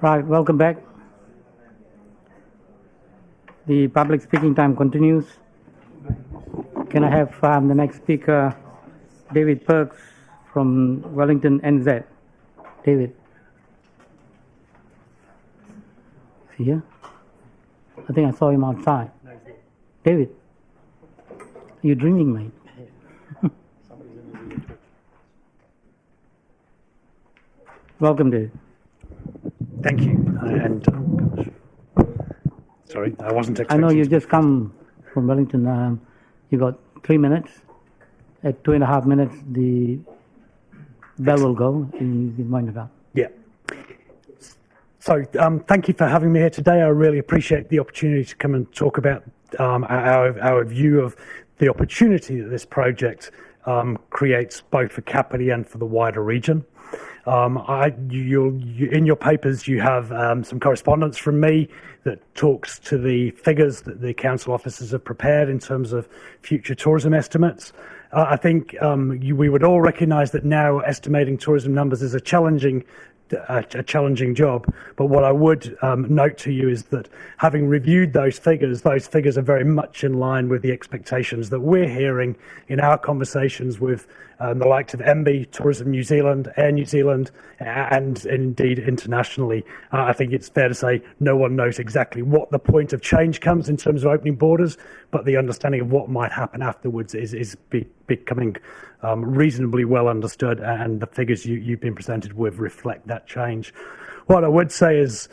Right, welcome back. The public speaking time continues. Can I have the next speaker, David Perks from Wellington, NZ? David. Is he here? I think I saw him outside. David, are you dreaming, mate? Welcome, David. Thank you. Sorry, I wasn't expecting. I know you just come from Wellington. You got 3 minutes. At 2.5 minutes, the bell will go, and you can wind it up. Yeah. So, thank you for having me here today. I really appreciate the opportunity to come and talk about our view of the opportunity that this project creates, both for Kāpiti and for the wider region. In your papers, you have some correspondence from me that talks to the figures that the council officers have prepared in terms of future tourism estimates. I think we would all recognise that now estimating tourism numbers is a challenging job. But what I would note to you is that having reviewed those figures are very much in line with the expectations that we're hearing in our conversations with the likes of MB, Tourism New Zealand, Air New Zealand, and indeed internationally. I think it's fair to say no one knows exactly what the point of change comes in terms of opening borders, but the understanding of what might happen afterwards is becoming reasonably well understood, and the figures you've been presented with reflect that change. What I would say is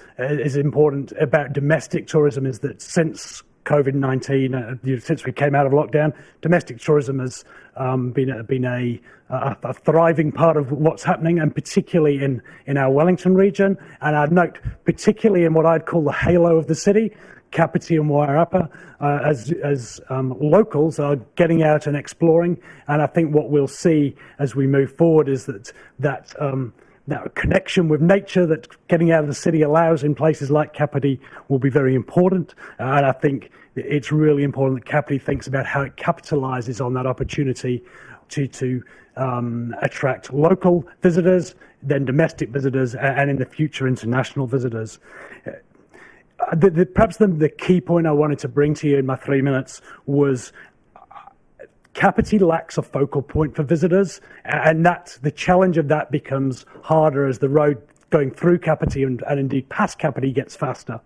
important about domestic tourism is that since COVID-19, since we came out of lockdown, domestic tourism has been a thriving part of what's happening, and particularly in our Wellington region. And I'd note, particularly in what I'd call the halo of the city, Kāpiti and Wairarapa, as locals are getting out and exploring. And I think what we'll see as we move forward is that connection with nature that getting out of the city allows in places like Kāpiti will be very important. And I think it's really important that Kāpiti thinks about how it capitalises on that opportunity to attract local visitors, then domestic visitors, and in the future international visitors. Perhaps the key point I wanted to bring to you in my 3 minutes was Kāpiti lacks a focal point for visitors, and the challenge of that becomes harder as the road going through Kāpiti and indeed past Kāpiti gets faster.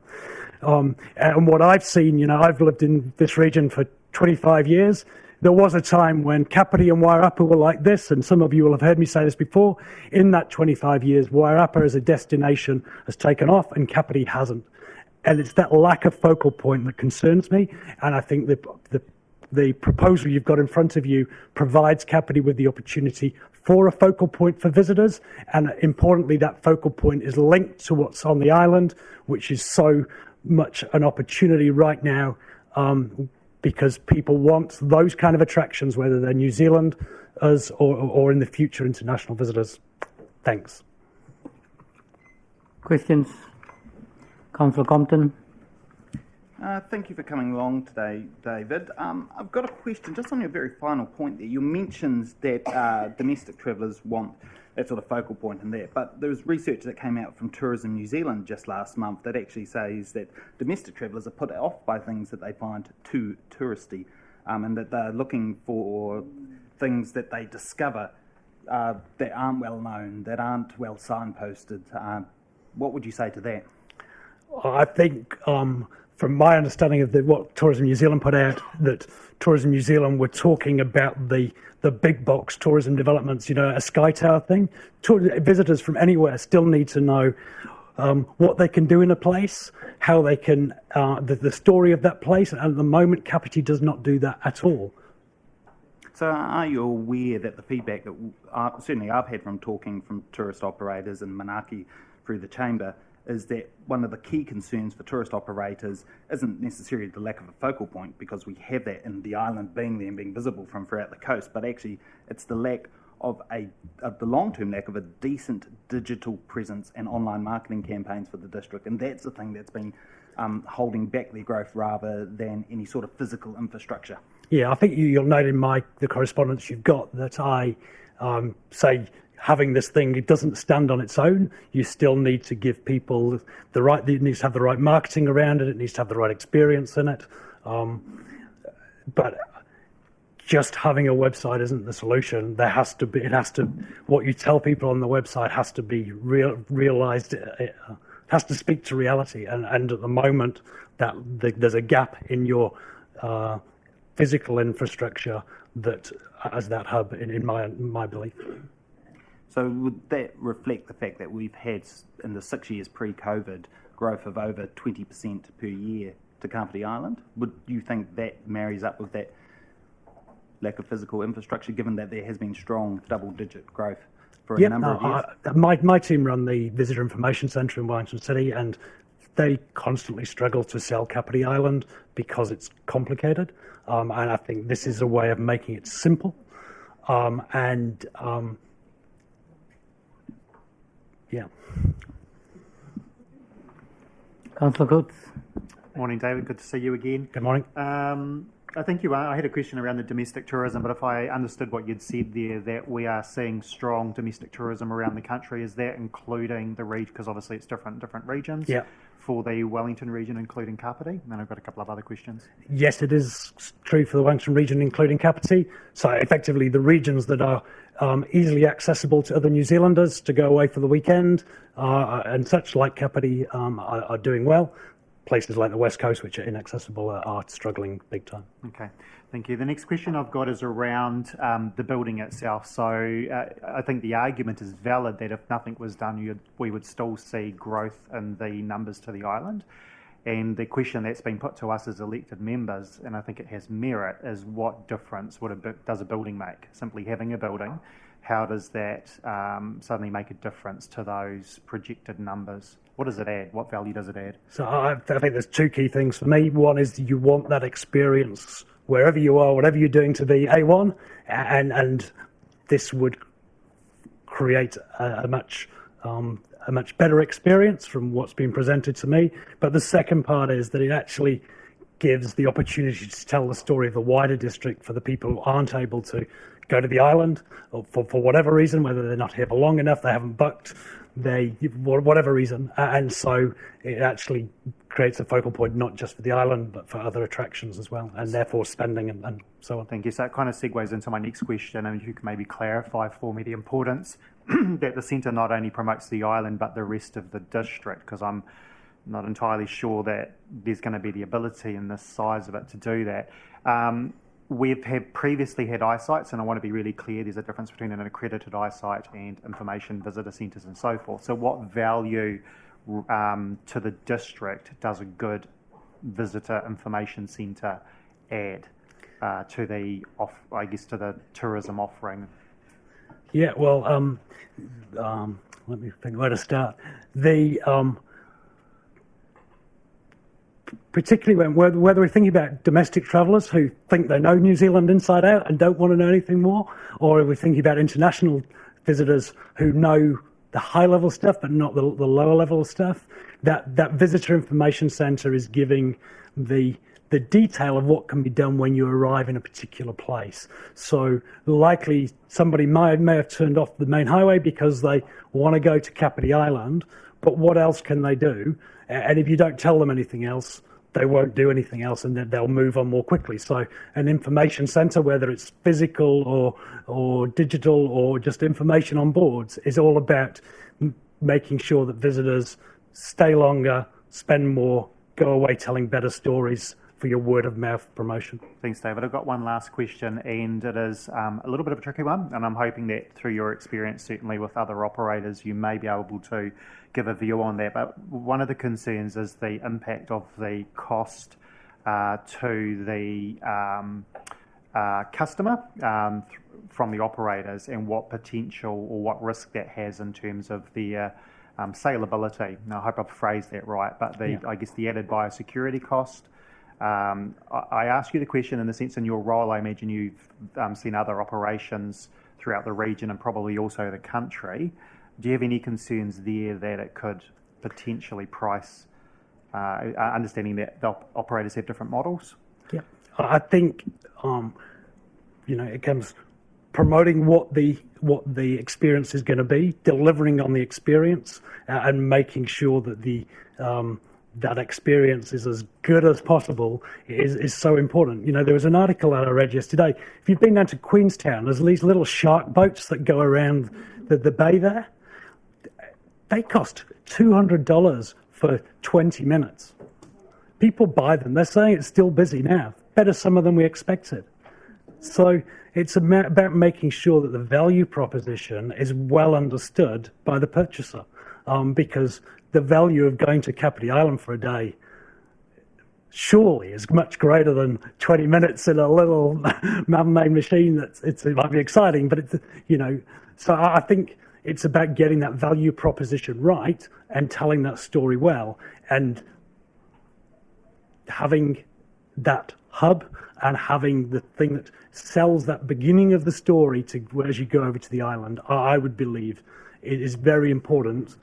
And what I've seen, I've lived in this region for 25 years. There was a time when Kāpiti and Wairarapa were like this, and some of you will have heard me say this before. In that 25 years, Wairarapa as a destination has taken off and Kāpiti hasn't. And it's that lack of focal point that concerns me, and I think the proposal you've got in front of you provides Kāpiti with the opportunity for a focal point for visitors, and importantly, that focal point is linked to what's on the island, which is so much an opportunity right now, because people want those kind of attractions, whether they're New Zealand, us, or in the future international visitors. Thanks. Questions? Councillor Compton. Thank you for coming along today, David. I've got a question just on your very final point there. You mentioned that domestic travellers want that sort of focal point in there, but there was research that came out from Tourism New Zealand just last month that actually says that domestic travellers are put off by things that they find too touristy, and that they're looking for things that they discover that aren't well known, that aren't well signposted. What would you say to that? I think, from my understanding of what Tourism New Zealand put out, that Tourism New Zealand were talking about the big box tourism developments, a Sky Tower thing. Visitors from anywhere still need to know what they can do in a place, how they can, the story of that place, and at the moment Kāpiti does not do that at all. So are you aware that the feedback that certainly I've had from talking from tourist operators and Manaaki through the chamber is that one of the key concerns for tourist operators isn't necessarily the lack of a focal point, because we have that in the island being there and being visible from throughout the coast, but actually it's the lack of the long-term lack of a decent digital presence and online marketing campaigns for the district, and that's the thing that's been holding back their growth rather than any sort of physical infrastructure. Yeah, I think you'll note in the correspondence you've got that I say having this thing, it doesn't stand on its own. You still need to give people it needs to have the right marketing around it. It needs to have the right experience in it. But just having a website isn't the solution. What you tell people on the website has to be realized. It has to speak to reality. And at the moment, there's a gap in your physical infrastructure as that hub, in my belief. So would that reflect the fact that we've had, in the 6 years pre-COVID, growth of over 20% per year to Kāpiti Island? Would you think that marries up with that lack of physical infrastructure, given that there has been strong double-digit growth for a number of years? My team run the Visitor Information Centre in Wellington City, and they constantly struggle to sell Kāpiti Island because it's complicated. And I think this is a way of making it simple. Yeah. Councillor Coates. Morning, David. Good to see you again. Good morning. I think I had a question around the domestic tourism, but if I understood what you'd said there, that we are seeing strong domestic tourism around the country, is that including the region? Because obviously it's different regions. Yeah. For the Wellington region, including Kāpiti, and then I've got a couple of other questions. Yes, it is true for the Wellington region, including Kāpiti. So effectively, the regions that are easily accessible to other New Zealanders to go away for the weekend and such, like Kāpiti, are doing well. Places like the West Coast, which are inaccessible, are struggling big time. Okay, thank you. The next question I've got is around the building itself. So I think the argument is valid that if nothing was done, we would still see growth in the numbers to the island. And the question that's been put to us as elected members, and I think it has merit, is what difference does a building make? Simply having a building, how does that suddenly make a difference to those projected numbers? What does it add? What value does it add? So I think there's two key things for me. One is you want that experience wherever you are, whatever you're doing, to be A1, and this would create a much better experience from what's been presented to me. But the second part is that it actually gives the opportunity to tell the story of the wider district for the people who aren't able to go to the island, or for whatever reason, whether they're not here for long enough, they haven't booked, whatever reason. And so it actually creates a focal point not just for the island, but for other attractions as well, and therefore spending and so on. Thank you. So it kind of segues into my next question, and if you can maybe clarify for me the importance that the centre not only promotes the island, but the rest of the district, because I'm not entirely sure that there's going to be the ability in the size of it to do that. We've previously had eyesights, and I want to be really clear, there's a difference between an accredited eyesight and information visitor centres and so forth. So what value to the district does a good visitor information centre add to the tourism offering? Yeah, well, let me think where to start. Particularly whether we're thinking about domestic travellers who think they know New Zealand inside out and don't want to know anything more, or we're thinking about international visitors who know the high-level stuff but not the lower-level stuff, that visitor information centre is giving the detail of what can be done when you arrive in a particular place. So likely somebody may have turned off the main highway because they want to go to Kāpiti Island, but what else can they do? And if you don't tell them anything else, they won't do anything else, and then they'll move on more quickly. So an information centre, whether it's physical or digital or just information on boards, is all about making sure that visitors stay longer, spend more, go away telling better stories for your word-of-mouth promotion. Thanks, David. I've got one last question, and it is a little bit of a tricky one, and I'm hoping that through your experience, certainly with other operators, you may be able to give a view on that. But one of the concerns is the impact of the cost to the customer from the operators, and what potential or what risk that has in terms of their saleability. Now, I hope I've phrased that right, but I guess the added biosecurity cost. I ask you the question in the sense, in your role, I imagine you've seen other operations throughout the region and probably also the country. Do you have any concerns there that it could potentially price, understanding that the operators have different models? Yeah, I think, it comes promoting what the experience is going to be, delivering on the experience, and making sure that that experience is as good as possible is so important. You know, there was an article that I read yesterday. If you've been down to Queenstown, there's these little shark boats that go around the bay there. They cost $200 for 20 minutes. People buy them. They're saying it's still busy now. Better some than we expected. So it's about making sure that the value proposition is well understood by the purchaser, because the value of going to Kāpiti Island for a day surely is much greater than 20 minutes in a little man-made machine. It might be exciting, but it's, you know, so I think it's about getting that value proposition right and telling that story well and having that hub and having the thing that sells that beginning of the story to as you go over to the island. I would believe it is very important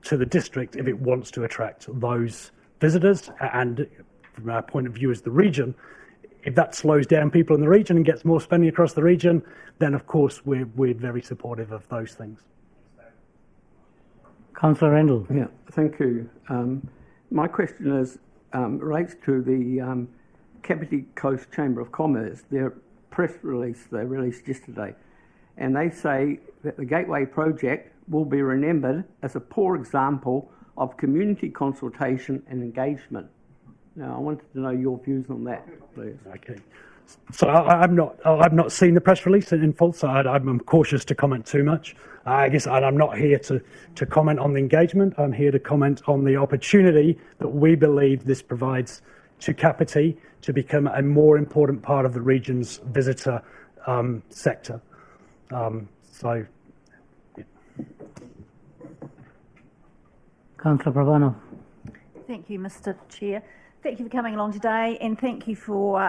to the district if it wants to attract those visitors, and from our point of view as the region, if that slows down people in the region and gets more spending across the region, then of course we're very supportive of those things. Councillor Randall. Yeah, thank you. My question relates to the Kāpiti Coast Chamber of Commerce. Their press release they released yesterday, and they say that the Gateway project will be remembered as a poor example of community consultation and engagement. Now, I wanted to know your views on that, please. Okay. So I've not seen the press release in full, so I'm cautious to comment too much. I guess I'm not here to comment on the engagement. I'm here to comment on the opportunity that we believe this provides to Kāpiti to become a more important part of the region's visitor sector. So, yeah. Councillor Pravano. Thank you, Mr. Chair. Thank you for coming along today, and thank you for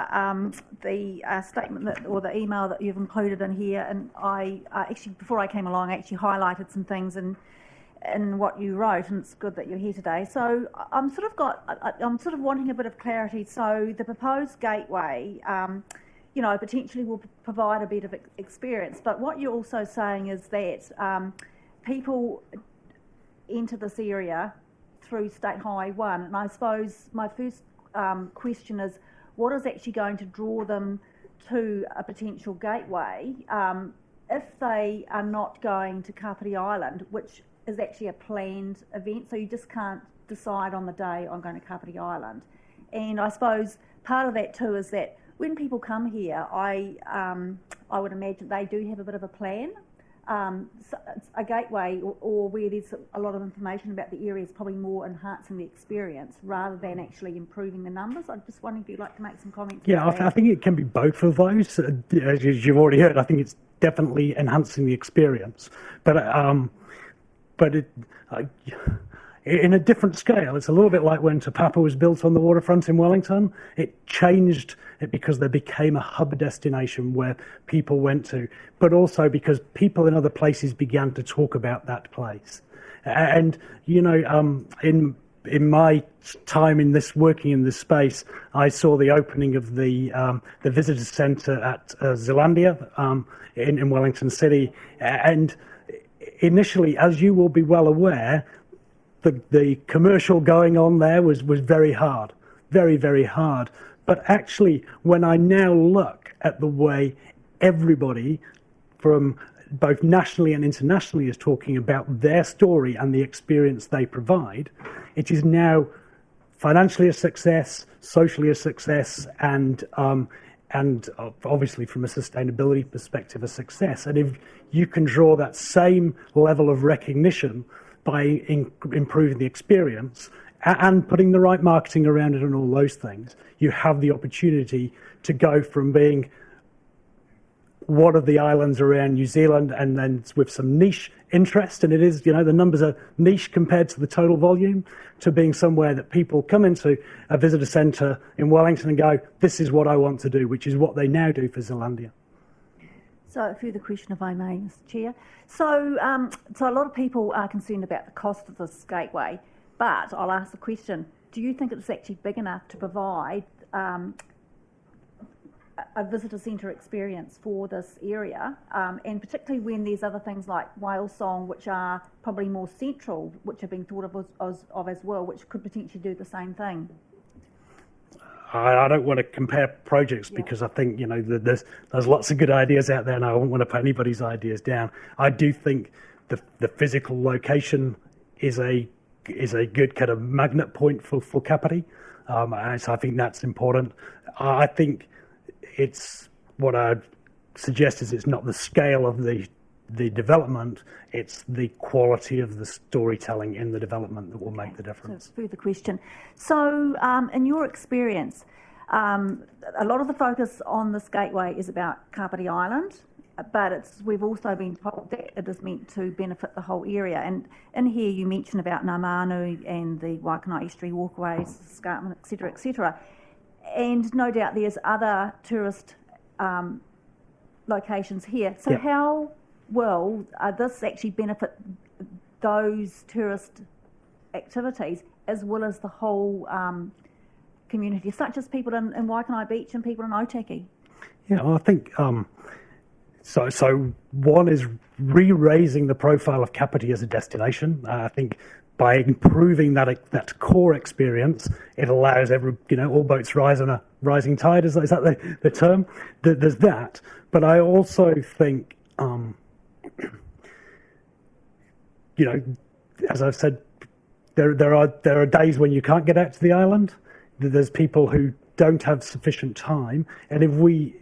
the statement or the email that you've included in here. And I actually, before I came along, I actually highlighted some things in what you wrote, and it's good that you're here today. So I'm sort of wanting a bit of clarity. So the proposed gateway, you know, potentially will provide a bit of experience, but what you're also saying is that people enter this area through State Highway 1, and I suppose my first question is, what is actually going to draw them to a potential gateway if they are not going to Kāpiti Island, which is actually a planned event, so you just can't decide on the day I'm going to Kāpiti Island. And I suppose part of that too is that when people come here, I would imagine they do have a bit of a plan. So a gateway or where there's a lot of information about the area is probably more enhancing the experience rather than actually improving the numbers. I'm just wondering if you'd like to make some comments. Yeah, I think it can be both of those. As you've already heard, I think it's definitely enhancing the experience, but in a different scale. It's a little bit like when Te Papa was built on the waterfront in Wellington. It changed it because there became a hub destination where people went to, but also because people in other places began to talk about that place. And, you know, in my time in this, working in this space, I saw the opening of the visitor centre at Zealandia in Wellington City. And initially, as you will be well aware, the commercial going on there was very hard, very, very hard. But actually, when I now look at the way everybody from both nationally and internationally is talking about their story and the experience they provide, it is now financially a success, socially a success, and obviously from a sustainability perspective a success. And if you can draw that same level of recognition by improving the experience and putting the right marketing around it and all those things, you have the opportunity to go from being one of the islands around New Zealand and then with some niche interest, and it is, you know, the numbers are niche compared to the total volume, to being somewhere that people come into a visitor centre in Wellington and go, this is what I want to do, which is what they now do for Zealandia. So a further question, if I may, Mr. Chair. So a lot of people are concerned about the cost of this gateway, but I'll ask the question, do you think it's actually big enough to provide a visitor centre experience for this area, and particularly when there's other things like whale song, which are probably more central, which are being thought of as well, which could potentially do the same thing. I don't want to compare projects because I think there's lots of good ideas out there, and I don't want to put anybody's ideas down. I do think the physical location is a good kind of magnet point for Kāpiti, and so I think that's important. I think it's what I'd suggest is it's not the scale of the development, it's the quality of the storytelling in the development that will make the difference. So further question. So in your experience, a lot of the focus on this gateway is about Kāpiti Island, but we've also been told that it is meant to benefit the whole area. And in here you mention about Ngāmanu and the Waikanae Estuary walkways, escarpment, etc., etc. And no doubt there's other tourist locations here. So how will this actually benefit those tourist activities as well as the whole community, such as people in Waikanae Beach and people in Otaki? Yeah, well, I think so one is re-raising the profile of Kāpiti as a destination. I think by improving that core experience, it allows all boats rise on a rising tide. Is that the term? There's that, but I also think as I've said, there are days when you can't get out to the island. There's people who don't have sufficient time, and if we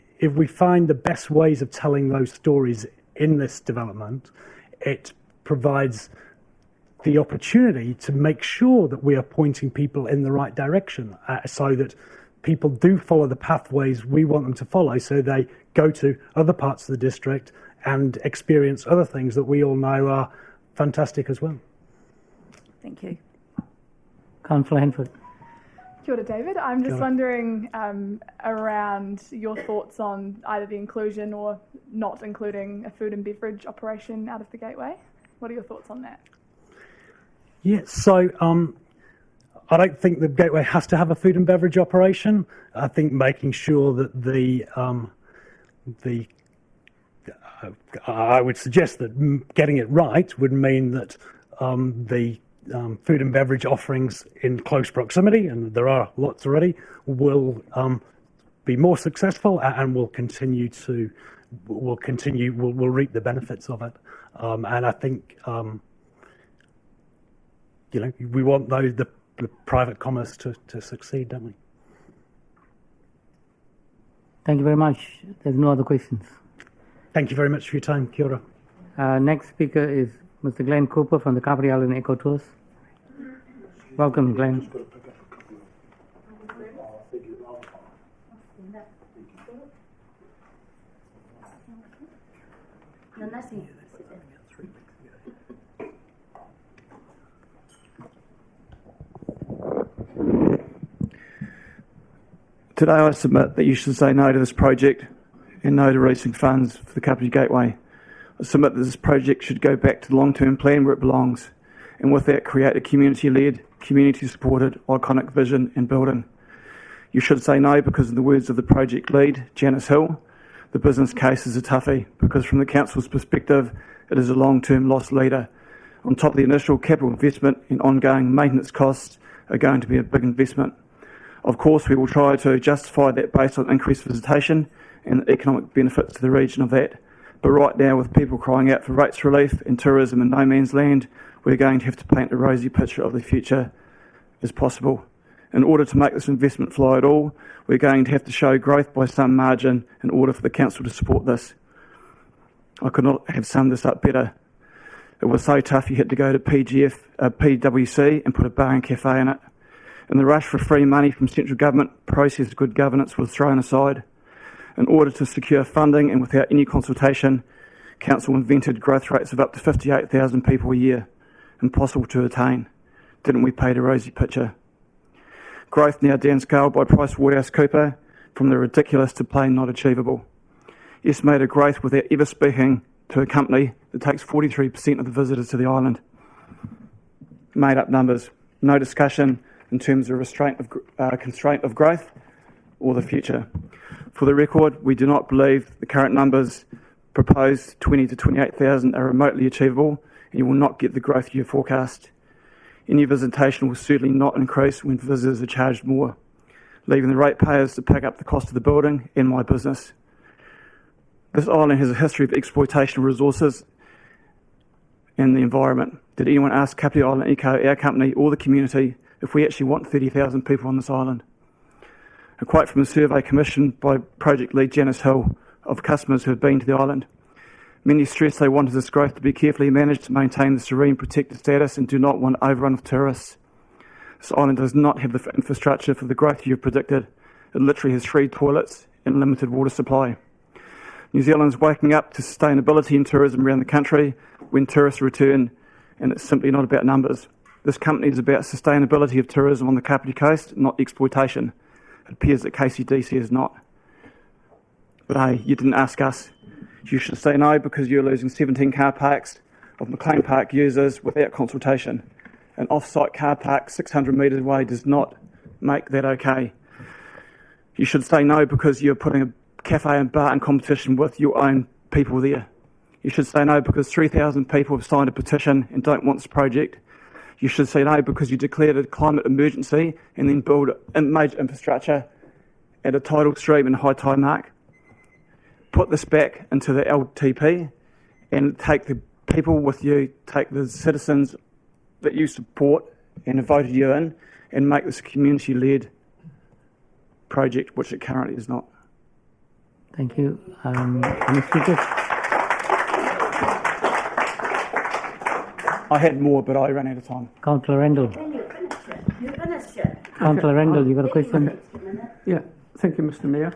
find the best ways of telling those stories in this development, it provides the opportunity to make sure that we are pointing people in the right direction, so that people do follow the pathways we want them to follow, so they go to other parts of the district and experience other things that we all know are fantastic as well. Thank you. Councillor Henford. Kia ora, David. I'm just wondering around your thoughts on either the inclusion or not including a food and beverage operation out of the gateway. What are your thoughts on that? Yeah, so I don't think the gateway has to have a food and beverage operation. I think making sure that I would suggest that getting it right would mean that the food and beverage offerings in close proximity, and there are lots already, will be more successful and will reap the benefits of it. And I think we want the private commerce to succeed, don't we? Thank you very much. There's no other questions. Thank you very much for your time. Kia ora. Next speaker is Mr. Glenn Cooper from the Kāpiti Island Eco Tours. Welcome, Glenn. Today I submit that you should say no to this project and no to releasing funds for the Kāpiti Gateway. I submit that this project should go back to the long-term plan where it belongs, and with that create a community-led, community-supported, iconic vision and building. You should say no because in the words of the project lead, Janice Hill, the business case is a toughie because from the council's perspective, it is a long-term loss leader. On top of the initial capital investment and ongoing maintenance costs are going to be a big investment. Of course, we will try to justify that based on increased visitation and the economic benefits to the region of that. But right now, with people crying out for rates relief and tourism in no man's land, we're going to have to paint a rosy picture of the future as possible. In order to make this investment fly at all, we're going to have to show growth by some margin in order for the council to support this. I could not have summed this up better. It was so tough you had to go to PwC and put a bar and cafe in it. In the rush for free money from central government, process good governance was thrown aside. In order to secure funding and without any consultation, council invented growth rates of up to 58,000 people a year. Impossible to attain. Didn't we paint a rosy picture? Growth now downscaled by PricewaterhouseCooper from the ridiculous to plain not achievable. Estimated growth without ever speaking to a company that takes 43% of the visitors to the island. Made up numbers. No discussion in terms of constraint of growth or the future. For the record, we do not believe the current numbers proposed, 20 to 28,000, are remotely achievable, and you will not get the growth you forecast. Any visitation will certainly not increase when visitors are charged more, leaving the ratepayers to pick up the cost of the building and my business. This island has a history of exploitation of resources and the environment. Did anyone ask Kāpiti Island Eco, our company, or the community if we actually want 30,000 people on this island? A quote from a survey commissioned by project lead Janice Hill of customers who have been to the island. Many stress they wanted this growth to be carefully managed to maintain the serene protected status and do not want overrun of tourists. This island does not have the infrastructure for the growth you've predicted. It literally has 3 toilets and limited water supply. New Zealand's waking up to sustainability in tourism around the country when tourists return, and it's simply not about numbers. This company is about sustainability of tourism on the Kāpiti Coast, not exploitation. It appears that KCDC is not. But hey, you didn't ask us. You should say no because you're losing 17 car parks of McLean Park users without consultation. An off-site car park 600 metres away does not make that okay. You should say no because you're putting a cafe and bar in competition with your own people there. You should say no because 3,000 people have signed a petition and don't want this project. You should say no because you declared a climate emergency and then build a major infrastructure at a tidal stream and high tide mark. Put this back into the LTP and take the people with you, take the citizens that you support and have voted you in, and make this a community-led project, which it currently is not. Thank you. Any speakers? I had more, but I ran out of time. Councillor Rendell. Councillor Rendell, you got a question? Yeah, thank you, Mr. Mayor.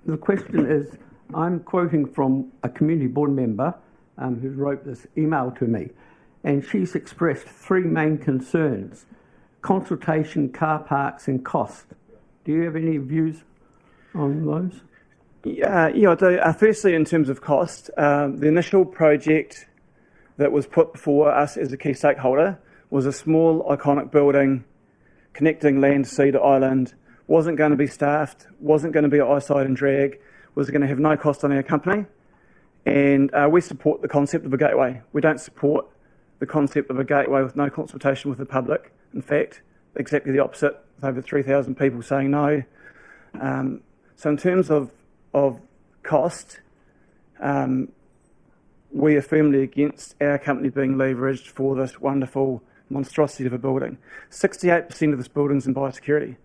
The question is, I'm quoting from a community board member who wrote this email to me, and she's expressed 3 main concerns: consultation, car parks, and cost. Do you have any views on those? Yeah, I do. Firstly, in terms of cost, the initial project that was put before us as a key stakeholder was a small, iconic building connecting land, sea to island, wasn't going to be staffed, wasn't going to be eyesight and drag, was going to have no cost on our company. And we support the concept of a gateway. We don't support the concept of a gateway with no consultation with the public. In fact, exactly the opposite, with over 3,000 people saying no. So in terms of cost, we are firmly against our company being leveraged for this wonderful monstrosity of a building. 68% of this building is in biosecurity.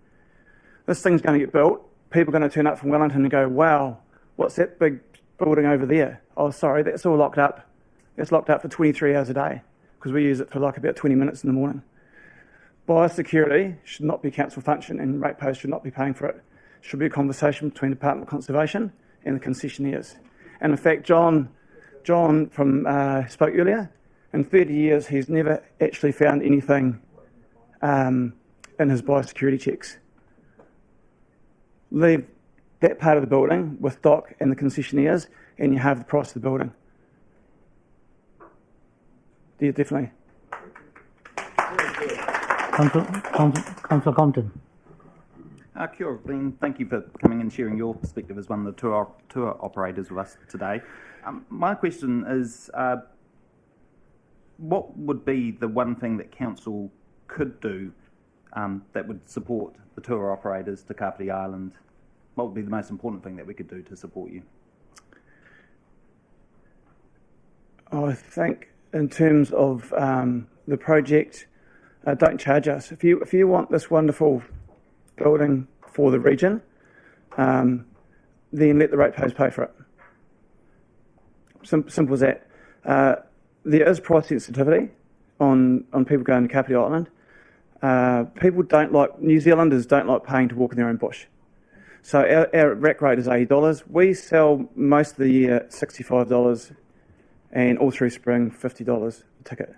This thing's going to get built. People are going to turn up from Wellington and go, wow, what's that big building over there? Oh, sorry, that's all locked up. It's locked up for 23 hours a day because we use it for like about 20 minutes in the morning. Biosecurity should not be a council function and ratepayers should not be paying for it. It should be a conversation between the Department of Conservation and the concessionaires. And in fact, John from spoke earlier. In 30 years, he's never actually found anything in his biosecurity checks. Leave that part of the building with Doc and the concessionaires, and you have the price of the building. Yeah, definitely. Councillor Compton. Kia ora, Glenn. Thank you for coming and sharing your perspective as one of the tour operators with us today. My question is, what would be the one thing that council could do that would support the tour operators to Kāpiti Island? What would be the most important thing that we could do to support you? I think in terms of the project, don't charge us. If you want this wonderful building for the region, then let the ratepayers pay for it. Simple as that. There is price sensitivity on people going to Kāpiti Island. New Zealanders don't like paying to walk in their own bush. So our rack rate is $80. We sell most of the year $65 and all through spring $50 a ticket.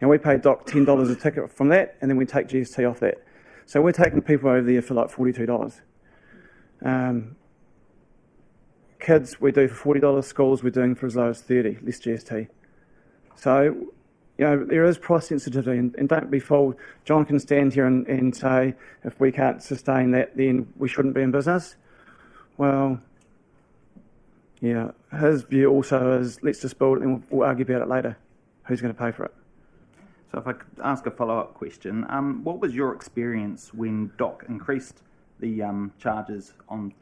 And we pay Doc $10 a ticket from that, and then we take GST off that. So we're taking people over there for like $42. Kids we do for $40, schools we're doing for as low as $30, less GST. So, there is price sensitivity, and don't be fooled. John can stand here and say, if we can't sustain that, then we shouldn't be in business. Well, yeah, his view also is let's just build it and we'll argue about it later. Who's going to pay for it? So if I could ask a follow-up question, what was your experience when DOC increased the charges on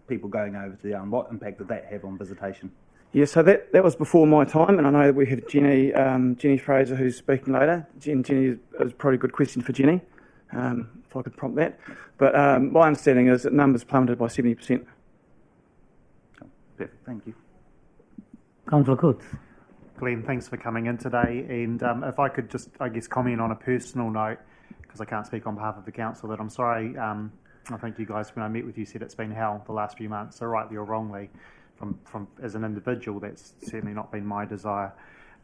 people going over to the island? What impact did that have on visitation? Yeah, so that was before my time, and I know we have Jenny Fraser who's speaking later. Jenny is probably a good question for Jenny, if I could prompt that. But my understanding is that numbers plummeted by 70%. Perfect, thank you. Councillor Coates. Glenn, thanks for coming in today. And if I could just, I guess, comment on a personal note, because I can't speak on behalf of the council, that I'm sorry. I think you guys, when I met with you, said it's been hell the last few months. So rightly or wrongly, from as an individual, that's certainly not been my desire.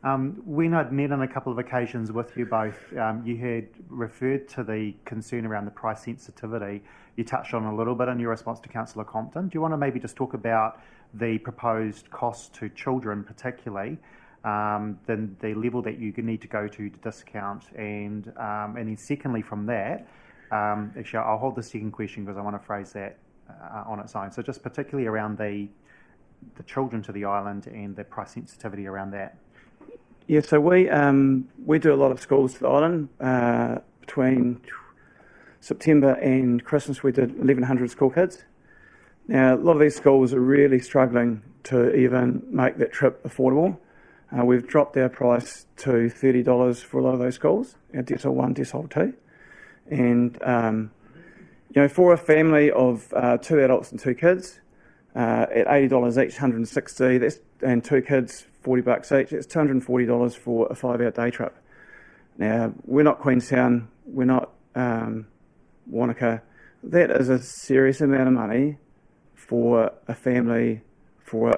When I'd met on a couple of occasions with you both, you had referred to the concern around the price sensitivity. You touched on a little bit in your response to Councillor Compton. Do you want to maybe just talk about the proposed cost to children, particularly, the level that you need to go to discount, and then secondly from that, actually I'll hold the second question because I want to phrase that on its own. So just particularly around the children to the island and the price sensitivity around that. Yeah, so we do a lot of schools to the island. Between September and Christmas, we did 1,100 school kids. Now, a lot of these schools are really struggling to even make that trip affordable. We've dropped our price to $30 for a lot of those schools, our Decile 1, Decile 2. And, for a family of 2 adults and 2 kids, at $80 each, $160, and 2 kids, $40 each, it's $240 for a 5-hour day trip. Now, we're not Queenstown, we're not Wanaka. That is a serious amount of money for a family for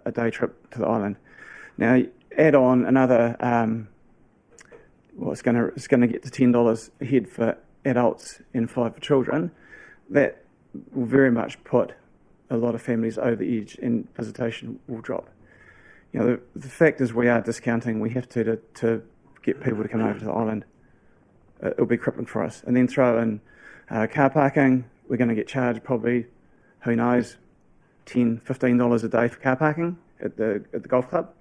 a day trip to the island. Now, add on another, it's going to get to $10 a head for adults and 5 for children. That will very much put a lot of families over the edge, and visitation will drop. The fact is we are discounting. We have to get people to come over to the island. It'll be crippling for us. And then throw in car parking. We're going to get charged probably, who knows, $10, $15 a day for car parking at the golf club.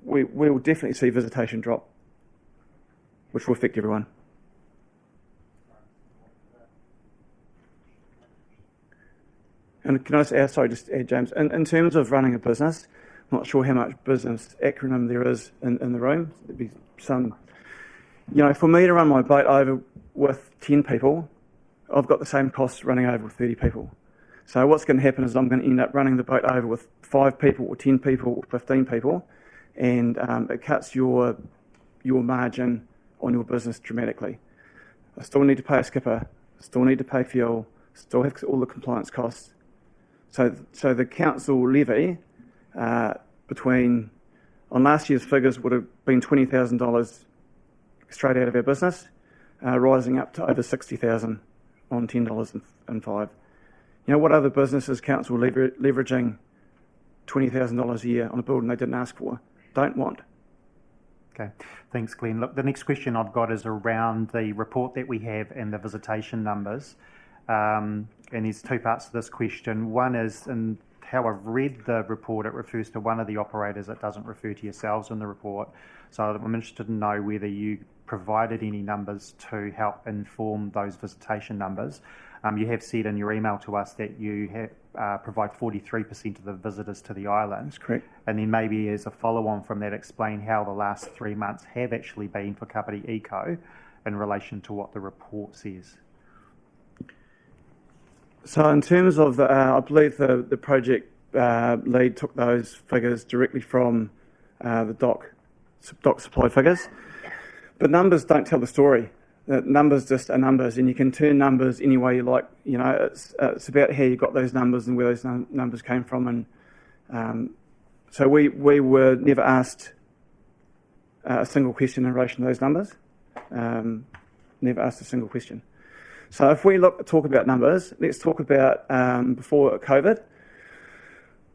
We will definitely see visitation drop, which will affect everyone. And can I just add, James, in terms of running a business, I'm not sure how much business acronym there is in the room. There'd be some, for me to run my boat over with 10 people, I've got the same costs running over with 30 people. So what's going to happen is I'm going to end up running the boat over with 5 people or 10 people or 15 people, and it cuts your margin on your business dramatically. I still need to pay a skipper, still need to pay fuel, still have all the compliance costs. So the council levy on last year's figures would have been $20,000 straight out of our business, rising up to over $60,000 on $10.05. What other businesses council leveraging $20,000 a year on a building they didn't ask for, don't want? Okay, thanks, Glenn. Look, the next question I've got is around the report that we have and the visitation numbers. And there's 2 parts to this question. One is, and how I've read the report, it refers to one of the operators. It doesn't refer to yourselves in the report. So I'm interested to know whether you provided any numbers to help inform those visitation numbers. You have said in your email to us that you provide 43% of the visitors to the island. That's correct. And then maybe as a follow-on from that, explain how the last 3 months have actually been for Kāpiti Eco in relation to what the report says. So in terms of I believe the project lead took those figures directly from the doc supply figures. But numbers don't tell the story. Numbers just are numbers, and you can turn numbers any way you like. It's about how you got those numbers and where those numbers came from. And so we were never asked a single question in relation to those numbers. Never asked a single question. So if we talk about numbers, let's talk about before COVID.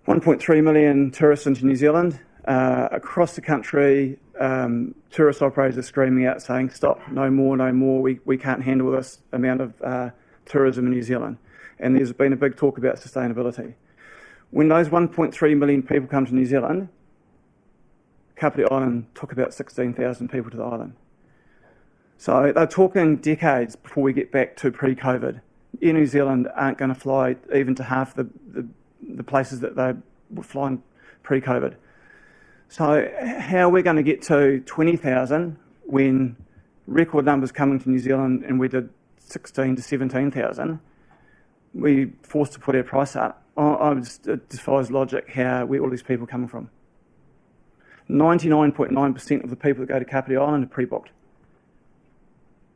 1.3 million tourists into New Zealand. Across the country, tourist operators are screaming out saying, stop, no more, we can't handle this amount of tourism in New Zealand. and there's been a big talk about sustainability. When those 1.3 million people come to New Zealand, Kāpiti Island took about 16,000 people to the island. So they're talking decades before we get back to pre-COVID. Air New Zealand aren't going to fly even to half the places that they were flying pre-COVID. So how are we going to get to 20,000 when record numbers coming to New Zealand and we did 16 to 17,000? We forced to put our price up. It defies logic where all these people are coming from. 99.9% of the people that go to Kāpiti Island are pre-booked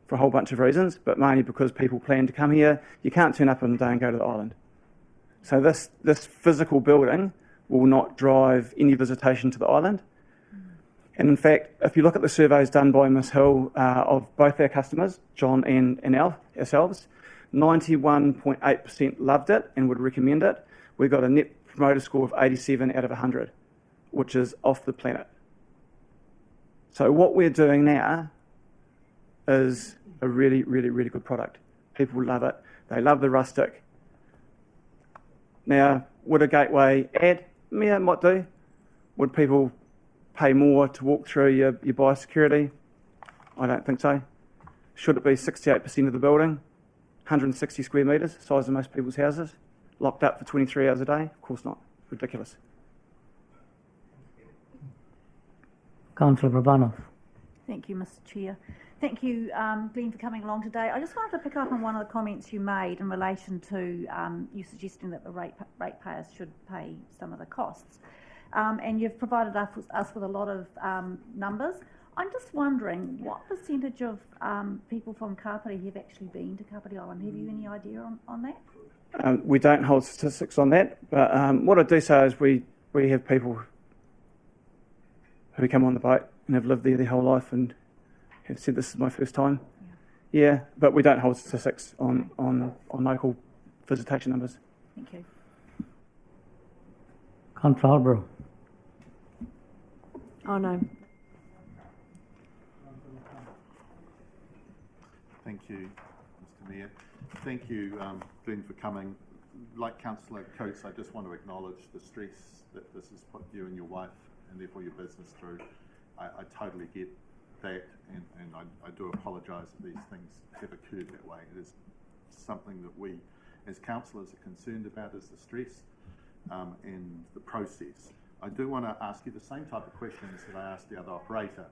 for a whole bunch of reasons, but mainly because people plan to come here. You can't turn up on the day and go to the island. So this physical building will not drive any visitation to the island. And in fact, if you look at the surveys done by Ms Hill of both our customers, John and ourselves, 91.8% loved it and would recommend it. We got a net promoter score of 87 out of 100, which is off the planet. So what we're doing now is a really, really, really good product. People love it. They love the rustic. Now, would a gateway add? Yeah, it might do. Would people pay more to walk through your biosecurity? I don't think so. Should it be 68% of the building? 160 square metres, size of most people's houses? Locked up for 23 hours a day? Of course not. Ridiculous. Councillor Brabanov. Thank you, Mr Chair. Thank you, Glenn, for coming along today. I just wanted to pick up on one of the comments you made in relation to you suggesting that the ratepayers should pay some of the costs. And you've provided us with a lot of numbers. I'm just wondering, what percentage of people from Kāpiti have actually been to Kāpiti Island? Have you any idea on that? We don't hold statistics on that, but what I do say is we have people who come on the boat and have lived there their whole life and have said this is my first time. Yeah, but we don't hold statistics on local visitation numbers. Thank you. Councillor Holbrook. Oh, no. Thank you, Mr Mayor. Thank you, Glenn, for coming. Like Councillor Coates, I just want to acknowledge the stress that this has put you and your wife and therefore your business through. I totally get that, and I do apologise that these things have occurred that way. It is something that we, as councillors, are concerned about, is the stress and the process. I do want to ask you the same type of questions that I asked the other operator,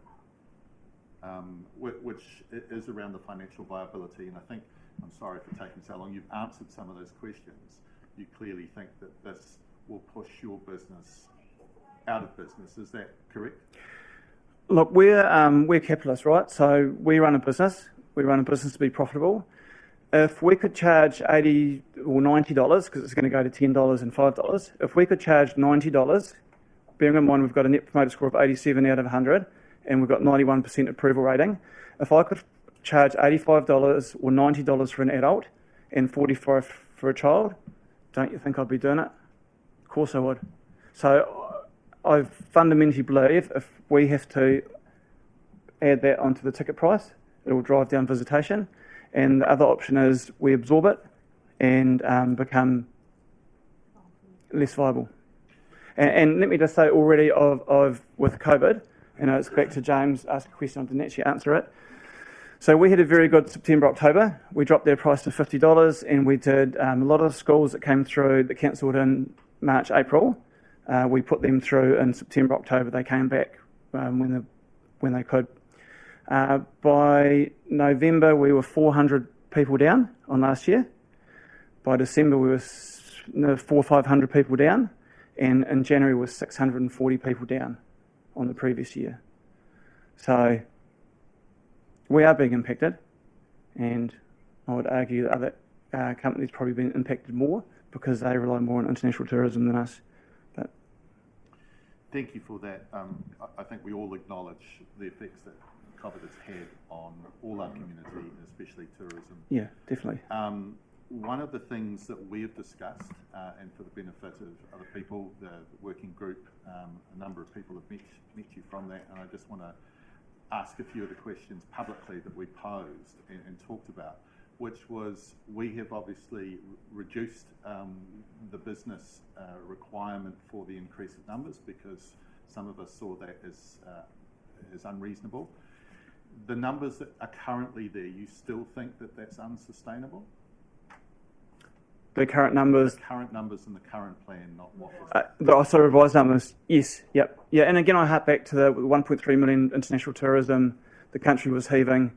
which is around the financial viability, and I think, I'm sorry for taking so long, you've answered some of those questions. You clearly think that this will push your business out of business. Is that correct? Look, we're capitalists, right? So we run a business. We run a business to be profitable. If we could charge $80 or $90, because it's going to go to $10 and $5, if we could charge $90, bearing in mind we've got a net promoter score of 87 out of 100, and we've got 91% approval rating, if I could charge $85 or $90 for an adult and $45 for a child, don't you think I'd be doing it? Of course I would. So I fundamentally believe if we have to add that onto the ticket price, it will drive down visitation. And the other option is we absorb it and become less viable. And let me just say already with COVID, and it's back to James asked a question, I didn't actually answer it. So we had a very good September, October. We dropped their price to $50, and we did a lot of the schools that came through that cancelled in March, April. We put them through in September, October. They came back when they could. By November, we were 400 people down on last year. By December, we were 400 or 500 people down. And in January, we were 640 people down on the previous year. So we are being impacted. And I would argue that other companies probably been impacted more because they rely more on international tourism than us. But thank you for that. I think we all acknowledge the effects that COVID has had on all our community, and especially tourism. Yeah, definitely. One of the things that we have discussed, and for the benefit of other people, the working group, a number of people have met you from that, and I just want to ask a few of the questions publicly that we posed and talked about, which was we have obviously reduced the business requirement for the increase of numbers because some of us saw that as unreasonable. The numbers that are currently there, you still think that that's unsustainable? The current numbers. The current numbers in the current plan, not what was. The revised numbers. Yes. Yep. Yeah. And again, I hark back to the 1.3 million international tourism the country was heaving,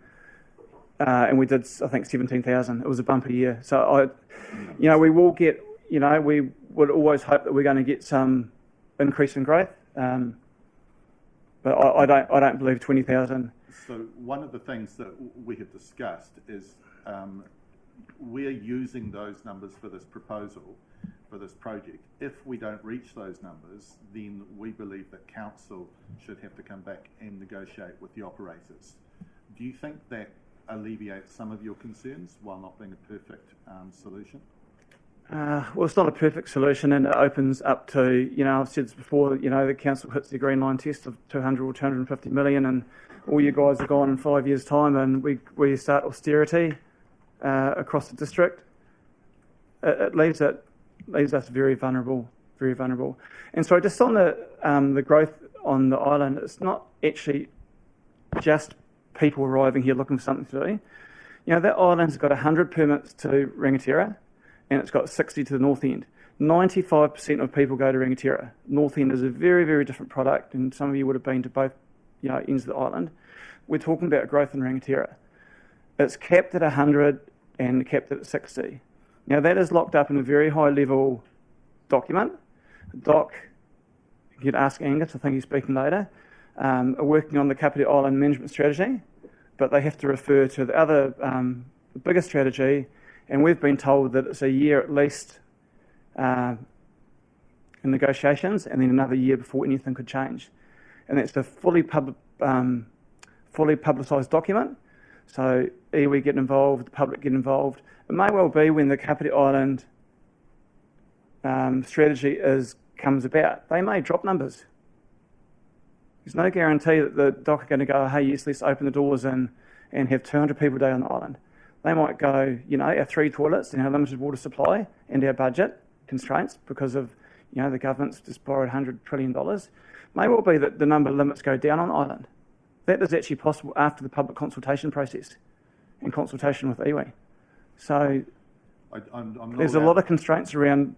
and we did, I think, 17,000. It was a bumper year. So we will get. We would always hope that we're going to get some increase in growth, but I don't believe 20,000. So one of the things that we have discussed is we're using those numbers for this proposal, for this project. If we don't reach those numbers, then we believe that council should have to come back and negotiate with the operators. Do you think that alleviates some of your concerns while not being a perfect solution? Well, it's not a perfect solution, and it opens up to, I've said this before, the council hits the green line test of 200 or 250 million, and all you guys are gone in 5 years' time, and we start austerity across the district. It leaves us very vulnerable, very vulnerable. And so, just on the growth on the island, it's not actually just people arriving here looking for something to do. That island's got 100 permits to Rangatira, and it's got 60 to the north end. 95% of people go to Rangatira. North end is a very, very different product, and some of you would have been to both ends of the island. We're talking about growth in Rangatira. It's capped at 100 and capped at 60. Now, that is locked up in a very high-level document. Doc, you could ask Angus, I think he's speaking later, are working on the Kāpiti Island management strategy, but they have to refer to the other, the bigger strategy, and we've been told that it's a year at least in negotiations, and then another year before anything could change. And that's a fully publicised document. So iwi get involved, the public get involved. It may well be when the Kāpiti Island strategy comes about, they may drop numbers. There's no guarantee that the doc are going to go, hey, yes, let's open the doors and have 200 people a day on the island. They might go, our 3 toilets and our limited water supply and our budget constraints because of, the government's just borrowed $100 trillion. May well be that the number of limits go down on the island. That is actually possible after the public consultation process and consultation with iwi. So there's a lot of constraints around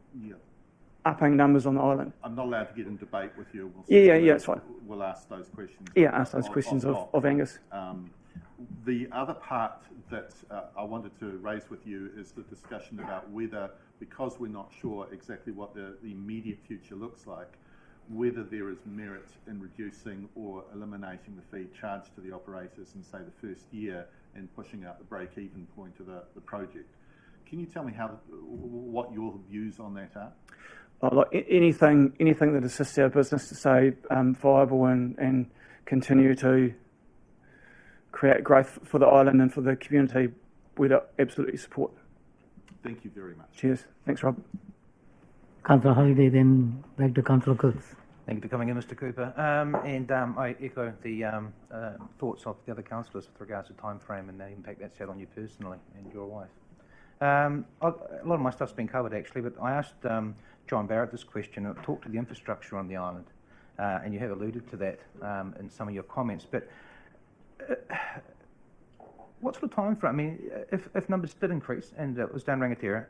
upping numbers on the island. I'm not allowed to get in debate with you. It's fine. We'll ask those questions. Yeah, ask those questions of Angus. The other part that I wanted to raise with you is the discussion about whether, because we're not sure exactly what the immediate future looks like, whether there is merit in reducing or eliminating the fee charged to the operators in, say, the first year and pushing out the break-even point of the project. Can you tell me what your views on that are? Anything that assists our business to stay viable and continue to create growth for the island and for the community, we'd absolutely support. Thank you very much. Cheers. Thanks, Rob. Councillor Halliday, then back to Councillor Coates. Thank you for coming in, Mr. Cooper. I echo the thoughts of the other councillors with regards to time frame and the impact that's had on you personally and your wife. A lot of my stuff's been covered, actually, but I asked John Barrett this question. I talked to the infrastructure on the island, and you have alluded to that in some of your comments. But what sort of time frame? I mean, if numbers did increase and it was down Rangatira,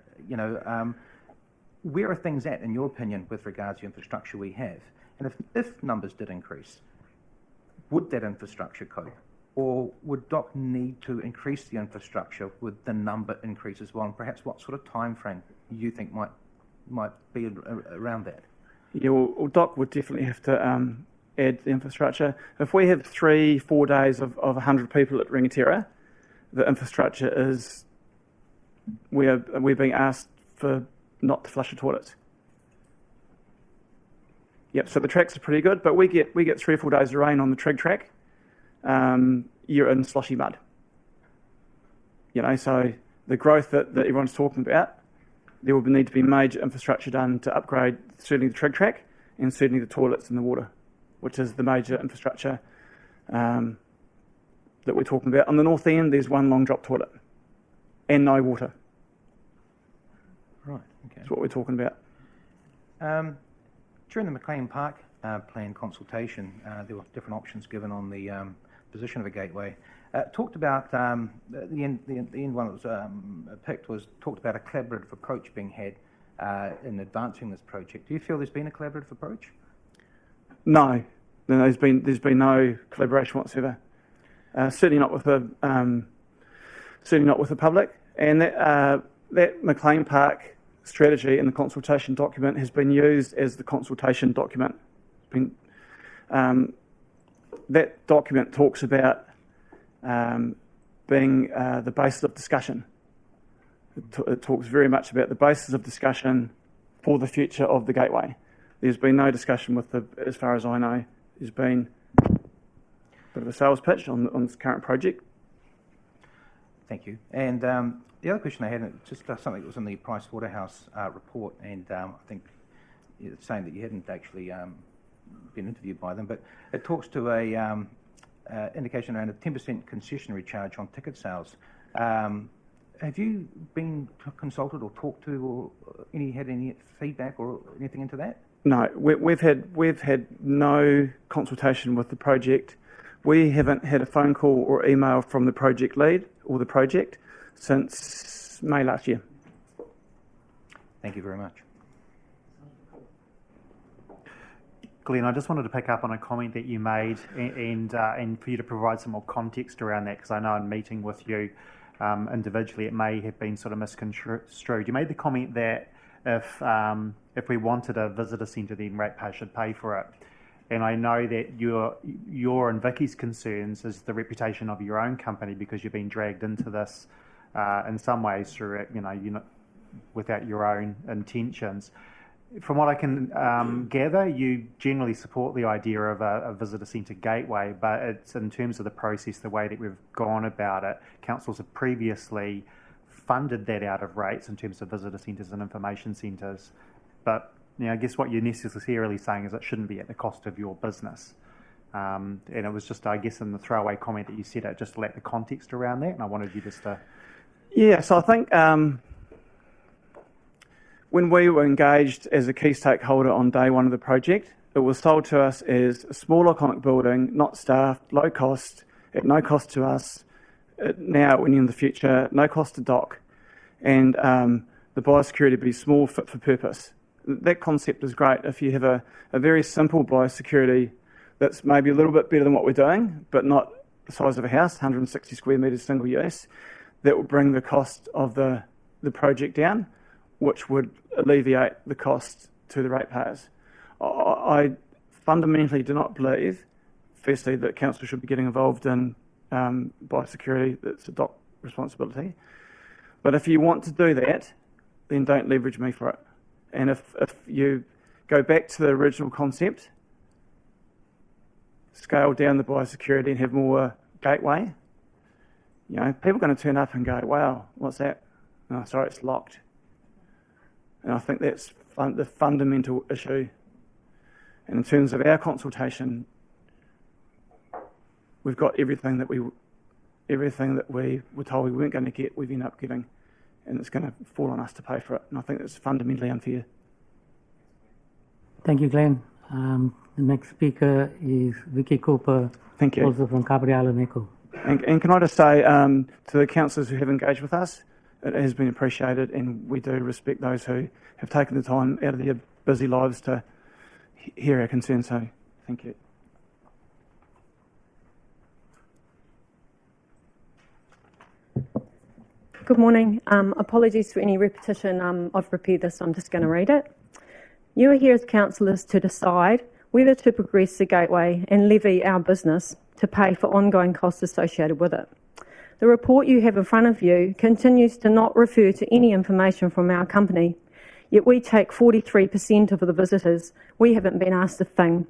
where are things at, in your opinion, with regards to infrastructure we have? And if numbers did increase, would that infrastructure cope? Or would DOC need to increase the infrastructure with the number increase as well? And perhaps what sort of time frame you think might be around that? Yeah, well, DOC would definitely have to add the infrastructure. If we have 3-4 days of 100 people at Rangatira, the infrastructure is, we're being asked for not to flush the toilets. Yep, so the tracks are pretty good, but we get 3 or 4 days of rain on the trig track. You're in sloshy mud. So the growth that everyone's talking about, there will need to be major infrastructure done to upgrade certainly the trig track and certainly the toilets and the water, which is the major infrastructure that we're talking about. On the north end, there's one long drop toilet and no water. Right, okay. That's what we're talking about. During the McLean Park plan consultation, there were different options given on the position of a gateway. Talked about, the end one that was picked was talked about a collaborative approach being had in advancing this project. Do you feel there's been a collaborative approach? No, there's been no collaboration whatsoever. Certainly not with the public. And that McLean Park strategy in the consultation document has been used as the consultation document. That document talks about being the basis of discussion. It talks very much about the basis of discussion for the future of the gateway. There's been no discussion as far as I know. There's been a bit of a sales pitch on this current project. Thank you. And the other question I had, just something that was in the Price Waterhouse report, and I think it's saying that you hadn't actually been interviewed by them, but it talks to a indication around a 10% concessionary charge on ticket sales. Have you been consulted or talked to, or had any feedback or anything into that? No, we've had no consultation with the project. We haven't had a phone call or email from the project lead or the project since May last year. Thank you very much. Glenn, I just wanted to pick up on a comment that you made and for you to provide some more context around that, because I know in meeting with you individually it may have been sort of misconstrued. You made the comment that if we wanted a visitor centre, then ratepayers should pay for it. And I know that your and Vicky's concerns is the reputation of your own company, because you've been dragged into this in some ways through it, without your own intentions. From what I can gather, you generally support the idea of a visitor centre gateway, but it's in terms of the process, the way that we've gone about it. Councils have previously funded that out of rates in terms of visitor centres and information centres. But I guess what you're necessarily saying is it shouldn't be at the cost of your business. And it was just, I guess, in the throwaway comment that you said, it just lacked the context around that, and I wanted you just to... Yeah, so I think when we were engaged as a key stakeholder on day one of the project, it was sold to us as a small iconic building, not staffed, low cost, at no cost to us, now and in the future, no cost to DOC, and the biosecurity be small, fit for purpose. That concept is great if you have a very simple biosecurity that's maybe a little bit better than what we're doing, but not the size of a house, 160 square metres single use. That will bring the cost of the project down, which would alleviate the cost to the ratepayers. I fundamentally do not believe, firstly, that council should be getting involved in biosecurity. That's a DOC responsibility. But if you want to do that, then don't leverage me for it. And if you go back to the original concept, scale down the biosecurity and have more gateway, people are going to turn up and go, wow, what's that? Oh, sorry, it's locked. And I think that's the fundamental issue. And in terms of our consultation, we've got everything that we were told we weren't going to get, we've ended up getting. And it's going to fall on us to pay for it. And I think that's fundamentally unfair. Thank you, Glenn. The next speaker is Vicky Cooper, Thank you. also from Kāpiti Island Echo. And can I just say to the councillors who have engaged with us, it has been appreciated, and we do respect those who have taken the time out of their busy lives to hear our concerns. So thank you. Good morning. Apologies for any repetition. I've prepared this, so I'm just going to read it. You are here as councillors to decide whether to progress the gateway and levy our business to pay for ongoing costs associated with it. The report you have in front of you continues to not refer to any information from our company, yet we take 43% of the visitors. We haven't been asked a thing.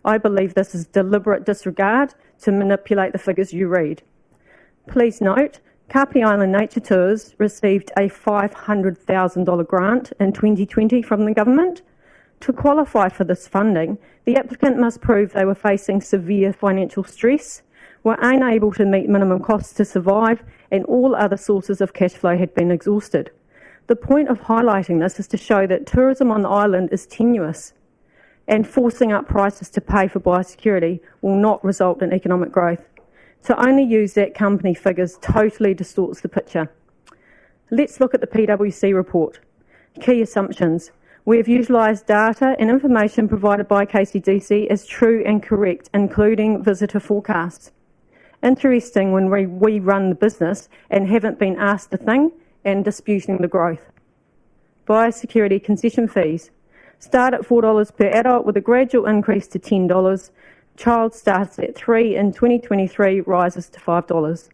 I believe this is deliberate disregard to manipulate the figures you read. Please note, Kāpiti Island Nature Tours received a $500,000 grant in 2020 from the government. To qualify for this funding, the applicant must prove they were facing severe financial stress, were unable to meet minimum costs to survive, and all other sources of cash flow had been exhausted. The point of highlighting this is to show that tourism on the island is tenuous, and forcing up prices to pay for biosecurity will not result in economic growth. To only use that company figures totally distorts the picture. Let's look at the PwC report. Key assumptions. We have utilised data and information provided by KCDC as true and correct, including visitor forecasts. Interesting when we run the business and haven't been asked a thing and disputing the growth. Biosecurity concession fees. Start at $4 per adult with a gradual increase to $10. Child starts at $3 in 2023, rises to $5.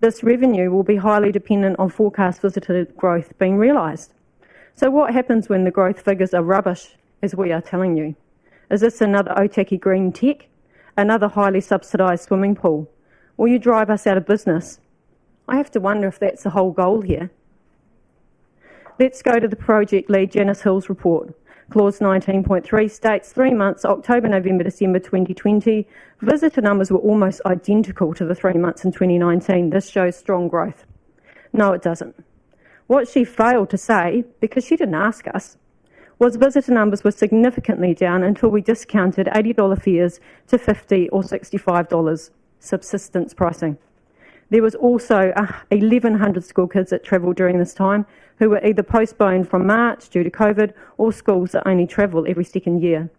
This revenue will be highly dependent on forecast visitor growth being realised. So what happens when the growth figures are rubbish, as we are telling you? Is this another Otaki green tech? Another highly subsidised swimming pool? Will you drive us out of business? I have to wonder if that's the whole goal here. Let's go to the project lead Janice Hill's report. Clause 19.3 states 3 months, October, November, December 2020, visitor numbers were almost identical to the 3 months in 2019. This shows strong growth. No, it doesn't. What she failed to say, because she didn't ask us, was visitor numbers were significantly down until we discounted $80 fares to $50 or $65, subsistence pricing. There was also 1,100 school kids that travelled during this time who were either postponed from March due to COVID or schools that only travel every second year.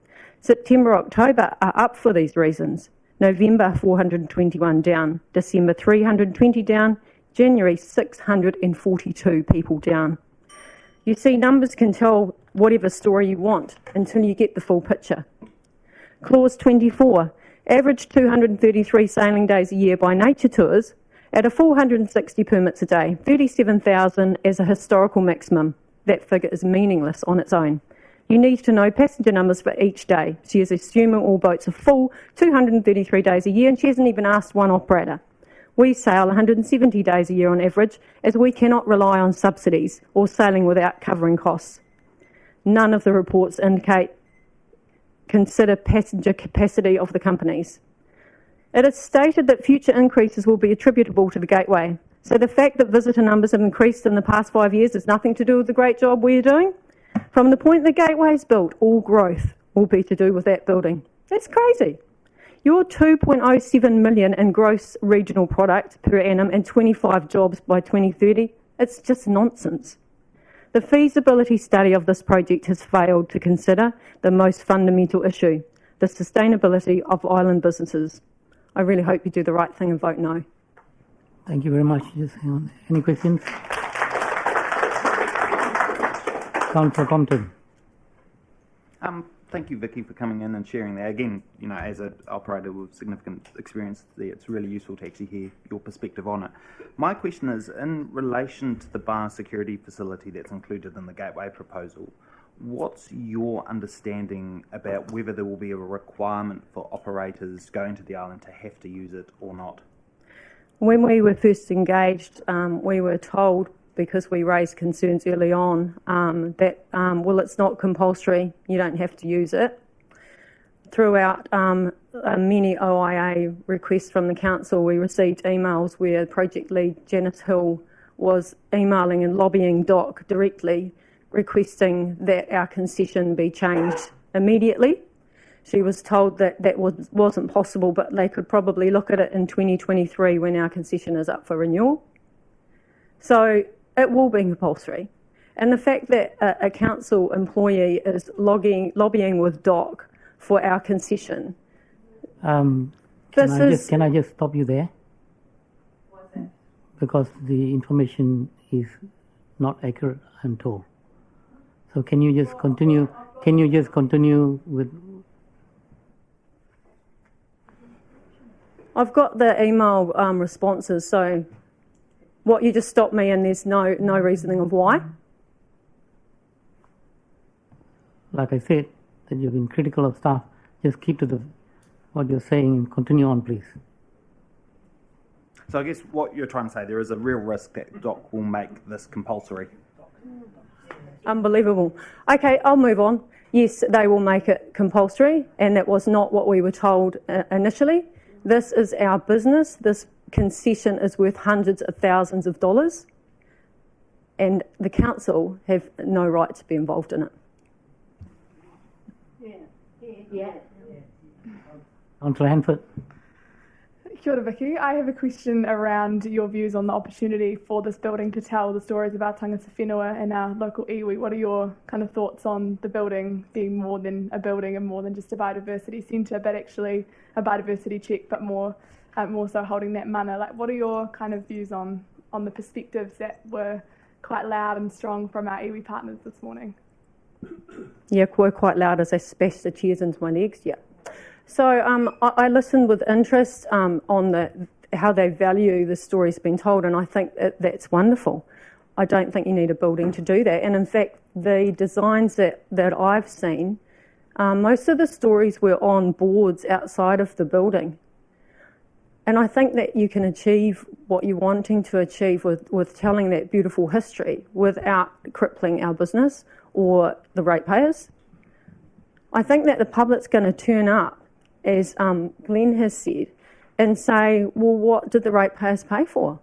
September, October are up for these reasons. November, 421 down. December, 320 down. January, 642 people down. You see, numbers can tell whatever story you want until you get the full picture. Clause 24, average 233 sailing days a year by nature tours at a 460 permits a day, 37,000 as a historical maximum. That figure is meaningless on its own. You need to know passenger numbers for each day. She is assuming all boats are full, 233 days a year, and she hasn't even asked one operator. We sail 170 days a year on average, as we cannot rely on subsidies or sailing without covering costs. None of the reports consider passenger capacity of the companies. It is stated that future increases will be attributable to the Gateway. So the fact that visitor numbers have increased in the past 5 years has nothing to do with the great job we're doing. From the point the Gateway is built, all growth will be to do with that building. That's crazy. Your 2.07 million in gross regional product per annum and 25 jobs by 2030, it's just nonsense. The feasibility study of this project has failed to consider the most fundamental issue, the sustainability of island businesses. I really hope you do the right thing and vote no. Thank you very much. Just hang on. Any questions? Councillor Compton. Thank you, Vicky, for coming in and sharing that. Again, you know, as an operator with significant experience there, it's really useful to actually hear your perspective on it. My question is, in relation to the bar security facility that's included in the Gateway proposal, what's your understanding about whether there will be a requirement for operators going to the island to have to use it or not? When we were first engaged, we were told, because we raised concerns early on, that, well, it's not compulsory, you don't have to use it. Throughout many OIA requests from the council, we received emails where project lead Janice Hill was emailing and lobbying DOC directly, requesting that our concession be changed immediately. She was told that that wasn't possible, but they could probably look at it in 2023 when our concession is up for renewal. So it will be compulsory. And the fact that a council employee is lobbying with DOC for our concession. Can I just stop you there? What's that? Because the information is not accurate, I'm told. So can you just continue? Can you just continue with? I've got the email responses, so what, you just stopped me and there's no reasoning of why? Like I said, that you've been critical of staff. Just keep to what you're saying and continue on, please. So I guess what you're trying to say, there is a real risk that DOC will make this compulsory. Unbelievable. Okay, I'll move on. Yes, they will make it compulsory, and that was not what we were told initially. This is our business. This concession is worth hundreds of thousands of dollars, and the council have no right to be involved in it. Councillor Hanford. Kia ora, Vicky. I have a question around your views on the opportunity for this building to tell the stories of our tangata whenua and our local iwi. What are your kind of thoughts on the building being more than a building and more than just a biodiversity centre, but actually a biodiversity check, but more so holding that mana? Like, what are your kind of views on the perspectives that were quite loud and strong from our iwi partners this morning? Yeah, quite loud as I smashed the chairs into my legs, yeah. So I listened with interest on how they value the stories being told, and I think that's wonderful. I don't think you need a building to do that. And in fact, the designs that I've seen, most of the stories were on boards outside of the building. And I think that you can achieve what you're wanting to achieve with telling that beautiful history without crippling our business or the ratepayers. I think that the public's going to turn up, as Glenn has said, and say, well, what did the ratepayers pay for?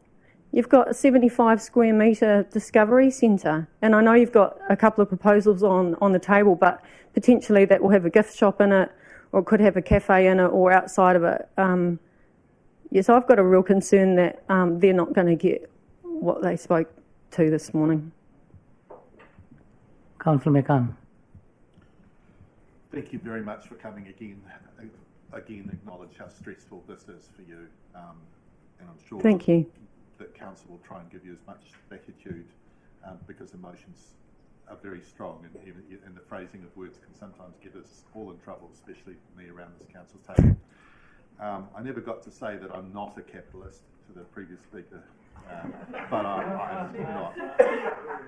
You've got a 75 square metre discovery centre, and I know you've got a couple of proposals on the table, but potentially that will have a gift shop in it, or it could have a cafe in it, or outside of it. Yes, I've got a real concern that they're not going to get what they spoke to this morning. Councillor McCann. Thank you very much for coming again. Again, acknowledge how stressful this is for you, and I'm sure Thank you. that council will try and give you as much latitude because emotions are very strong, and the phrasing of words can sometimes get us all in trouble, especially me around this council table. I never got to say that I'm not a capitalist to the previous speaker, but I'm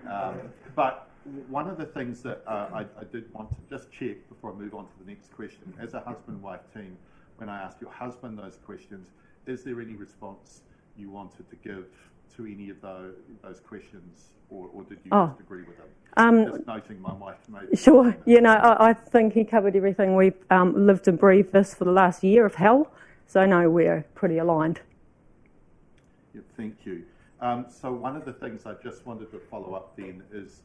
not. But one of the things that I did want to just check before I move on to the next question, as a husband-wife team, when I asked your husband those questions, is there any response you wanted to give to any of those questions, or did you just agree with them? Just noting my wife made... Sure, I think he covered everything. We've lived and breathed this for the last year of hell, so no, we're pretty aligned. Yeah, thank you. So one of the things I just wanted to follow up then is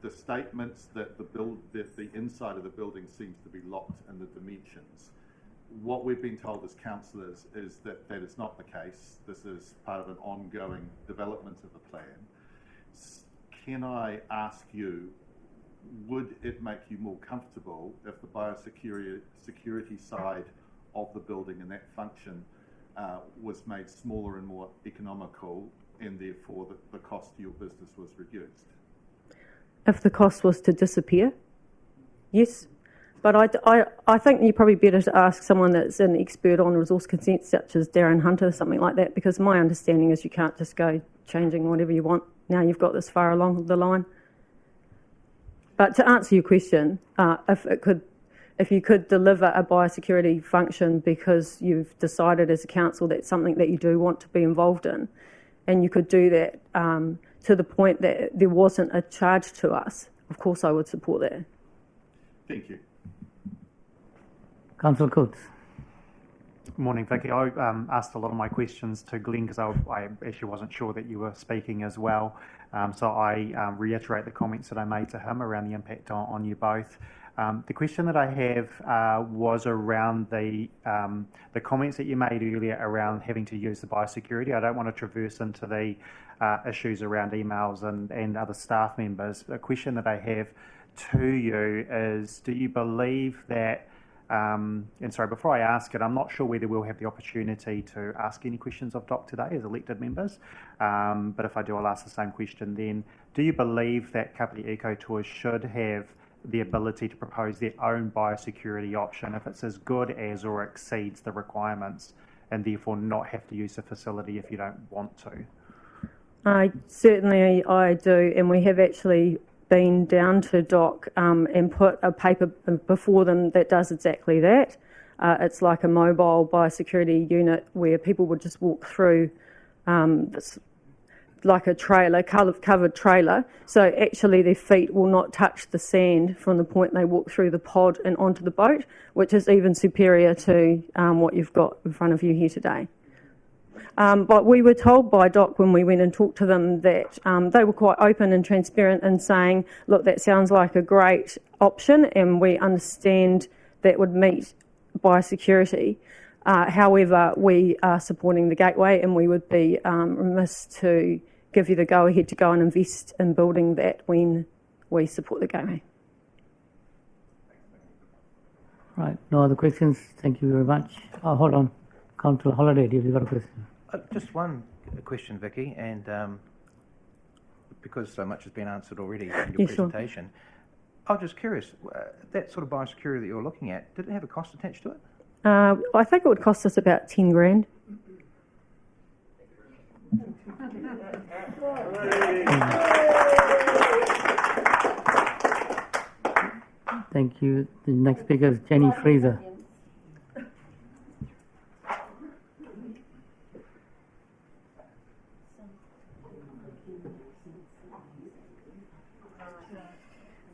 the statements that the inside of the building seems to be locked in the dimensions. What we've been told as councillors is that is not the case. This is part of an ongoing development of the plan. Can I ask you, would it make you more comfortable if the biosecurity side of the building and that function was made smaller and more economical, and therefore the cost to your business was reduced? If the cost was to disappear, yes. But I think you're probably better to ask someone that's an expert on resource consent, such as Darren Hunter, or something like that, because my understanding is you can't just go changing whatever you want now you've got this far along the line. But to answer your question, if you could deliver a biosecurity function because you've decided as a council that's something that you do want to be involved in, and you could do that to the point that there wasn't a charge to us, of course I would support that. Thank you. Councillor Coates. Morning, Vicky. I asked a lot of my questions to Glenn because I actually wasn't sure that you were speaking as well. So I reiterate the comments that I made to him around the impact on you both. The question that I have was around the comments that you made earlier around having to use the biosecurity. I don't want to traverse into the issues around emails and other staff members. The question that I have to you is, do you believe that, and sorry, before I ask it, I'm not sure whether we'll have the opportunity to ask any questions of Doc today as elected members, but if I do, I'll ask the same question then. Do you believe that Kāpiti Eco Tours should have the ability to propose their own biosecurity option if it's as good as or exceeds the requirements, and therefore not have to use the facility if you don't want to? Certainly I do, and we have actually been down to Doc and put a paper before them that does exactly that. It's like a mobile biosecurity unit where people would just walk through like a trailer, covered trailer. So actually their feet will not touch the sand from the point they walk through the pod and onto the boat, which is even superior to what you've got in front of you here today. But we were told by DOC when we went and talked to them that they were quite open and transparent in saying, look, that sounds like a great option and we understand that would meet biosecurity. However, we are supporting the Gateway and we would be remiss to give you the go-ahead to go and invest in building that when we support the Gateway. Right, no other questions. Thank you very much. Oh, hold on. Councillor Holiday, have you got a question? Just one question, Vicky, and because so much has been answered already in your presentation, I was just curious, that sort of biosecurity that you're looking at, did it have a cost attached to it? I think it would cost us about 10 grand. Thank you. The next speaker is Jenny Fraser.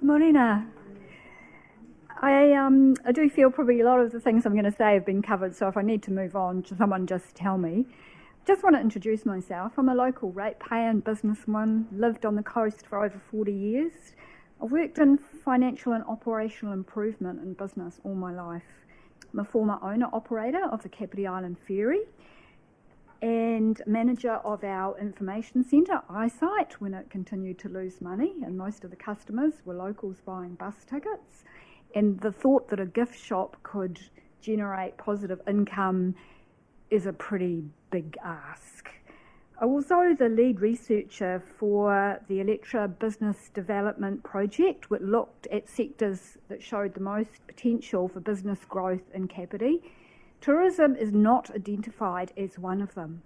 Morena. I do feel probably a lot of the things I'm going to say have been covered, so if I need to move on, someone just tell me. Just want to introduce myself. I'm a local ratepayer and businesswoman, lived on the coast for over 40 years. I've worked in financial and operational improvement in business all my life. I'm a former owner-operator of the Kāpiti Island Ferry and manager of our information centre, Eyesight, when it continued to lose money, and most of the customers were locals buying bus tickets. And the thought that a gift shop could generate positive income is a pretty big ask. I'm also the lead researcher for the Electra Business Development Project, which looked at sectors that showed the most potential for business growth in Kāpiti. Tourism is not identified as one of them.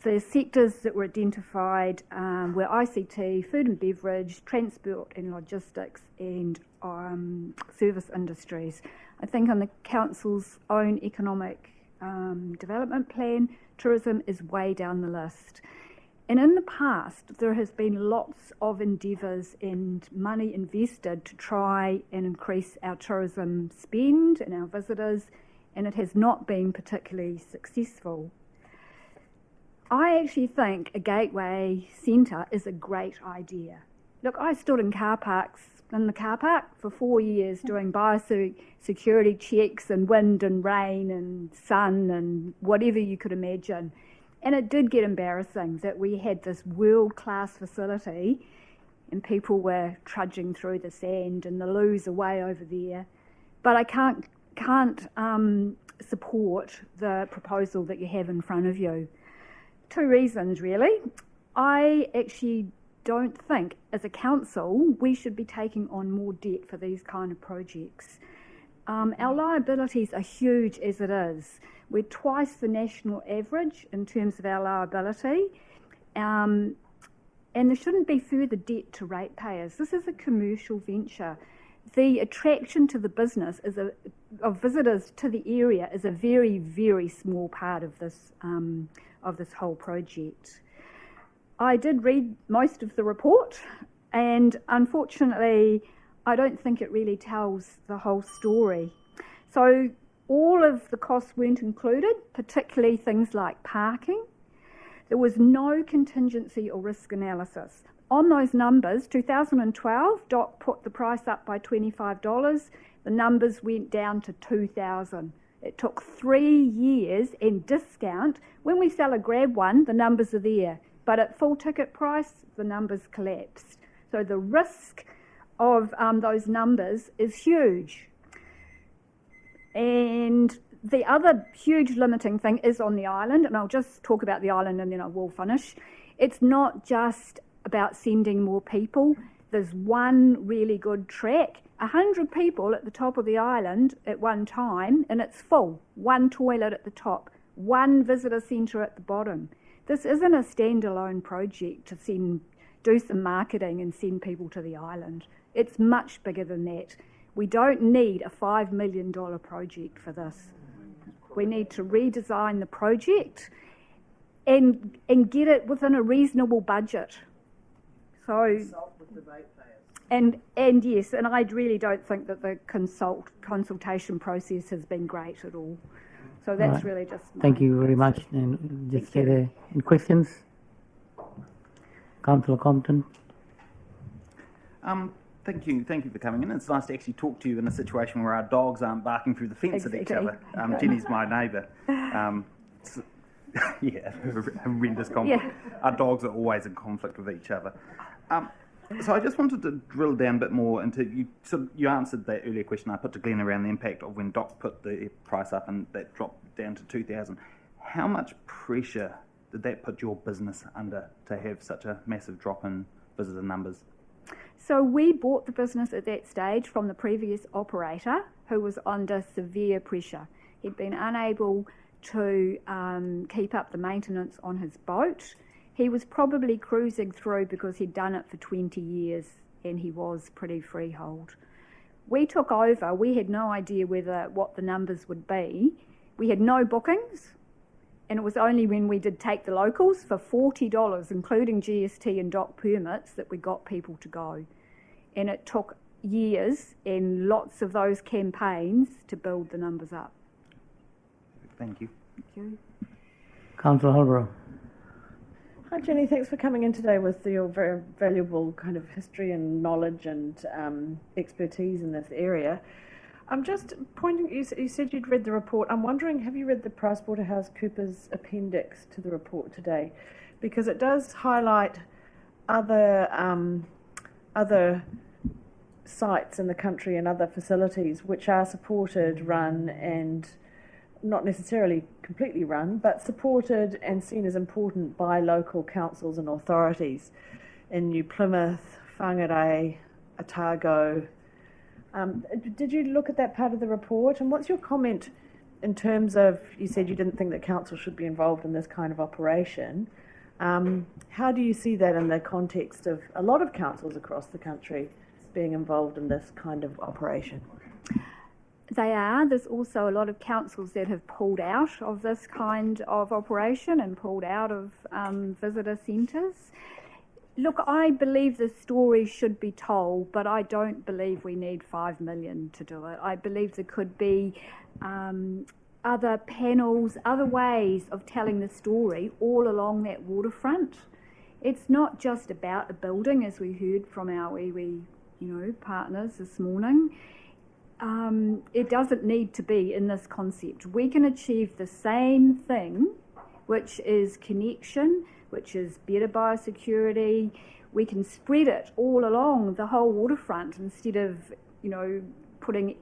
The sectors that were identified were ICT, food and beverage, transport and logistics, and service industries. I think on the Council's own economic development plan, tourism is way down the list. And in the past, there has been lots of endeavours and money invested to try and increase our tourism spend and our visitors, and it has not been particularly successful. I actually think a gateway centre is a great idea. Look, I stood in the car park for 4 years doing biosecurity checks and wind and rain and sun and whatever you could imagine. And it did get embarrassing that we had this world-class facility and people were trudging through the sand and the loos are way over there. But I can't support the proposal that you have in front of you. 2 reasons, really. I actually don't think, as a council, we should be taking on more debt for these kind of projects. Our liabilities are huge as it is. We're twice the national average in terms of our liability, and there shouldn't be further debt to ratepayers. This is a commercial venture. The attraction to the business of visitors to the area is a very, very small part of this whole project. I did read most of the report, and unfortunately, I don't think it really tells the whole story. So all of the costs weren't included, particularly things like parking. There was no contingency or risk analysis. On those numbers, 2012, DOC put the price up by $25. The numbers went down to $2,000. It took 3 years and discount. When we sell a grab one, the numbers are there. But at full ticket price, the numbers collapsed. So the risk of those numbers is huge. And the other huge limiting thing is on the island, and I'll just talk about the island and then I will finish. It's not just about sending more people. There's one really good track, 100 people at the top of the island at one time, and it's full. One toilet at the top, one visitor centre at the bottom. This isn't a standalone project to do some marketing and send people to the island. It's much bigger than that. We don't need a $5 million project for this. We need to redesign the project and get it within a reasonable budget. So, and yes, and I really don't think that the consultation process has been great at all. So that's really just. Thank you very much. And just stay there. Any questions? Councillor Compton. Thank you for coming in. It's nice to actually talk to you in a situation where our dogs aren't barking through the fence at each other. Jenny's my neighbour. Yeah, horrendous conflict. Yeah. Our dogs are always in conflict with each other. So I just wanted to drill down a bit more into you. So you answered that earlier question I put to Glenn around the impact of when Doc put the price up and that dropped down to 2,000. How much pressure did that put your business under to have such a massive drop in visitor numbers? So we bought the business at that stage from the previous operator, who was under severe pressure. He'd been unable to keep up the maintenance on his boat. He was probably cruising through because he'd done it for 20 years and he was pretty freehold. We took over. We had no idea what the numbers would be. We had no bookings, and it was only when we did take the locals for $40, including GST and dock permits, that we got people to go. And it took years and lots of those campaigns to build the numbers up. Thank you. Thank you. Councillor Holbrook. Hi Jenny, thanks for coming in today with your very valuable kind of history and knowledge and expertise in this area. I'm just pointing, you said you'd read the report. I'm wondering, have you read the PricewaterhouseCoopers appendix to the report today? Because it does highlight other sites in the country and other facilities which are supported, run and not necessarily completely run, but supported and seen as important by local councils and authorities in New Plymouth, Whangarei, Otago. Did you look at that part of the report? And what's your comment in terms of, you said you didn't think that council should be involved in this kind of operation. How do you see that in the context of a lot of councils across the country being involved in this kind of operation? They are. There's also a lot of councils that have pulled out of this kind of operation and pulled out of visitor centres. Look, I believe the story should be told, but I don't believe we need $5 million to do it. I believe there could be other panels, other ways of telling the story all along that waterfront. It's not just about a building, as we heard from our iwi, partners this morning. It doesn't need to be in this concept. We can achieve the same thing, which is connection, which is better biosecurity. We can spread it all along the whole waterfront instead of, putting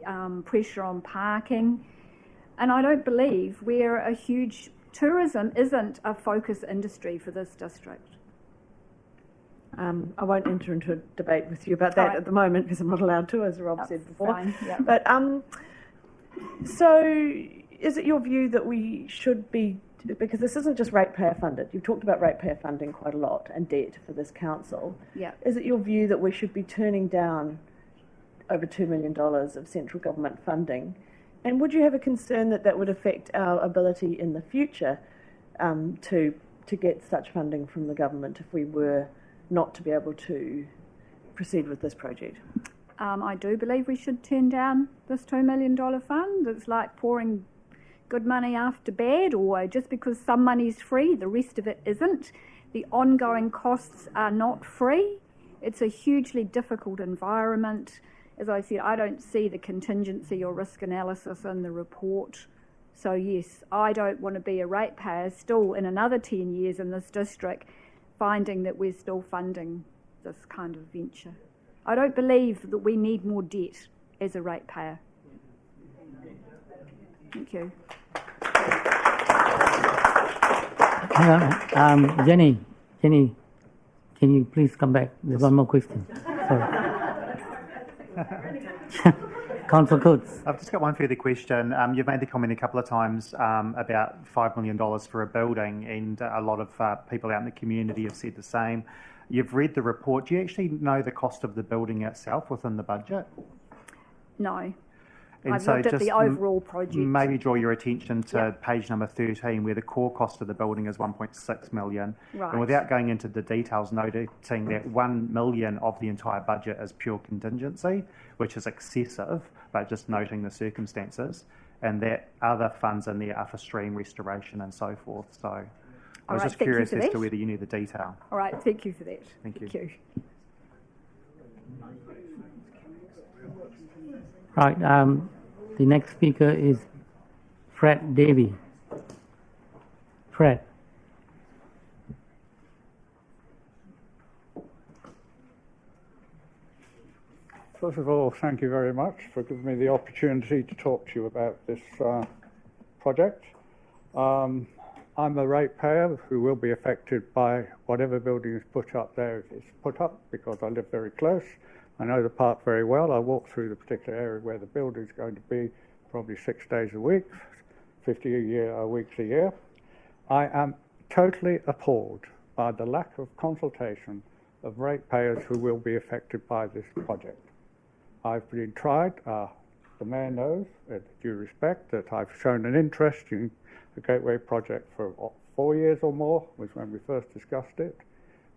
pressure on parking. And I don't believe tourism isn't a focus industry for this district. I won't enter into a debate with you about that at the moment because I'm not allowed to, as Rob said before. Fine, yeah. But so is it your view that we should be, because this isn't just ratepayer funded, you've talked about ratepayer funding quite a lot and debt for this council. Yeah. Is it your view that we should be turning down over $2 million of central government funding? And would you have a concern that that would affect our ability in the future to get such funding from the government if we were not to be able to proceed with this project? I do believe we should turn down this $2 million fund. It's like pouring good money after bad, or just because some money's free, the rest of it isn't. The ongoing costs are not free. It's a hugely difficult environment. As I said, I don't see the contingency or risk analysis in the report. So yes, I don't want to be a ratepayer still in another 10 years in this district finding that we're still funding this kind of venture. I don't believe that we need more debt as a ratepayer. Thank you. Hang on. Jenny, can you please come back? There's one more question. Sorry. Councillor Coates. I've just got one further question. You've made the comment a couple of times about $5 million for a building, and a lot of people out in the community have said the same. You've read the report. Do you actually know the cost of the building itself within the budget? No. And I've so looked at just the overall project. maybe draw your attention to Yep. page number 13, where the core cost of the building is 1.6 million. Right. And without going into the details, noting that 1 million of the entire budget is pure contingency, which is excessive, but just noting the circumstances, and that other funds in there are for stream restoration and so forth. So I was right, just thank you curious for as that. to whether you knew the detail. All right, thank you for that. Thank you. Right. The next speaker is Fred Davey. Fred. First of all, thank you very much for giving me the opportunity to talk to you about this project. I'm a ratepayer who will be affected by whatever building is put up there if it's put up, because I live very close. I know the park very well. I walk through the particular area where the building is going to be probably 6 days a week, 50 weeks a year. I am totally appalled by the lack of consultation of ratepayers who will be affected by this project. I've been tried, the Mayor knows, with due respect, that I've shown an interest in the Gateway project for 4 years or more, was when we first discussed it.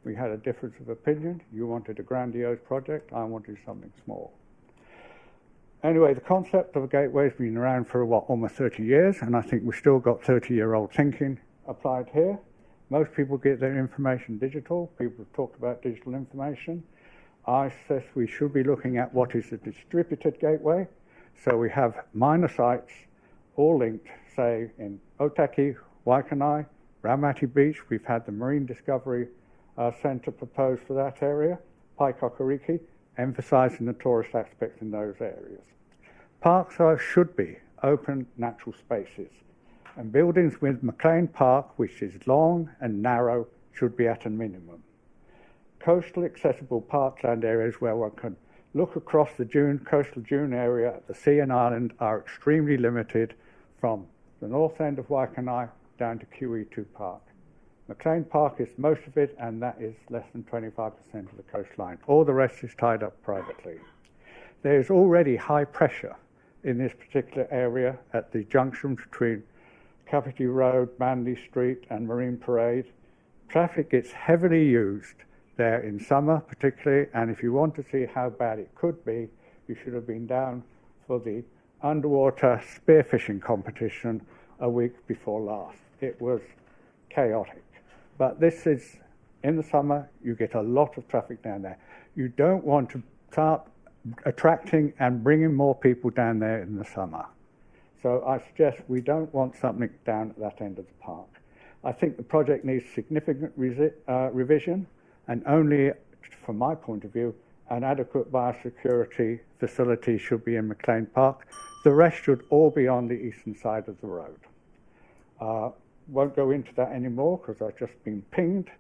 We had a difference of opinion. You wanted a grandiose project, I wanted something small. Anyway, the concept of a gateway has been around for, almost 30 years, and I think we've still got 30-year-old thinking applied here. Most people get their information digital. People have talked about digital information. I said we should be looking at what is a distributed gateway. So we have minor sites all linked, say in Otaki, Waikanae, Raumati Beach. We've had the Marine Discovery Centre proposed for that area, Paikokariki, emphasising the tourist aspects in those areas. Parks should be open natural spaces, and buildings with McLean Park, which is long and narrow, should be at a minimum. Coastal accessible parkland areas where one can look across the coastal dune area at the sea and island are extremely limited from the north end of Waikanae down to QE2 Park. McLean Park is most of it, and that is less than 25% of the coastline. All the rest is tied up privately. There is already high pressure in this particular area at the junction between Kāpiti Road, Manly Street and Marine Parade. Traffic gets heavily used there in summer particularly, and if you want to see how bad it could be, you should have been down for the underwater spearfishing competition a week before last. It was chaotic. But this is, in the summer, you get a lot of traffic down there. You don't want to start attracting and bringing more people down there in the summer. So I suggest we don't want something down at that end of the park. I think the project needs significant revision, and only, from my point of view, an adequate biosecurity facility should be in McLean Park. The rest should all be on the eastern side of the road. Won't go into that anymore because I've just been pinged.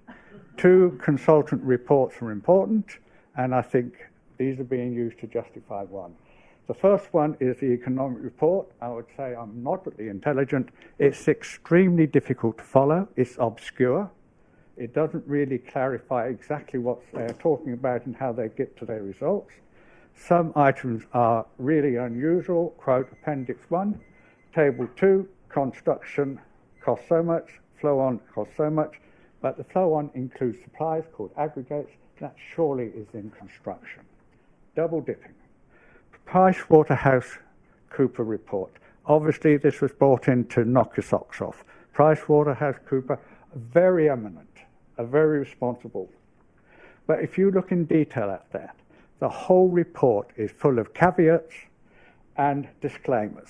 2 consultant reports are important, and I think these are being used to justify one. The first one is the economic report. I would say I'm moderately intelligent. It's extremely difficult to follow. It's obscure. It doesn't really clarify exactly what they're talking about and how they get to their results. Some items are really unusual. Quote Appendix 1, Table 2, construction costs so much, flow on costs so much, but the flow on includes supplies called aggregates. That surely is in construction. Double dipping. Price Waterhouse Cooper report. Obviously, this was brought in to knock your socks off. Price Waterhouse Cooper, very eminent, very responsible. But if you look in detail at that, the whole report is full of caveats and disclaimers.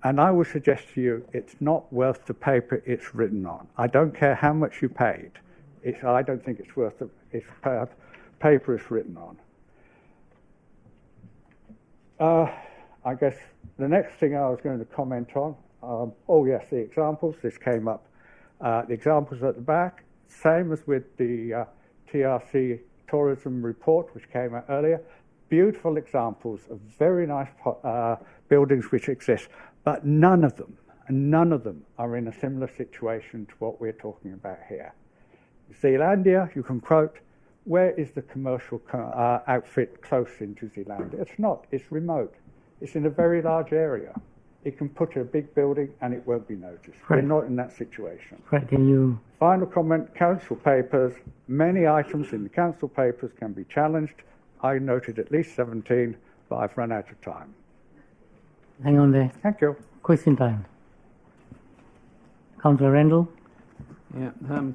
And I would suggest to you, it's not worth the paper it's written on. I don't care how much you paid. I don't think it's worth the paper it's written on. I guess the next thing I was going to comment on, oh yes, the examples. This came up. The examples at the back, same as with the TRC tourism report, which came out earlier. Beautiful examples of very nice buildings which exist, but none of them are in a similar situation to what we're talking about here. Zealandia, you can quote, where is the commercial outfit close into Zealandia? It's not, it's remote. It's in a very large area. It can put a big building and it won't be noticed. Right. We're not in that situation. Right, can you... Final comment, council papers. Many items in the council papers can be challenged. I noted at least 17, but I've run out of time. Hang on there. Thank you. Question time. Councillor Randall. Yeah,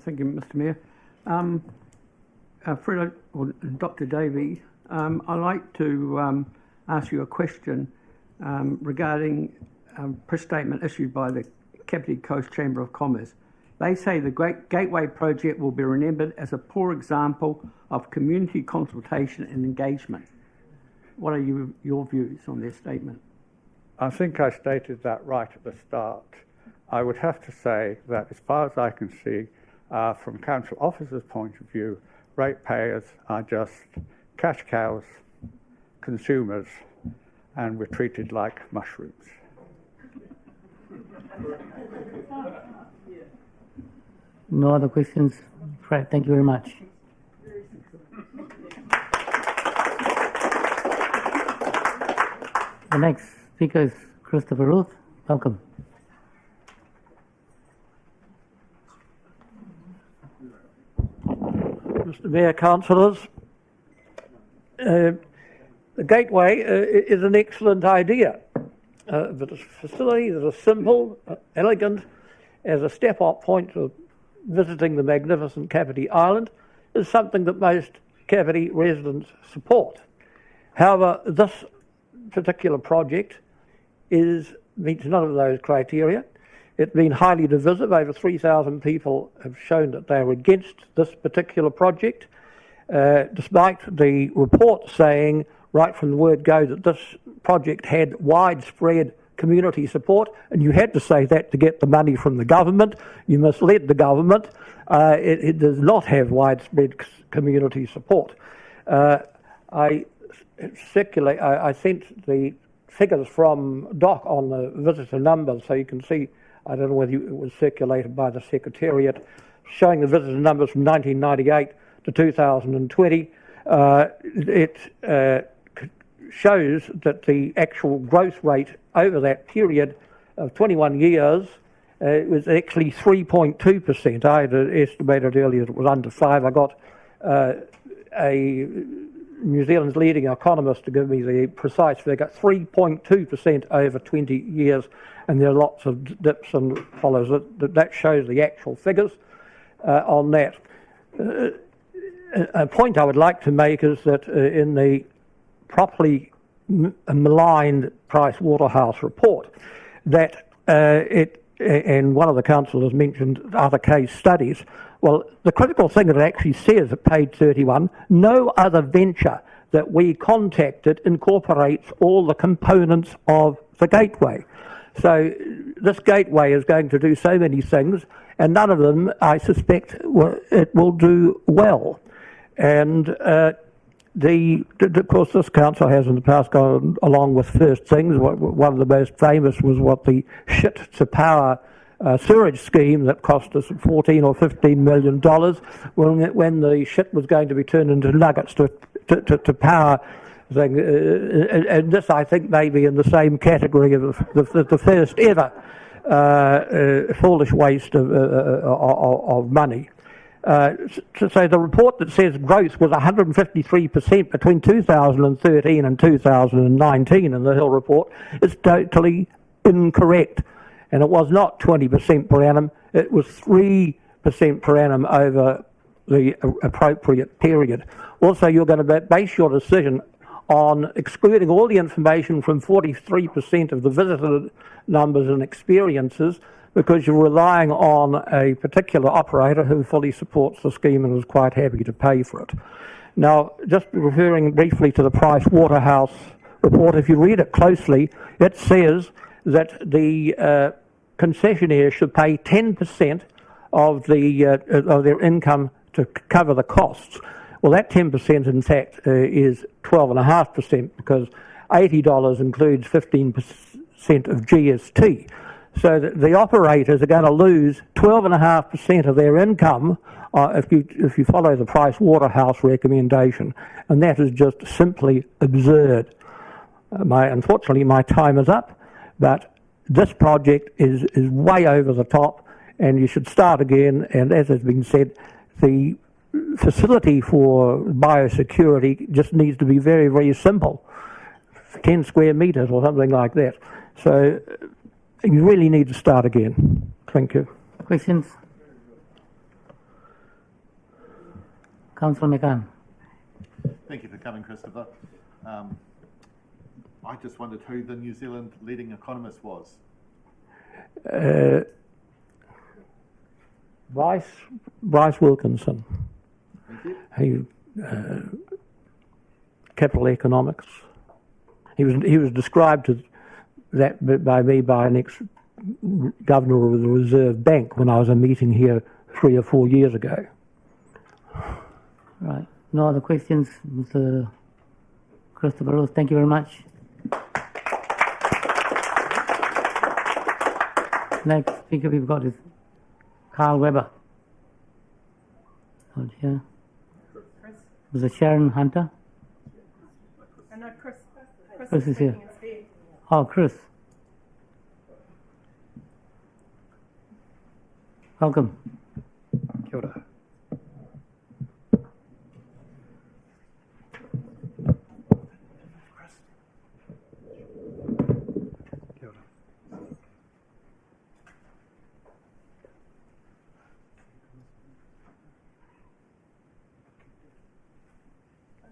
thank you, Mr. Mayor. Fred, or Dr. Davey, I'd like to ask you a question regarding a press statement issued by the Kāpiti Coast Chamber of Commerce. They say the Great Gateway project will be remembered as a poor example of community consultation and engagement. What are your views on their statement? I think I stated that right at the start. I would have to say that as far as I can see, from council officers' point of view, ratepayers are just cash cows, consumers, and we're treated like mushrooms. No other questions? Fred, thank you very much. The next speaker is Christopher Ruth. Welcome. Mr. Mayor, councillors, the Gateway is an excellent idea. The facility that is simple, elegant, as a step-up point to visiting the magnificent Kāpiti Island is something that most Kāpiti residents support. However, this particular project meets none of those criteria. It's been highly divisive. Over 3,000 people have shown that they are against this particular project, despite the report saying right from the word go that this project had widespread community support, and you had to say that to get the money from the government. You misled the government. It does not have widespread community support. I sent the figures from Doc on the visitor numbers, so you can see, I don't know whether it was circulated by the Secretariat, showing the visitor numbers from 1998 to 2020. It shows that the actual growth rate over that period of 21 years was actually 3.2%. I had estimated earlier it was under 5. I got a New Zealand's leading economist to give me the precise figure, 3.2% over 20 years, and there are lots of dips and follows. That shows the actual figures on that. A point I would like to make is that in the properly maligned Price Waterhouse report, that and one of the councillors mentioned other case studies. Well, the critical thing that it actually says at page 31, no other venture that we contacted incorporates all the components of the gateway. So this gateway is going to do so many things, and none of them, I suspect, it will do well. And of course, this council has in the past gone along with first things. One of the most famous was what the shit to power sewage scheme that cost us $14 or $15 million when the shit was going to be turned into nuggets to power thing. And this, I think, may be in the same category of the first ever foolish waste of money. So the report that says growth was 153% between 2013 and 2019 in the Hill report is totally incorrect. And it was not 20% per annum, it was 3% per annum over the appropriate period. Also, you're going to base your decision on excluding all the information from 43% of the visitor numbers and experiences, because you're relying on a particular operator who fully supports the scheme and is quite happy to pay for it. Now, just referring briefly to the Price Waterhouse report, if you read it closely, it says that the concessionaire should pay 10% of their income to cover the costs. Well, that 10% in fact is 12.5%, because $80 includes 15% of GST. So the operators are going to lose 12.5% of their income if you follow the Price Waterhouse recommendation, and that is just simply absurd. Unfortunately, my time is up, but this project is way over the top, and you should start again. And as has been said, the facility for biosecurity just needs to be very, very simple, 10 square metres or something like that. So you really need to start again. Thank you. Questions? Councillor McCann. Thank you for coming, Christopher. I just wondered who the New Zealand leading economist was. Bryce Wilkinson. Thank you. Capital economics. He was described to that by me by an ex-governor of the Reserve Bank when I was a meeting here 3 or 4 years ago. Right. No other questions, Mr. Christopher Rose. Thank you very much. Next speaker we've got is Carl Weber. Out here. Mr. Sharon Hunter. No, Chris is here. Oh, Chris. Welcome. Kia ora.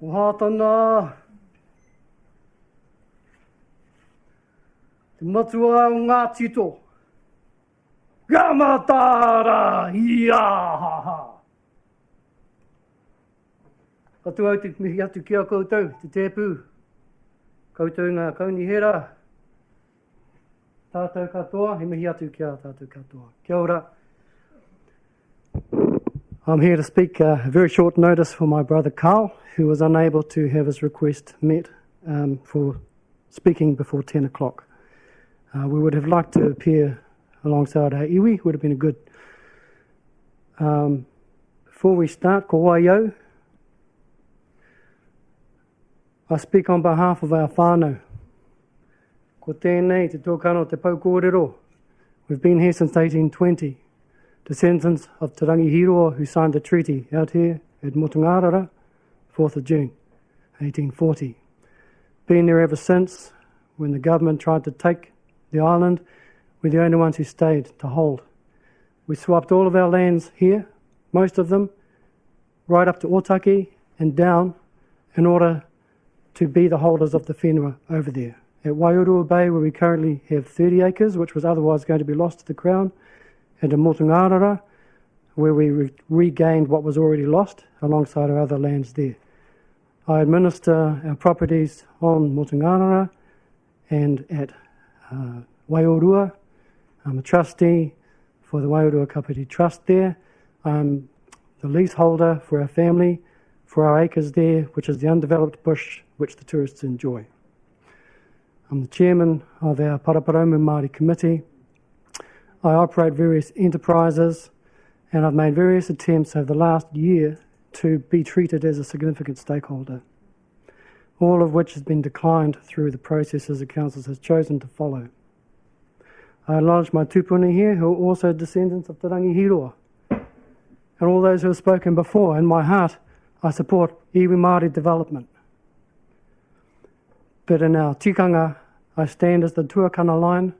Ohatana Te matua o ngā tito Gamatara Iahaha Katu au te mihi atu kia koutou, te tēpū Koutou ngā kaunihera Tātou katoa, he mihi atu kia tātou katoa Kia ora. I'm here to speak a very short notice for my brother Carl, who was unable to have his request met for speaking before 10 o'clock. We would have liked to appear alongside our iwi, would have been a good. Before we start, ko waio, I speak on behalf of our whānau. Ko tēnei te tōkano te paukōrero. We've been here since 1820. Descendants of Te Rangihiroa who signed the treaty out here at Motungarara, 4th of June, 1840. Been there ever since. When the government tried to take the island, we're the only ones who stayed to hold. We swapped all of our lands here, most of them, right up to Otaki and down in order to be the holders of the whenua over there. At Waiorua Bay, where we currently have 30 acres, which was otherwise going to be lost to the Crown, and in Motungarara, where we regained what was already lost alongside our other lands there. I administer our properties on Motungarara and at Waiorua. I'm a trustee for the Waiorua Kāpiti Trust there. I'm the leaseholder for our family, for our acres there, which is the undeveloped bush which the tourists enjoy. I'm the chairman of our Paraparaumu Māori Committee. I operate various enterprises, and I've made various attempts over the last year to be treated as a significant stakeholder, all of which has been declined through the processes the council has chosen to follow. I acknowledge my tupuni here, who are also descendants of Te Rangihiroa, and all those who have spoken before. In my heart, I support iwi Māori development. But in our tikanga, I stand as the tuakana line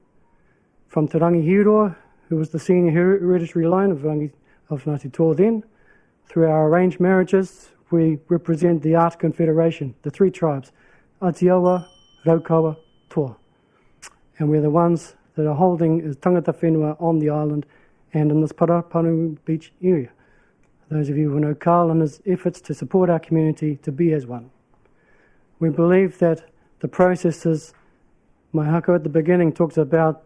from Te Rangihiroa, who was the senior hereditary line of Ngāti Tō then. Through our arranged marriages, we represent the Art Confederation, the three tribes, Atiawa, Raukawa, Toa. And we're the ones that are holding as tangata whenua on the island and in this Paraparaumu Beach area. Those of you who know Carl and his efforts to support our community to be as one. We believe that the processes, my hako at the beginning talks about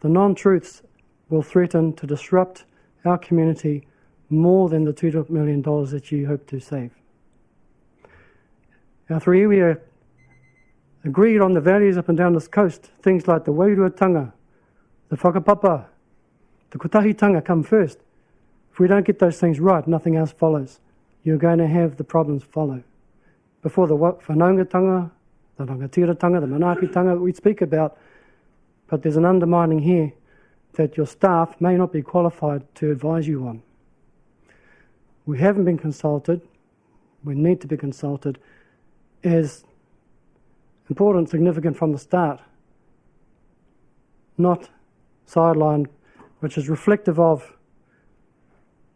the non-truths will threaten to disrupt our community more than the $2 million that you hope to save. Our three iwi agreed on the values up and down this coast, things like the wairuatanga, the whakapapa, the kotahitanga come first. If we don't get those things right, nothing else follows. You're going to have the problems follow. Before the whanaungatanga, the rangatiratanga, the manaakitanga that we speak about, but there's an undermining here that your staff may not be qualified to advise you on. We haven't been consulted. We need to be consulted. Is important, significant from the start, not sidelined, which is reflective of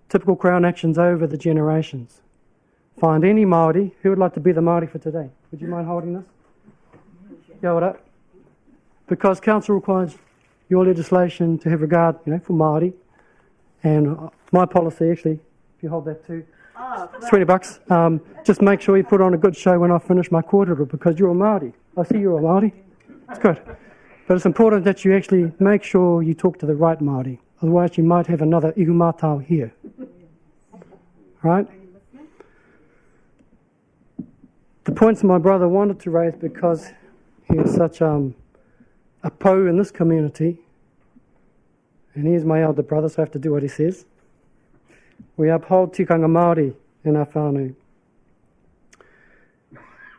typical Crown actions over the generations. Find any Māori who would like to be the Māori for today. Would you mind holding this? Kia ora. Because Council requires your legislation to have regard, for Māori, and my policy actually, if you hold that too, it's $20. Just make sure you put on a good show when I finish my kōrero, because you're a Māori. I see you're a Māori. It's good. But it's important that you actually make sure you talk to the right Māori. Otherwise, you might have another ihumatao here. Right? The points my brother wanted to raise, because he is such a po in this community, and he is my elder brother, so I have to do what he says. We uphold tikanga Māori in our whānau.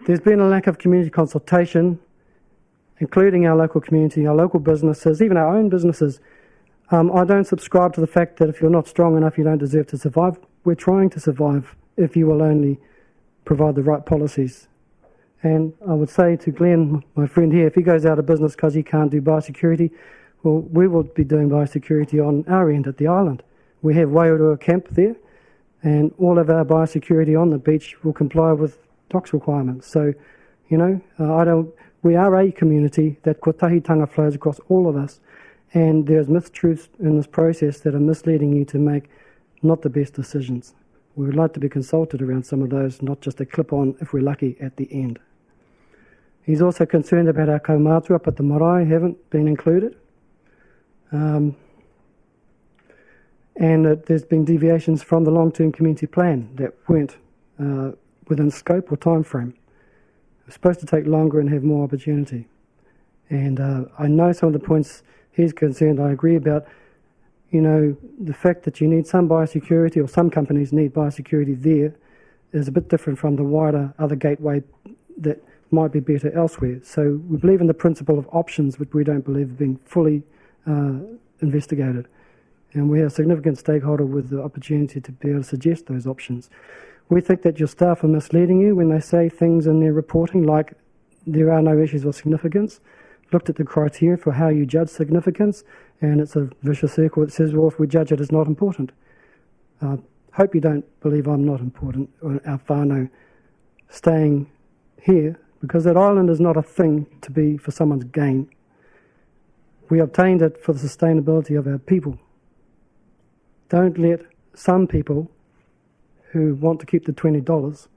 There's been a lack of community consultation, including our local community, our local businesses, even our own businesses. I don't subscribe to the fact that if you're not strong enough, you don't deserve to survive. We're trying to survive if you will only provide the right policies. And I would say to Glenn, my friend here, if he goes out of business because he can't do biosecurity, well, we will be doing biosecurity on our end at the island. We have Wairua camp there, and all of our biosecurity on the beach will comply with DOCS requirements. So, we are a community that kotahitanga flows across all of us, and there's mistruths in this process that are misleading you to make not the best decisions. We would like to be consulted around some of those, not just a clip-on, if we're lucky, at the end. He's also concerned about our kaumātua up at the marae haven't been included. And that there's been deviations from the long-term community plan that weren't within scope or time frame. It was supposed to take longer and have more opportunity. And I know some of the points he's concerned, I agree about, the fact that you need some biosecurity, or some companies need biosecurity there, is a bit different from the wider other gateway that might be better elsewhere. So we believe in the principle of options, which we don't believe have been fully investigated. And we are a significant stakeholder with the opportunity to be able to suggest those options. We think that your staff are misleading you when they say things in their reporting like there are no issues of significance. Looked at the criteria for how you judge significance, and it's a vicious circle that says, well, if we judge it as not important. Hope you don't believe I'm not important, or our whānau staying here, because that island is not a thing to be for someone's gain. We obtained it for the sustainability of our people. Don't let some people who want to keep the $20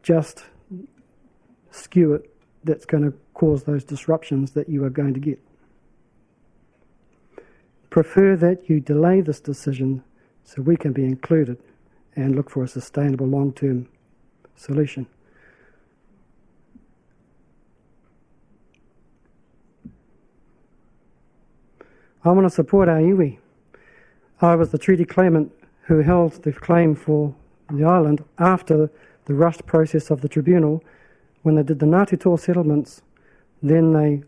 just skew it. That's going to cause those disruptions that you are going to get. Prefer that you delay this decision so we can be included and look for a sustainable long-term solution. I want to support our iwi. I was the treaty claimant who held the claim for the island after the rushed process of the tribunal. When they did the Ngāti Toa settlements, then they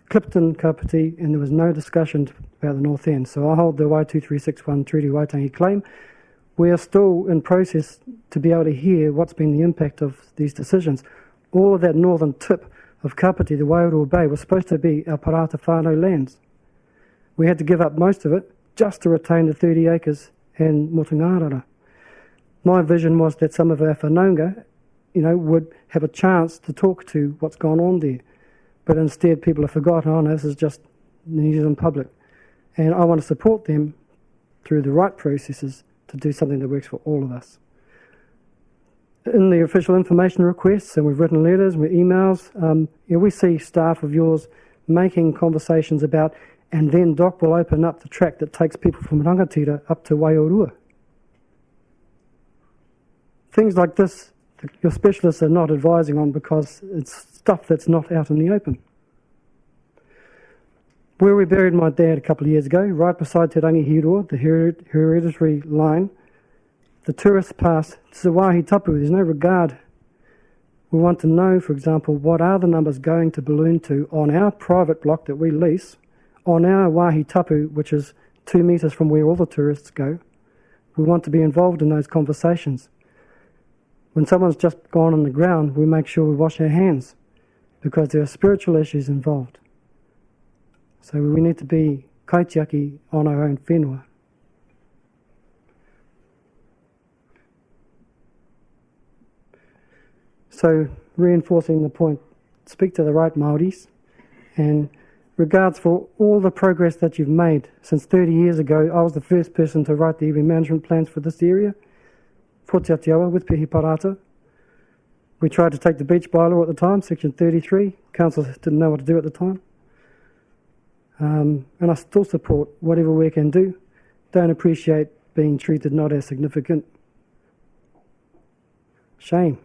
clipped in Kāpiti and there was no discussion about the North End. So I hold the Y2361 Treaty Waitangi claim. We are still in process to be able to hear what's been the impact of these decisions. All of that northern tip of Kāpiti, the Wairua Bay, was supposed to be our Parata whānau lands. We had to give up most of it just to retain the 30 acres and Motungarara. My vision was that some of our whanaunga, would have a chance to talk to what's gone on there. But instead, people have forgotten, no, this is just New Zealand public. And I want to support them through the right processes to do something that works for all of us. In the official information requests, and we've written letters, with emails, we see staff of yours making conversations about, and then DOC will open up the track that takes people from Rangatira up to Wairua. Things like this, your specialists are not advising on because it's stuff that's not out in the open. Where we buried my dad a couple of years ago, right beside Te Rangihiroa, the hereditary line, the tourists pass, Te Wāhi Tapu, there's no regard. We want to know, for example, what are the numbers going to balloon to on our private block that we lease, on our wahi tapu, which is 2 metres from where all the tourists go. We want to be involved in those conversations. When someone's just gone on the ground, we make sure we wash our hands because there are spiritual issues involved. So we need to be kaitiaki on our own whenua. So, reinforcing the point, speak to the right Māoris, and regards for all the progress that you've made. Since 30 years ago, I was the first person to write the iwi management plans for this area, for Te Atiawa with Pihi Parata. We tried to take the beach bylaw at the time, section 33. Council didn't know what to do at the time. And I still support whatever we can do. Don't appreciate being treated not as significant. Shame.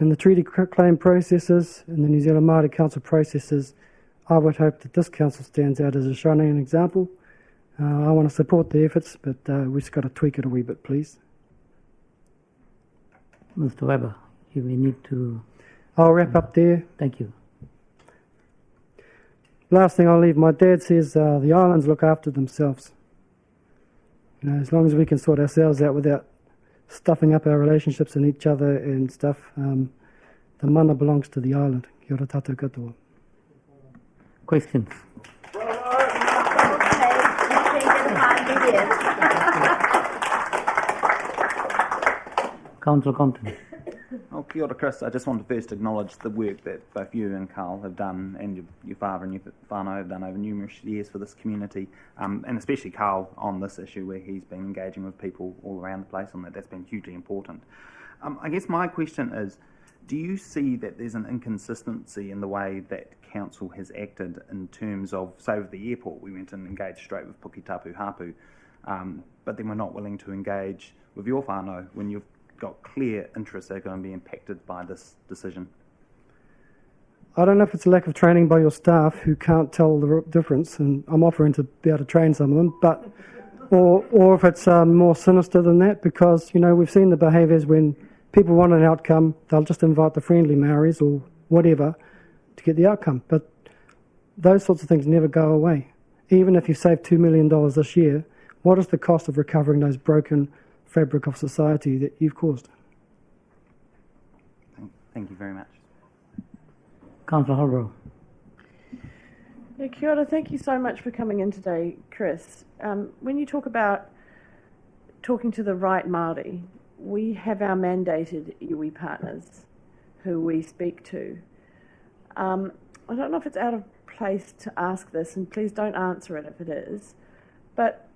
In the treaty claim processes, in the New Zealand Māori Council processes, I would hope that this council stands out as a shining example. I want to support the efforts, but we've just got to tweak it a wee bit, please. Mr. Weber, you may need to... I'll wrap up there. Thank you. Last thing I'll leave, my dad says the islands look after themselves. You know, as long as we can sort ourselves out without stuffing up our relationships and each other and stuff, the mana belongs to the island. Kia ora tātou katoa. Questions? Councillor Compton. Oh, kia ora, Chris. I just want to first acknowledge the work that both you and Carl have done, and your father and your whānau have done over numerous years for this community, and especially Carl on this issue where he's been engaging with people all around the place on that. That's been hugely important. I guess my question is, do you see that there's an inconsistency in the way that council has acted in terms of, say, with the airport, we went and engaged straight with Puketapu Hapu, but then we're not willing to engage with your whānau when you've got clear interests that are going to be impacted by this decision? I don't know if it's a lack of training by your staff who can't tell the difference, and I'm offering to be able to train some of them, but or if it's more sinister than that, because, you know, we've seen the behaviours when people want an outcome, they'll just invite the friendly Maoris or whatever to get the outcome. But those sorts of things never go away. Even if you save $2 million this year, what is the cost of recovering those broken fabric of society that you've caused? Thank you very much. Councillor Holbrook. Yeah, kia ora. Thank you so much for coming in today, Chris. When you talk about talking to the right Māori, we have our mandated iwi partners who we speak to. I don't know if it's out of place to ask this, and please don't answer it if it is, but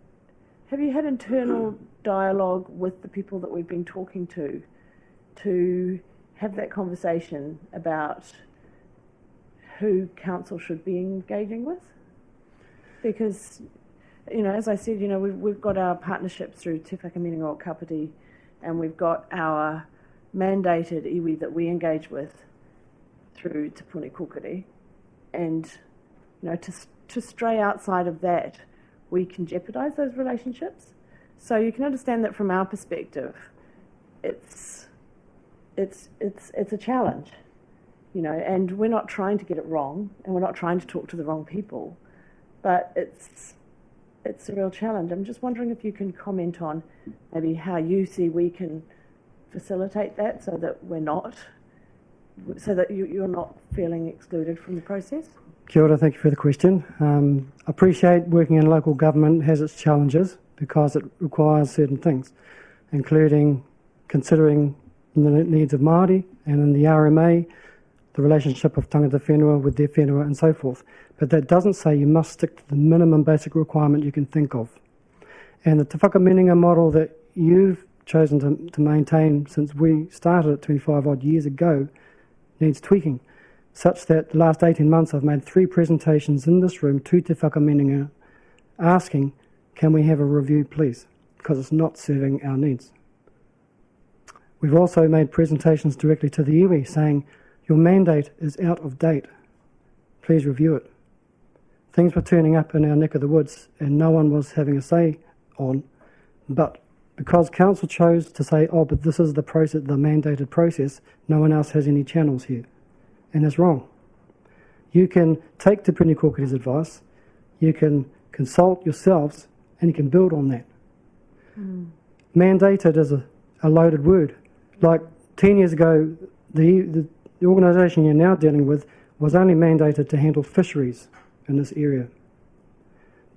have you had internal dialogue with the people that we've been talking to have that conversation about who council should be engaging with? Because, you know, as I said, you know, we've got our partnerships through Te Whakamininga o Kāpiti, and we've got our mandated iwi that we engage with through Te Puni Kōkiri, and, you know, to stray outside of that, we can jeopardise those relationships. So you can understand that from our perspective, it's a challenge, you know, and we're not trying to get it wrong, and we're not trying to talk to the wrong people, but it's a real challenge. I'm just wondering if you can comment on maybe how you see we can facilitate that so that we're not, so that you're not feeling excluded from the process. Kia ora, thank you for the question. I appreciate working in local government has its challenges because it requires certain things, including considering the needs of Māori, and in the RMA, the relationship of tangata whenua with their whenua and so forth. But that doesn't say you must stick to the minimum basic requirement you can think of. And the Te Whakamininga model that you've chosen to maintain since we started it 25 odd years ago needs tweaking, such that the last 18 months I've made 3 presentations in this room to Te Whakamininga asking, can we have a review please, because it's not serving our needs. We've also made presentations directly to the iwi saying, your mandate is out of date, please review it. Things were turning up in our neck of the woods and no one was having a say on, but Because council chose to say, oh, but this is the process, the mandated process, no one else has any channels here. And that's wrong. You can take Te Puni Kōkiri's advice, you can consult yourselves, and you can build on that. Mandated is a loaded word. Like 10 years ago, the organisation you're now dealing with was only mandated to handle fisheries in this area.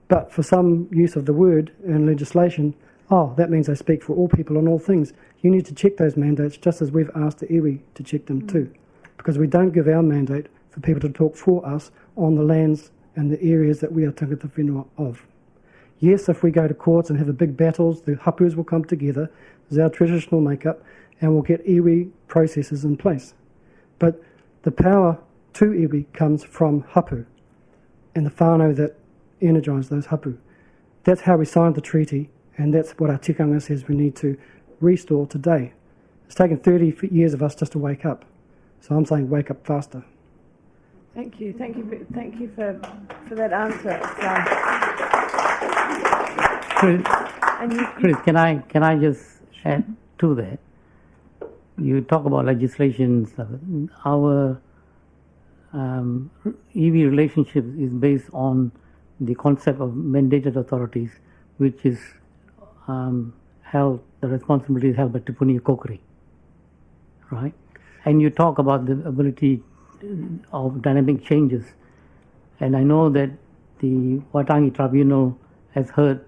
But for some use of the word in legislation, oh, that means they speak for all people and all things. You need to check those mandates just as we've asked the iwi to check them too. Because we don't give our mandate for people to talk for us on the lands and the areas that we are tangata whenua of. Yes, if we go to courts and have the big battles, the hapus will come together, as our traditional makeup, and we'll get iwi processes in place. But the power to iwi comes from hapu and the whānau that energise those hapu. That's how we signed the treaty, and that's what our tikanga says we need to restore today. It's taken 30 years of us just to wake up. So I'm saying wake up faster. Thank you for that answer. Chris, can I just add to that? You talk about legislation. Our EV relationship is based on the concept of mandated authorities, which is the responsibility is held by Te Puni Kōkiri, right? And you talk about the ability of dynamic changes. And I know that the Waitangi Tribunal has heard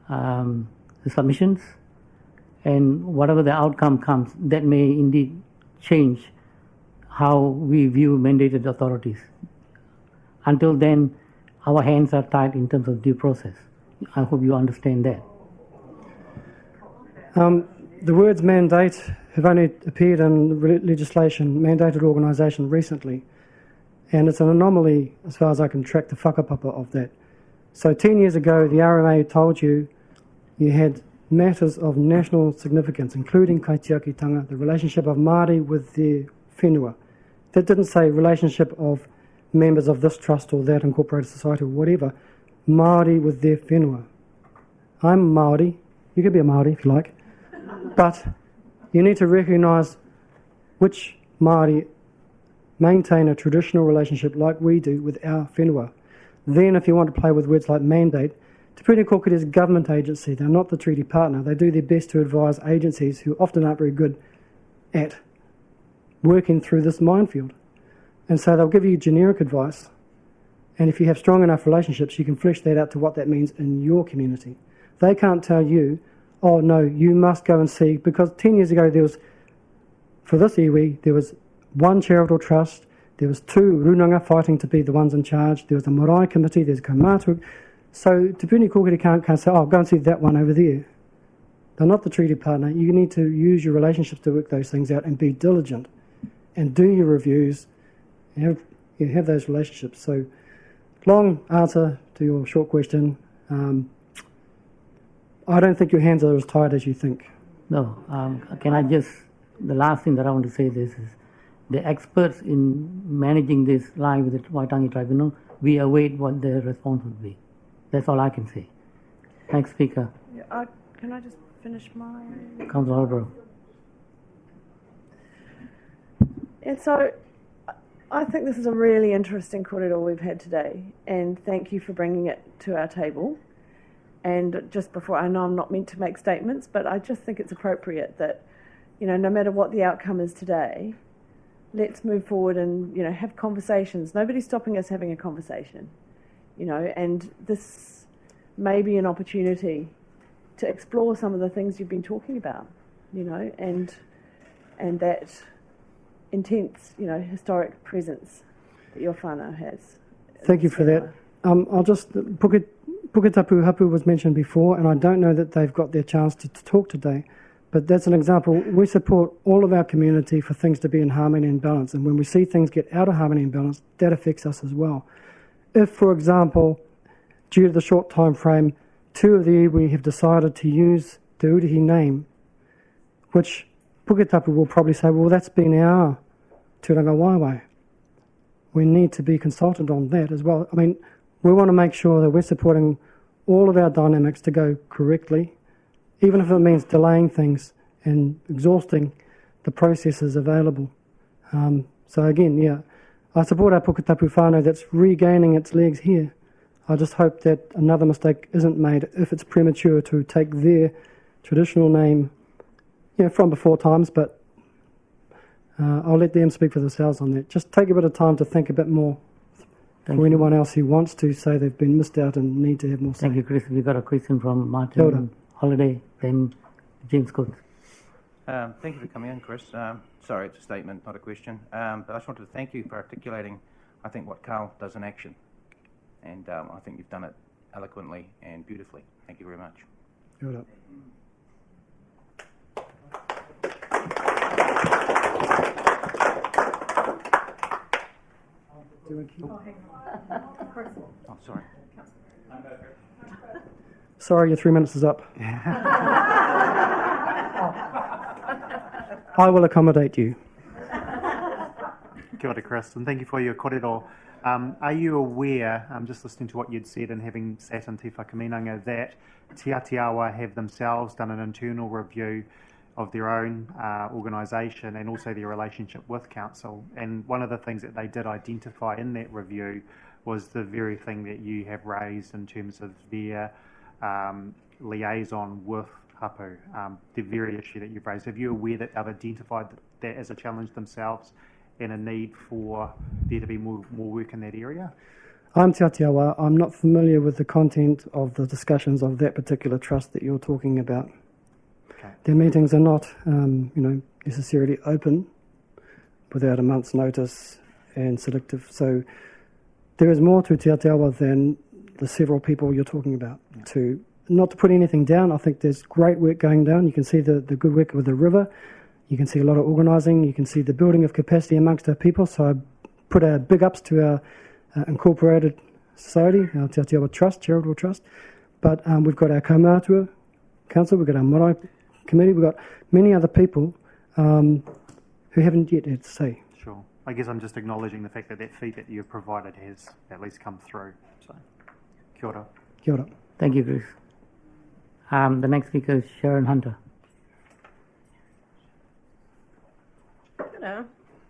the submissions, and whatever the outcome comes, that may indeed change how we view mandated authorities. Until then, our hands are tied in terms of due process. I hope you understand that. The words mandate have only appeared in legislation, mandated organisation recently, and it's an anomaly as far as I can track the whakapapa of that. So 10 years ago, the RMA told you you had matters of national significance, including kaitiakitanga, the relationship of Māori with their whenua. That didn't say relationship of members of this trust or that incorporated society or whatever, Māori with their whenua. I'm Māori, you could be a Māori if you like, but you need to recognise which Māori maintain a traditional relationship like we do with our whenua. Then if you want to play with words like mandate, Te Puni Kōkiri is a government agency, they're not the treaty partner. They do their best to advise agencies who often aren't very good at working through this minefield. And so they'll give you generic advice, and if you have strong enough relationships, you can flesh that out to what that means in your community. They can't tell you, oh no, you must go and see, because 10 years ago there was, for this iwi, there was one charitable trust, there was two runanga fighting to be the ones in charge, there was a marae committee, there's kaumātua. So Te Puni Kōkiri can't say, oh, go and see that one over there. They're not the treaty partner. You need to use your relationships to work those things out and be diligent and do your reviews and have those relationships. So long answer to your short question. I don't think your hands are as tied as you think. No. Can I just, the last thing that I want to say this is, the experts in managing this line with the Waitangi Tribunal, we await what their response would be. That's all I can say. Next speaker. Yeah, can I just finish my... Councillor Albro. And so I think this is a really interesting korero we've had today, and thank you for bringing it to our table. And just before, I know I'm not meant to make statements, but I just think it's appropriate that, you know, no matter what the outcome is today, let's move forward and, you know, have conversations. Nobody's stopping us having a conversation, you know, and this may be an opportunity to explore some of the things you've been talking about, you know, and that intense, you know, historic presence that your whānau has. Thank you for that. I'll just, Puketapu Hapu was mentioned before, and I don't know that they've got their chance to talk today, but that's an example. We support all of our community for things to be in harmony and balance, and when we see things get out of harmony and balance, that affects us as well. If, for example, due to the short time frame, two of the iwi have decided to use the Urihi name, which Puketapu will probably say, well, that's been our Tūranga Waiwai. We need to be consulted on that as well. I mean, we want to make sure that we're supporting all of our dynamics to go correctly even if it means delaying things and exhausting the processes available. So again, yeah, I support our Puketapu whānau that's regaining its legs here. I just hope that another mistake isn't made if it's premature to take their traditional name, from before times, but I'll let them speak for themselves on that. Just take a bit of time to think a bit more. For anyone else who wants to say they've been missed out and need to have more say. Thank you, Chris. We've got a question from Martin Holiday, then James Coates. Thank you for coming in, Chris. Sorry, it's a statement, not a question. But I just wanted to thank you for articulating, I think, what Carl does in action. And I think you've done it eloquently and beautifully. Thank you very much. Good up. Oh, sorry. Sorry, your 3 minutes is up. I will accommodate you. Kia ora, Chris, and thank you for your kōrero. Are you aware, just listening to what you'd said and having sat in Te Whakaminanga, that Te Atiawa have themselves done an internal review of their own organisation and also their relationship with Council? And one of the things that they did identify in that review was the very thing that you have raised in terms of their liaison with Hapu, the very issue that you've raised. Are you aware that they've identified that as a challenge themselves and a need for there to be more work in that area? I'm Te Atiawa. I'm not familiar with the content of the discussions of that particular trust that you're talking about. Okay. Their meetings are not, necessarily open without a month's notice and selective. So there is more to Te Atiawa than the several people you're talking about. Yeah. Not to put anything down, I think there's great work going down. You can see the good work with the river. You can see a lot of organising. You can see the building of capacity amongst our people. So I put our big ups to our incorporated society, our Te Atiawa Trust, charitable trust. But we've got our Kaumātua Council, we've got our Marae Committee, we've got many other people who haven't yet had to say. Sure. I guess I'm just acknowledging the fact that that feed that you've provided has at least come through. So, kia ora. Kia ora. Thank you, Chris. The next speaker is Sharon Hunter. Hello.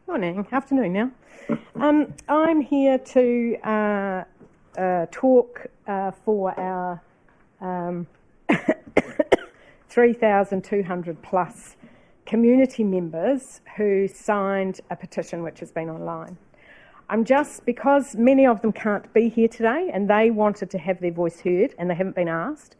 Morning, afternoon now. I'm here to talk for our 3,200 plus community members who signed a petition which has been online. Because many of them can't be here today and they wanted to have their voice heard and they haven't been asked,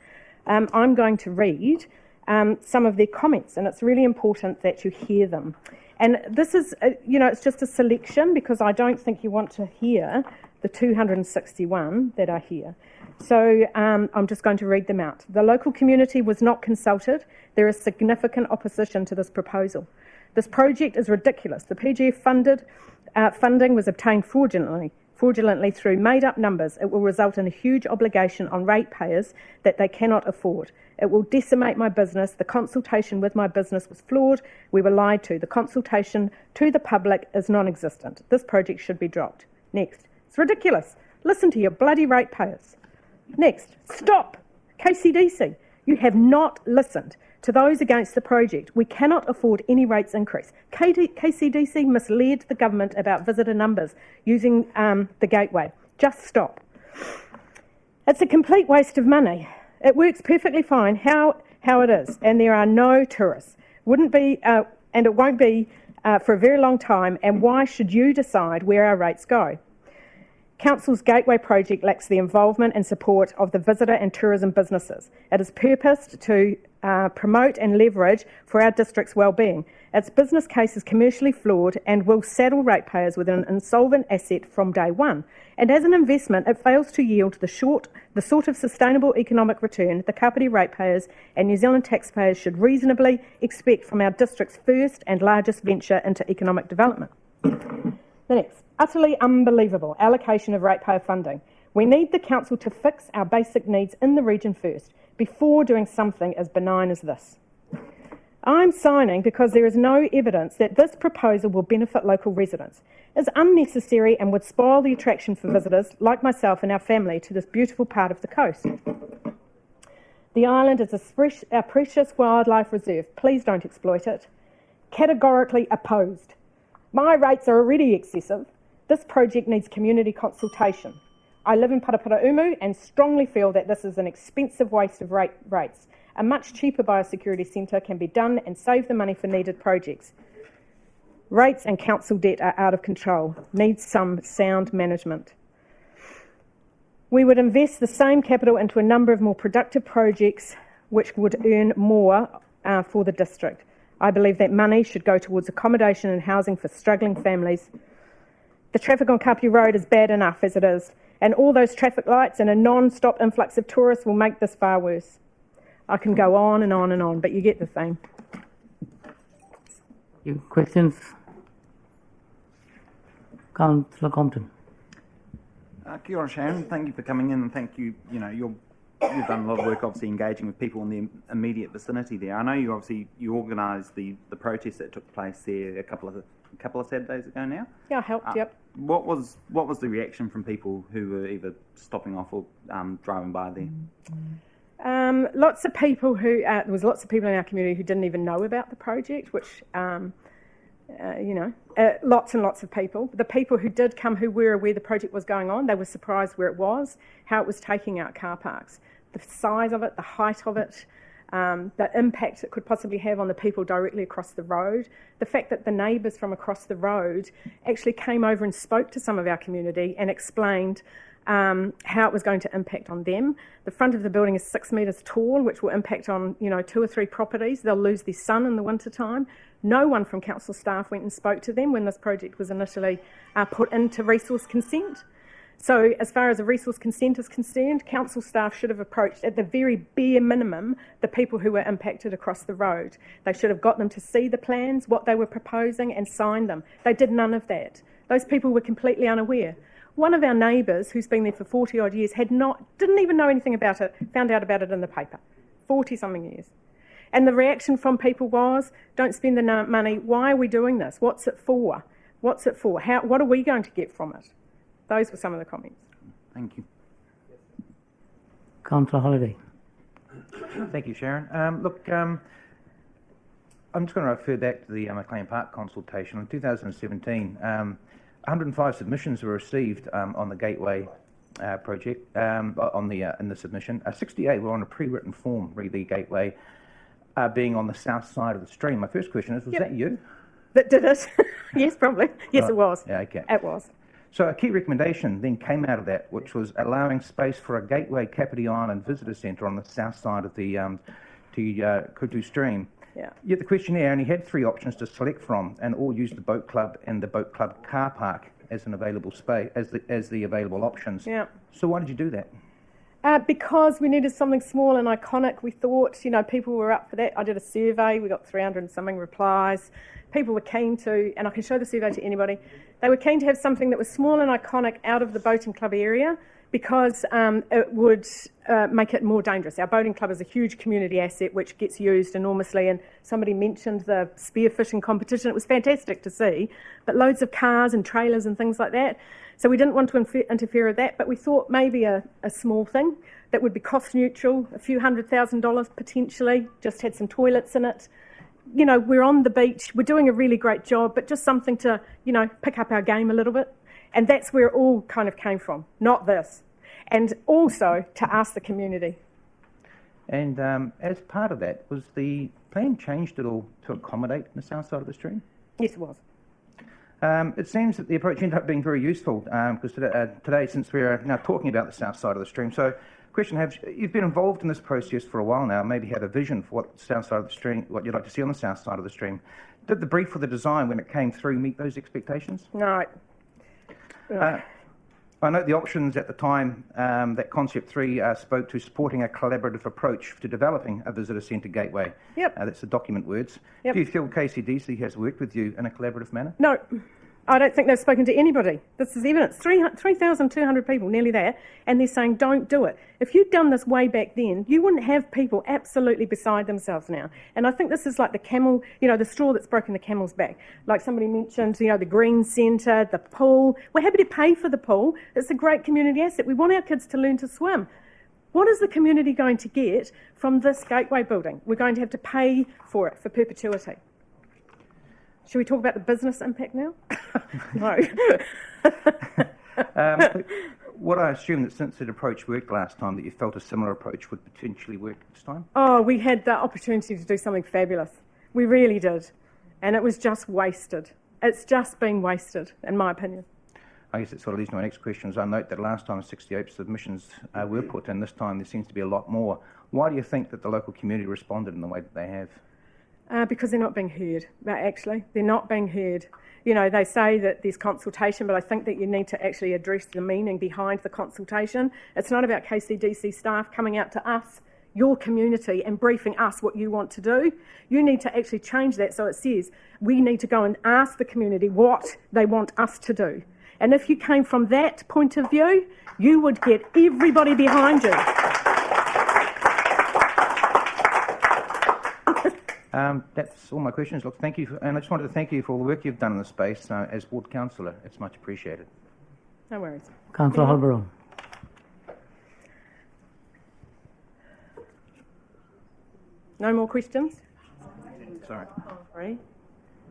I'm going to read some of their comments, and it's really important that you hear them. And this is, it's just a selection because I don't think you want to hear the 261 that are here. So I'm just going to read them out. The local community was not consulted. There is significant opposition to this proposal. This project is ridiculous. The PGF funding was obtained fraudulently through made-up numbers. It will result in a huge obligation on ratepayers that they cannot afford. It will decimate my business. The consultation with my business was flawed. We were lied to. The consultation to the public is non-existent. This project should be dropped. Next. It's ridiculous. Listen to your bloody ratepayers. Next. Stop. KCDC. You have not listened to those against the project. We cannot afford any rates increase. KCDC misled the government about visitor numbers using the gateway. Just stop. It's a complete waste of money. It works perfectly fine how it is, and there are no tourists. Wouldn't be, and it won't be for a very long time, and why should you decide where our rates go? Council's Gateway project lacks the involvement and support of the visitor and tourism businesses. It is purposed to promote and leverage for our district's well-being. Its business case is commercially flawed and will saddle ratepayers with an insolvent asset from day one. And as an investment, it fails to yield the sort of sustainable economic return the Kāpiti ratepayers and New Zealand taxpayers should reasonably expect from our district's first and largest venture into economic development. The next, utterly unbelievable allocation of ratepayer funding. We need the council to fix our basic needs in the region first, before doing something as benign as this. I'm signing because there is no evidence that this proposal will benefit local residents. It's unnecessary and would spoil the attraction for visitors like myself and our family to this beautiful part of the coast. The island is a precious wildlife reserve. Please don't exploit it. Categorically opposed. My rates are already excessive. This project needs community consultation. I live in Paraparaumu and strongly feel that this is an expensive waste of rates. A much cheaper biosecurity centre can be done and save the money for needed projects. Rates and council debt are out of control. Needs some sound management. We would invest the same capital into a number of more productive projects which would earn more for the district. I believe that money should go towards accommodation and housing for struggling families. The traffic on Kāpiti Road is bad enough as it is, and all those traffic lights and a non-stop influx of tourists will make this far worse. I can go on and on and on, but you get the theme. Questions? Councillor Compton. Kia ora, Sharon. Thank you for coming in, and thank you. You've done a lot of work, obviously, engaging with people in the immediate vicinity there. I know you organised the protest that took place there a couple of Saturdays ago now. Yeah, I helped. Yep. What was the reaction from people who were either stopping off or driving by there? Lots of people who there was lots of people in our community who didn't even know about the project, which lots and lots of people. The people who did come, who were aware the project was going on, they were surprised where it was, how it was taking out car parks, the size of it, the height of it, the impact it could possibly have on the people directly across the road, the fact that the neighbours from across the road actually came over and spoke to some of our community and explained how it was going to impact on them. The front of the building is 6 metres tall, which will impact on 2 or 3 properties. They'll lose their sun in the winter time. No one from council staff went and spoke to them when this project was initially put into resource consent. So as far as a resource consent is concerned, council staff should have approached at the very bare minimum the people who were impacted across the road. They should have got them to see the plans, what they were proposing, and sign them. They did none of that. Those people were completely unaware. One of our neighbours, who's been there for 40 odd years, didn't even know anything about it, found out about it in the paper. 40-something years. And the reaction from people was, don't spend the money, why are we doing this? What's it for? What's it for? What are we going to get from it? Those were some of the comments. Thank you. Councillor Holliday. Thank you, Sharon. I'm just going to refer back to the McLean Park consultation. In 2017, 105 submissions were received on the Gateway project in the submission. 68 were on a pre-written form, re the Gateway, being on the south side of the stream. My first question is, was that you? That did it? Yes, probably. Yes, it was. Yeah, okay. It was. So a key recommendation then came out of that, which was allowing space for a Gateway Kāpiti Island visitor centre on the south side of the Kutu stream. Yeah. Yet the questionnaire only had 3 options to select from, and all used the boat club and the boat club car park as an available space, as the available options. Yeah. So why did you do that? Because we needed something small and iconic. We thought, people were up for that. I did a survey. We got 300 and something replies. People were keen to, and I can show the survey to anybody, they were keen to have something that was small and iconic out of the boating club area because it would make it more dangerous. Our boating club is a huge community asset which gets used enormously, and somebody mentioned the spearfishing competition. It was fantastic to see, but loads of cars and trailers and things like that. So we didn't want to interfere with that, but we thought maybe a small thing that would be cost neutral, a few $100,000 potentially, just had some toilets in it. We're on the beach, we're doing a really great job, but just something to, pick up our game a little bit. And that's where it all kind of came from, not this. And also to ask the community. And as part of that, was the plan changed at all to accommodate the south side of the stream? Yes, it was. It seems that the approach ended up being very useful because today, since we're now talking about the south side of the stream, so question, you've been involved in this process for a while now, maybe had a vision for what the south side of the stream, what you'd like to see on the south side of the stream. Did the brief for the design when it came through meet those expectations? No. I note the options at the time that Concept 3 spoke to supporting a collaborative approach to developing a visitor centre gateway. Yep. That's the document words. Yep. Do you feel KCDC has worked with you in a collaborative manner? No. I don't think they've spoken to anybody. This is evidence. 3,200 people, nearly there, and they're saying don't do it. If you'd done this way back then, you wouldn't have people absolutely beside themselves now. And I think this is like the camel, the straw that's broken the camel's back. Like somebody mentioned, the green centre, the pool. We're happy to pay for the pool. It's a great community asset. We want our kids to learn to swim. What is the community going to get from this gateway building? We're going to have to pay for it for perpetuity. Should we talk about the business impact now? No. What I assume that since that approach worked last time, that you felt a similar approach would potentially work this time? Oh, we had the opportunity to do something fabulous. We really did. And it was just wasted. It's just been wasted, in my opinion. I guess it sort of leads to my next question. I note that last time 68 submissions were put in. This time there seems to be a lot more. Why do you think that the local community responded in the way that they have? Because they're not being heard. Actually, they're not being heard. You know, they say that there's consultation, but I think that you need to actually address the meaning behind the consultation. It's not about KCDC staff coming out to us, your community, and briefing us what you want to do. You need to actually change that so it says we need to go and ask the community what they want us to do. And if you came from that point of view, you would get everybody behind you. That's all my questions. Look, thank you, and I just wanted to thank you for all the work you've done in the space as ward councillor. It's much appreciated. No worries. Councillor Halberon. No more questions? Sorry. Sorry.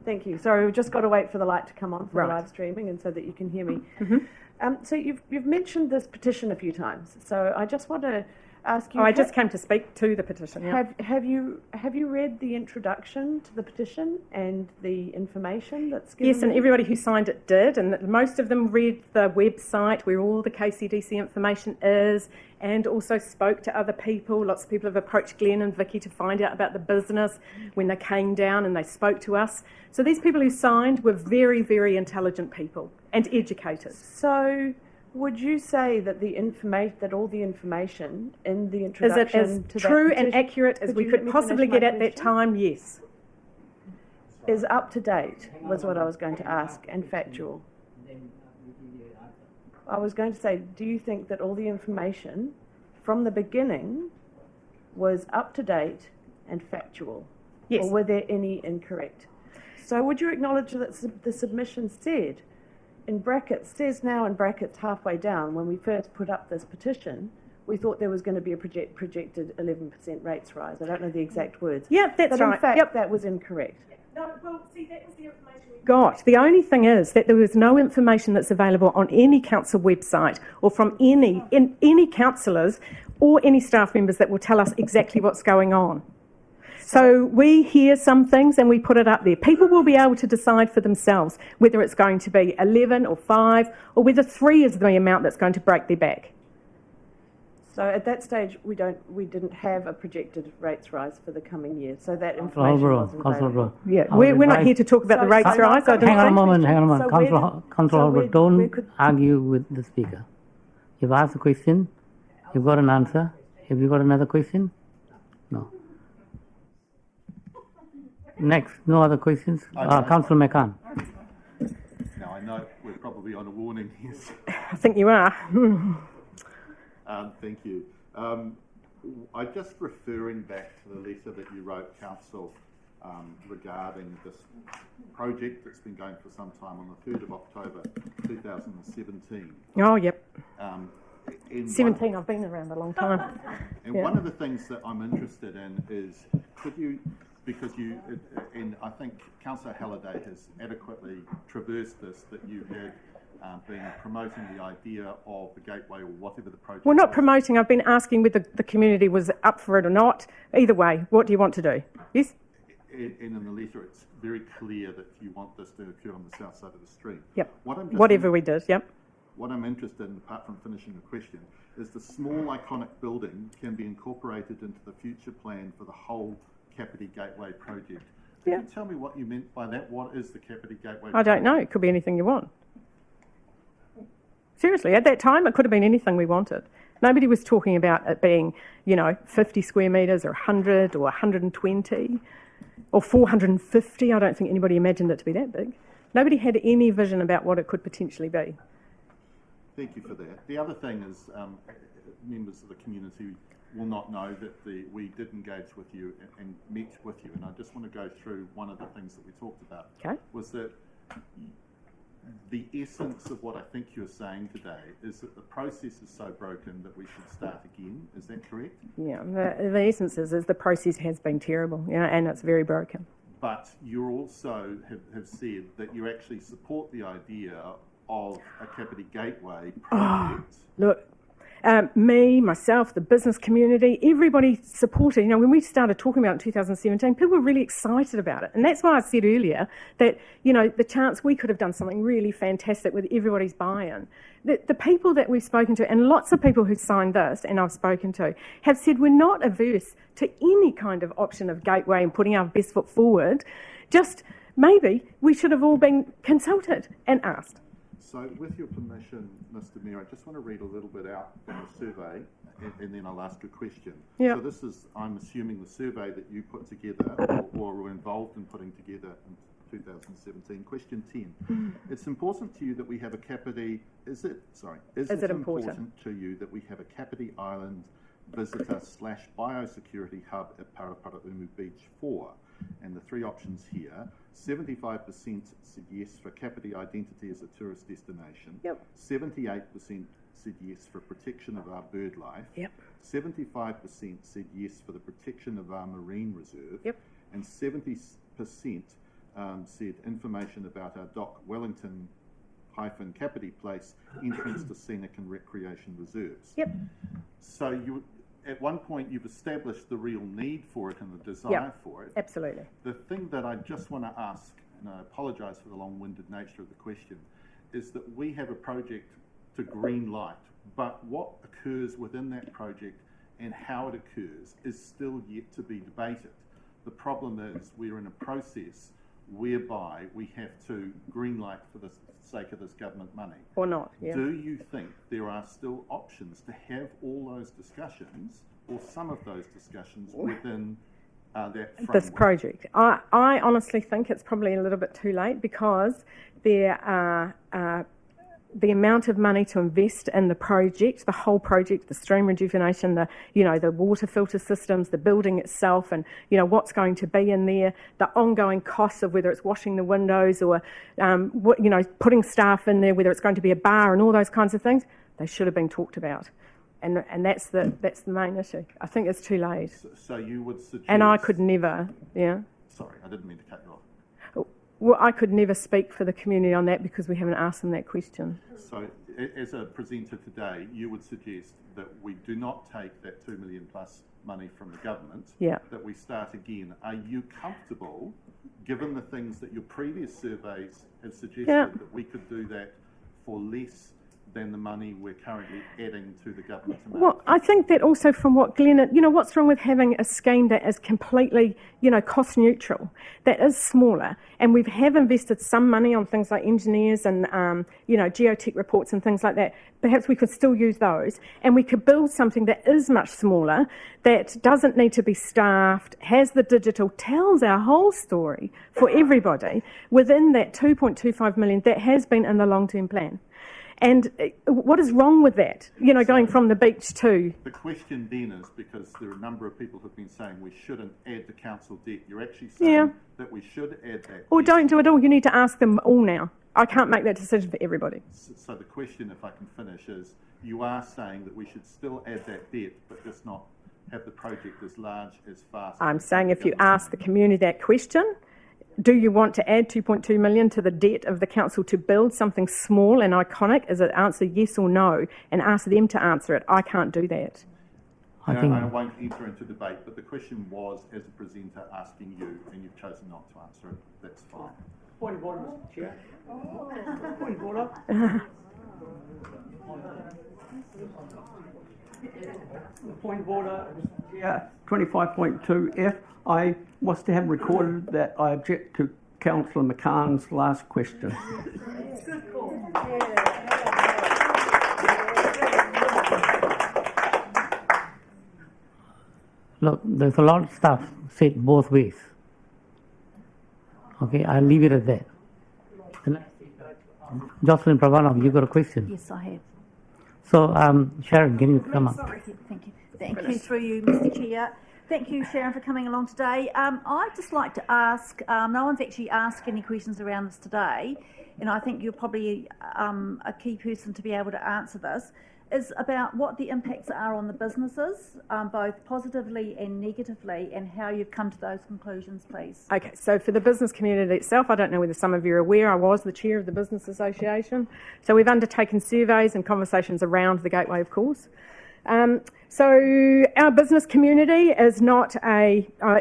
Thank you. Sorry, we've just got to wait for the light to come on for Right. the live streaming and so that you can hear me. Mm-hmm. So you've mentioned this petition a few times. So I just want to ask you. I just came to speak to the petition. Yeah. Have you read the introduction to the petition and the information that's given? Yes, and everybody who signed it did, and most of them read the website where all the KCDC information is, and also spoke to other people. Lots of people have approached Glenn and Vicky to find out about the business when they came down and they spoke to us. So these people who signed were very, very intelligent people and educated. So would you say that that all the information in the introduction Is it to as true that and petition, accurate as we you could let me possibly finish get my at that question? time? Yes. Is up to date, was what I was going to ask, and factual. I was going to say, do you think that all the information from the beginning was up to date and factual? Yes. Or were there any incorrect? So would you acknowledge that the submission said, in brackets, says now in brackets halfway down, when we first put up this petition, we thought there was going to be a projected 11% rates rise. I don't know the exact words. Yeah, that's but right. in fact, Yep. that was incorrect. No, well, see, that was the information we got. The only thing is that there was no information that's available on any council website or from any councillors or any staff members that will tell us exactly what's going on. So we hear some things and we put it up there. People will be able to decide for themselves whether it's going to be 11 or 5 or whether 3 is the amount that's going to break their back. So at that stage, we didn't have a projected rates rise for the coming year. So that information wasn't available. Yeah, we're not here to talk about the rates rise. Hang on a moment. So Councillor Halberon, don't argue with the speaker. You've asked a question. You've got an answer. Have you got another question? No. Next, no other questions? Councillor McCann. Now, I know we're probably on a warning here. I think you are. Thank you. I just referring back to the letter that you wrote, Council, regarding this project that's been going for some time on the 3rd of October 2017. Oh, yep. 17, I've been around a long time. And Yeah. one of the things that I'm interested in is, could you, because you, and I think Councillor Halliday has adequately traversed this, that you had been promoting the idea of the gateway or whatever the project Well, not was. promoting. I've been asking whether the community was up for it or not. Either way, what do you want to do? Yes? And in the letter, it's very clear that you want this to occur on the south side of the street. Yep. What Whatever we did, yep. What I'm interested in, apart from finishing the question, is the small iconic building can be incorporated into the future plan for the whole Kāpiti Gateway project. Could you tell me what you meant by that? What is the Kāpiti Gateway I don't know. It could be anything you want. Seriously, at that time, it could have been anything we wanted. Nobody was talking about it being, 50 square metres or 100 or 120 or 450. I don't think anybody imagined it to be that big. Nobody had any vision about what it could potentially be. Thank you for that. The other thing is, members of the community will not know that we did engage with you and met with you, and I just want to go through one of the things that we talked about. Okay. Was that the essence of what I think you're saying today is that the process is so broken that we should start again. Is that correct? Yeah, the essence is the process has been terrible, and it's very broken. But you also have said that you actually support the idea of a Kāpiti Gateway project. Look, me, myself, the business community, everybody supported. When we started talking about it in 2017, people were really excited about it. And that's why I said earlier that, the chance we could have done something really fantastic with everybody's buy-in. The people that we've spoken to, and lots of people who signed this, and I've spoken to, have said we're not averse to any kind of option of Gateway and putting our best foot forward. Just maybe we should have all been consulted and asked. So with your permission, Mr. Mayor, I just want to read a little bit out from the survey and then I'll ask a question. Yep. So this is, I'm assuming, the survey that you put together or were involved in putting together in 2017. Question 10. It's important to you that we have a Kāpiti, is it important to you that we have a Kāpiti Island visitor/biosecurity hub at Paraparaumu Beach 4? And the three options here, 75% said yes for Kāpiti identity as a tourist destination. Yep. 78% said yes for protection of our bird life. Yep. 75% said yes for the protection of our marine reserve. Yep. And 70% said information about our Dock Wellington Kāpiti Place entrance to scenic and recreation reserves. Yep. So you, at one point, you've established the real need for it and the desire for it. Absolutely. The thing that I just want to ask, and I apologise for the long-winded nature of the question, is that we have a project to green light, but what occurs within that project and how it occurs is still yet to be debated. The problem is we're in a process whereby we have to green light for the sake of this government money. Or not, yeah. Do you think there are still options to have all those discussions or some of those discussions within that framework? This project. I honestly think it's probably a little bit too late because there are the amount of money to invest in the project, the whole project, the stream rejuvenation, the water filter systems, the building itself, and what's going to be in there, the ongoing costs of whether it's washing the windows or putting staff in there, whether it's going to be a bar and all those kinds of things, they should have been talked about, and that's the main issue. I think it's too late. So you would suggest? And I could never, Sorry, I didn't mean to cut you off. Well, I could never speak for the community on that because we haven't asked them that question. So, as a presenter today, you would suggest that we do not take that $2 million plus money from the government, that we start again. Are you comfortable, given the things that your previous surveys have suggested, that we could do that for less than the money we're currently adding to the government amount? Well, I think that also from what Glenn, what's wrong with having a scheme that is completely, cost neutral, that is smaller, and we have invested some money on things like engineers and, geotech reports and things like that. Perhaps we could still use those, and we could build something that is much smaller, that doesn't need to be staffed, has the digital, tells our whole story for everybody within that 2.25 million that has been in the long-term plan. And what is wrong with that? Going from the beach to... The question then is, because there are a number of people who've been saying we shouldn't add the council debt, you're actually saying that we should add that. Or don't do it all. You need to ask them all now. I can't make that decision for everybody. So the question, if I can finish, is you are saying that we should still add that debt, but just not have the project as large, as fast... I'm saying if you ask the community that question... Do you want to add 2.2 million to the debt of the council to build something small and iconic? Is it answer yes or no? And ask them to answer it. I can't do that. I won't enter into debate, but the question was, as a presenter, asking you, and you've chosen not to answer it. That's fine. Point of order, Mr. Chair. Point of order. Point of order, yeah, 25.2F. I was to have recorded that I object to Councillor McCann's last question. Look, there's a lot of stuff said both ways. Okay, I'll leave it at that. Jocelyn Pravanov, you got a question? Yes, I have. So, Sharon, can you come up? Sorry, thank you. Thank you through you, Mr. Chair. Thank you, Sharon, for coming along today. I'd just like to ask, no one's actually asked any questions around this today, and I think you're probably a key person to be able to answer this, is about what the impacts are on the businesses, both positively and negatively, and how you've come to those conclusions, please. Okay, so for the business community itself, I don't know whether some of you are aware, I was the chair of the Business Association. So we've undertaken surveys and conversations around the Gateway, of course. So our business community is not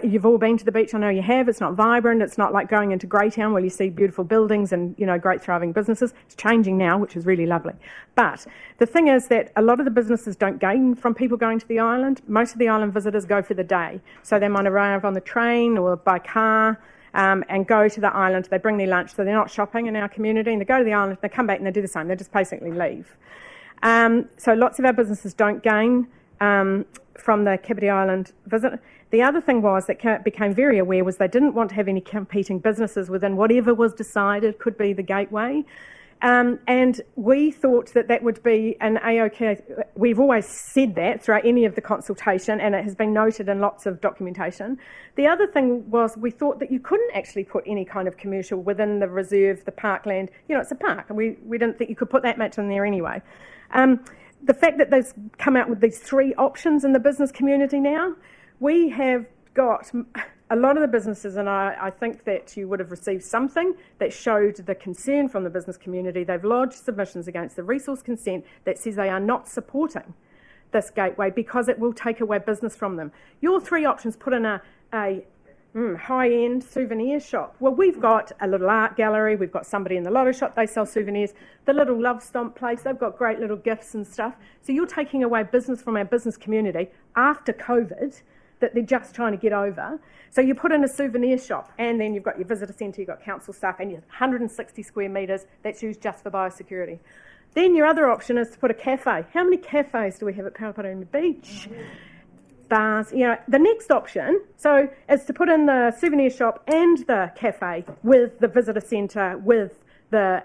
you've all been to the beach, I know you have, it's not vibrant, it's not like going into Greytown where you see beautiful buildings and, great thriving businesses. It's changing now, which is really lovely. But the thing is that a lot of the businesses don't gain from people going to the island. Most of the island visitors go for the day. So they might arrive on the train or by car and go to the island, they bring their lunch, so they're not shopping in our community, and they go to the island, they come back and they do the same, they just basically leave. So lots of our businesses don't gain from the Kāpiti Island visit. The other thing was that became very aware was they didn't want to have any competing businesses within whatever was decided could be the Gateway. And we thought that would be an A-OK. We've always said that throughout any of the consultation, and it has been noted in lots of documentation. The other thing was we thought that you couldn't actually put any kind of commercial within the reserve, the parkland. It's a park, and we didn't think you could put that much in there anyway. The fact that they've come out with these 3 options in the business community now, we have got a lot of the businesses, and I think that you would have received something that showed the concern from the business community. They've lodged submissions against the resource consent that says they are not supporting this Gateway because it will take away business from them. Your 3 options put in a high-end souvenir shop. Well, we've got a little art gallery, we've got somebody in the lotto shop, they sell souvenirs, the little Love Stomp place, they've got great little gifts and stuff. So you're taking away business from our business community after COVID that they're just trying to get over. So you put in a souvenir shop, and then you've got your visitor centre, you've got council staff, and you've 160 square metres that's used just for biosecurity. Then your other option is to put a cafe. How many cafes do we have at Paraparaumu Beach? Bars, the next option, is to put in the souvenir shop and the cafe with the visitor centre, with the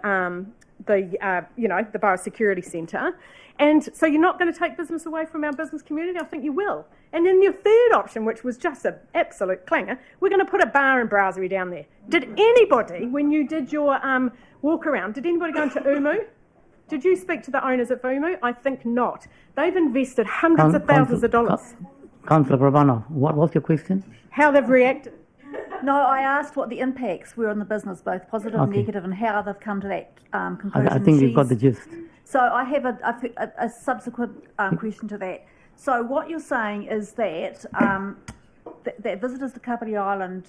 biosecurity centre. And so you're not going to take business away from our business community? I think you will. And then your third option, which was just an absolute clanger, we're going to put a bar and brasserie down there. Did anybody, when you did your walk around, did anybody go into Umu? Did you speak to the owners of Umu? I think not. They've invested hundreds of thousands of dollars. Councillor Bravano, what was your question? How they've reacted. No, I asked what the impacts were on the business, both positive and negative, and how they've come to that conclusion. I think you've got the gist. So I have a subsequent question to that. So what you're saying is that that visitors to Kāpiti Island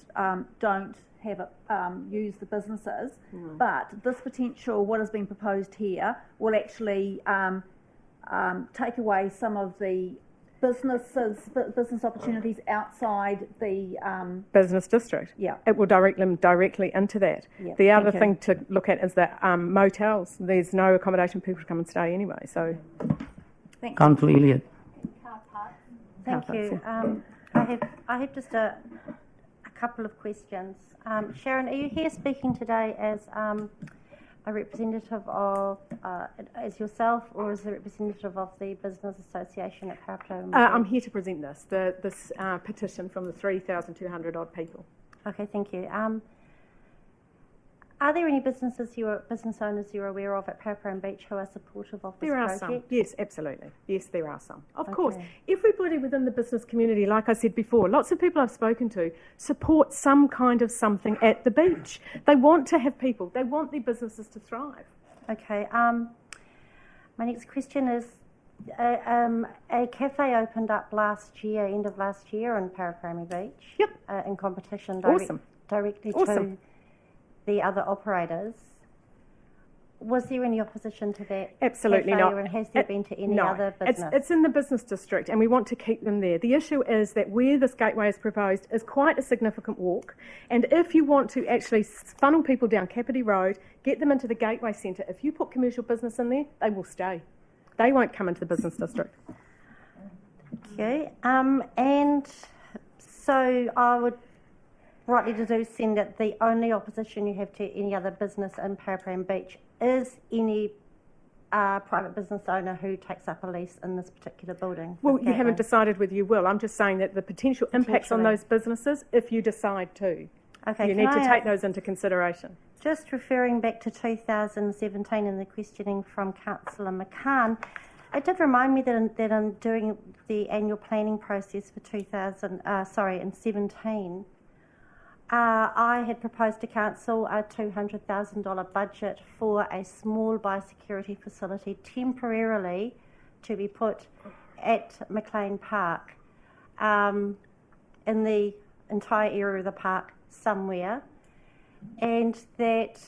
don't have use the businesses, but this potential, what is being proposed here, will actually take away some of the business opportunities outside the business district. Yeah, it will direct them directly into that. Yeah, the other thing to look at is that motels. There's no accommodation for people to come and stay anyway. So, Councillor Elliott. Thank you. I have just a couple of questions. Sharon, are you here speaking today as a representative of, as yourself, or as a representative of the Business Association at Paraparaumu? I'm here to present this petition from the 3,200 odd people. Okay, thank you. Are there any business owners you're aware of at Paraparaumu Beach who are supportive of this project? There are some. Yes, absolutely. Yes, there are some. Of course, everybody within the business community, like I said before, lots of people I've spoken to support some kind of something at the beach. They want to have people. They want their businesses to thrive. Okay. My next question is, a cafe opened up end of last year on Paraparaumu Beach. Yep. In competition directly to the other operators. Was there any opposition to that? Absolutely cafe, not. And has there been to any other business? It's in the business district, and we want to keep them there. The issue is that where this gateway is proposed is quite a significant walk, and if you want to actually funnel people down Kāpiti Road, get them into the gateway centre, if you put commercial business in there, they will stay. They won't come into the business district. Okay. And so I would rightly deduce then that the only opposition you have to any other business in Paraparaumu Beach is any private business owner who takes up a lease in this particular building. Well, you haven't decided whether you will. I'm just saying that the potential impacts on those businesses, if you decide to, Okay, you need to take those into consideration. Just referring back to 2017 and the questioning from Councillor McCann, it did remind me that in doing the annual planning process for in 17, I had proposed to Council a $200,000 budget for a small biosecurity facility temporarily to be put at McLean Park, in the entire area of the park somewhere, and that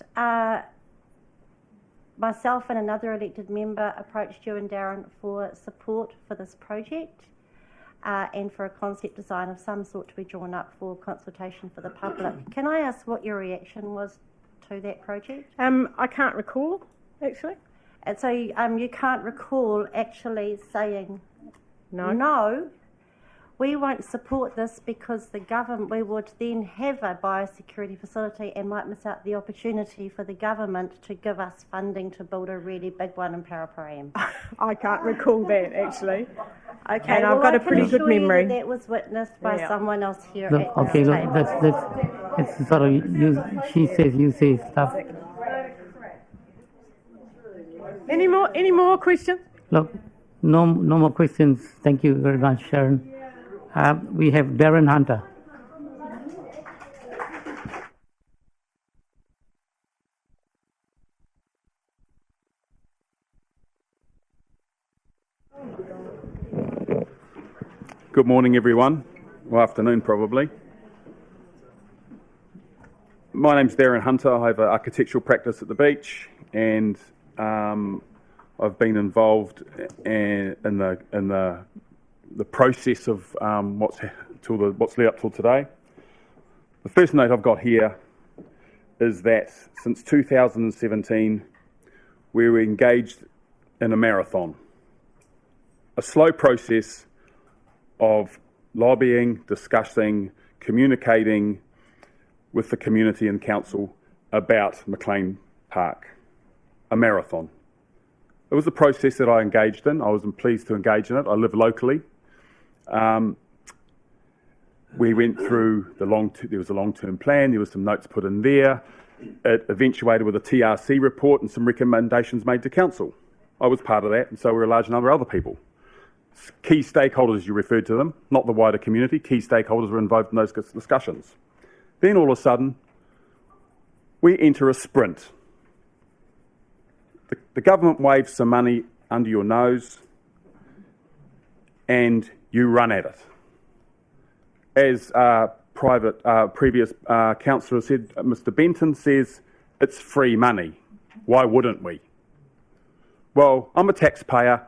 myself and another elected member approached you and Darren for support for this project and for a concept design of some sort to be drawn up for consultation for the public. Can I ask what your reaction was to that project? I can't recall, actually. And so you can't recall actually saying, no, we won't support this because the government, we would then have a biosecurity facility and might miss out the opportunity for the government to give us funding to build a really big one in Paraparaumu. I can't recall that, actually. Okay, and I've got a pretty good memory. That was witnessed by someone else here Look, at okay, this look, table. that's sort of she says, you say stuff. Any more questions? Look, no more questions. Thank you very much, Sharon. We have Darren Hunter. Good morning, everyone. Well, afternoon, probably. My name's Darren Hunter. I have an architectural practice at the beach, and I've been involved in the process of what's led up till today. The first note I've got here is that since 2017, we were engaged in a marathon, a slow process of lobbying, discussing, communicating with the community and council about McLean Park, a marathon. It was a process that I engaged in. I was pleased to engage in it. I live locally. We went through there was a long-term plan, there was some notes put in there. It eventuated with a TRC report and some recommendations made to council. I was part of that, and so were a large number of other people. Key stakeholders, you referred to them, not the wider community, key stakeholders were involved in those discussions. Then all of a sudden, we enter a sprint. The government waves some money under your nose and you run at it. As previous councillor said, Mr. Benton says, it's free money. Why wouldn't we? Well, I'm a taxpayer.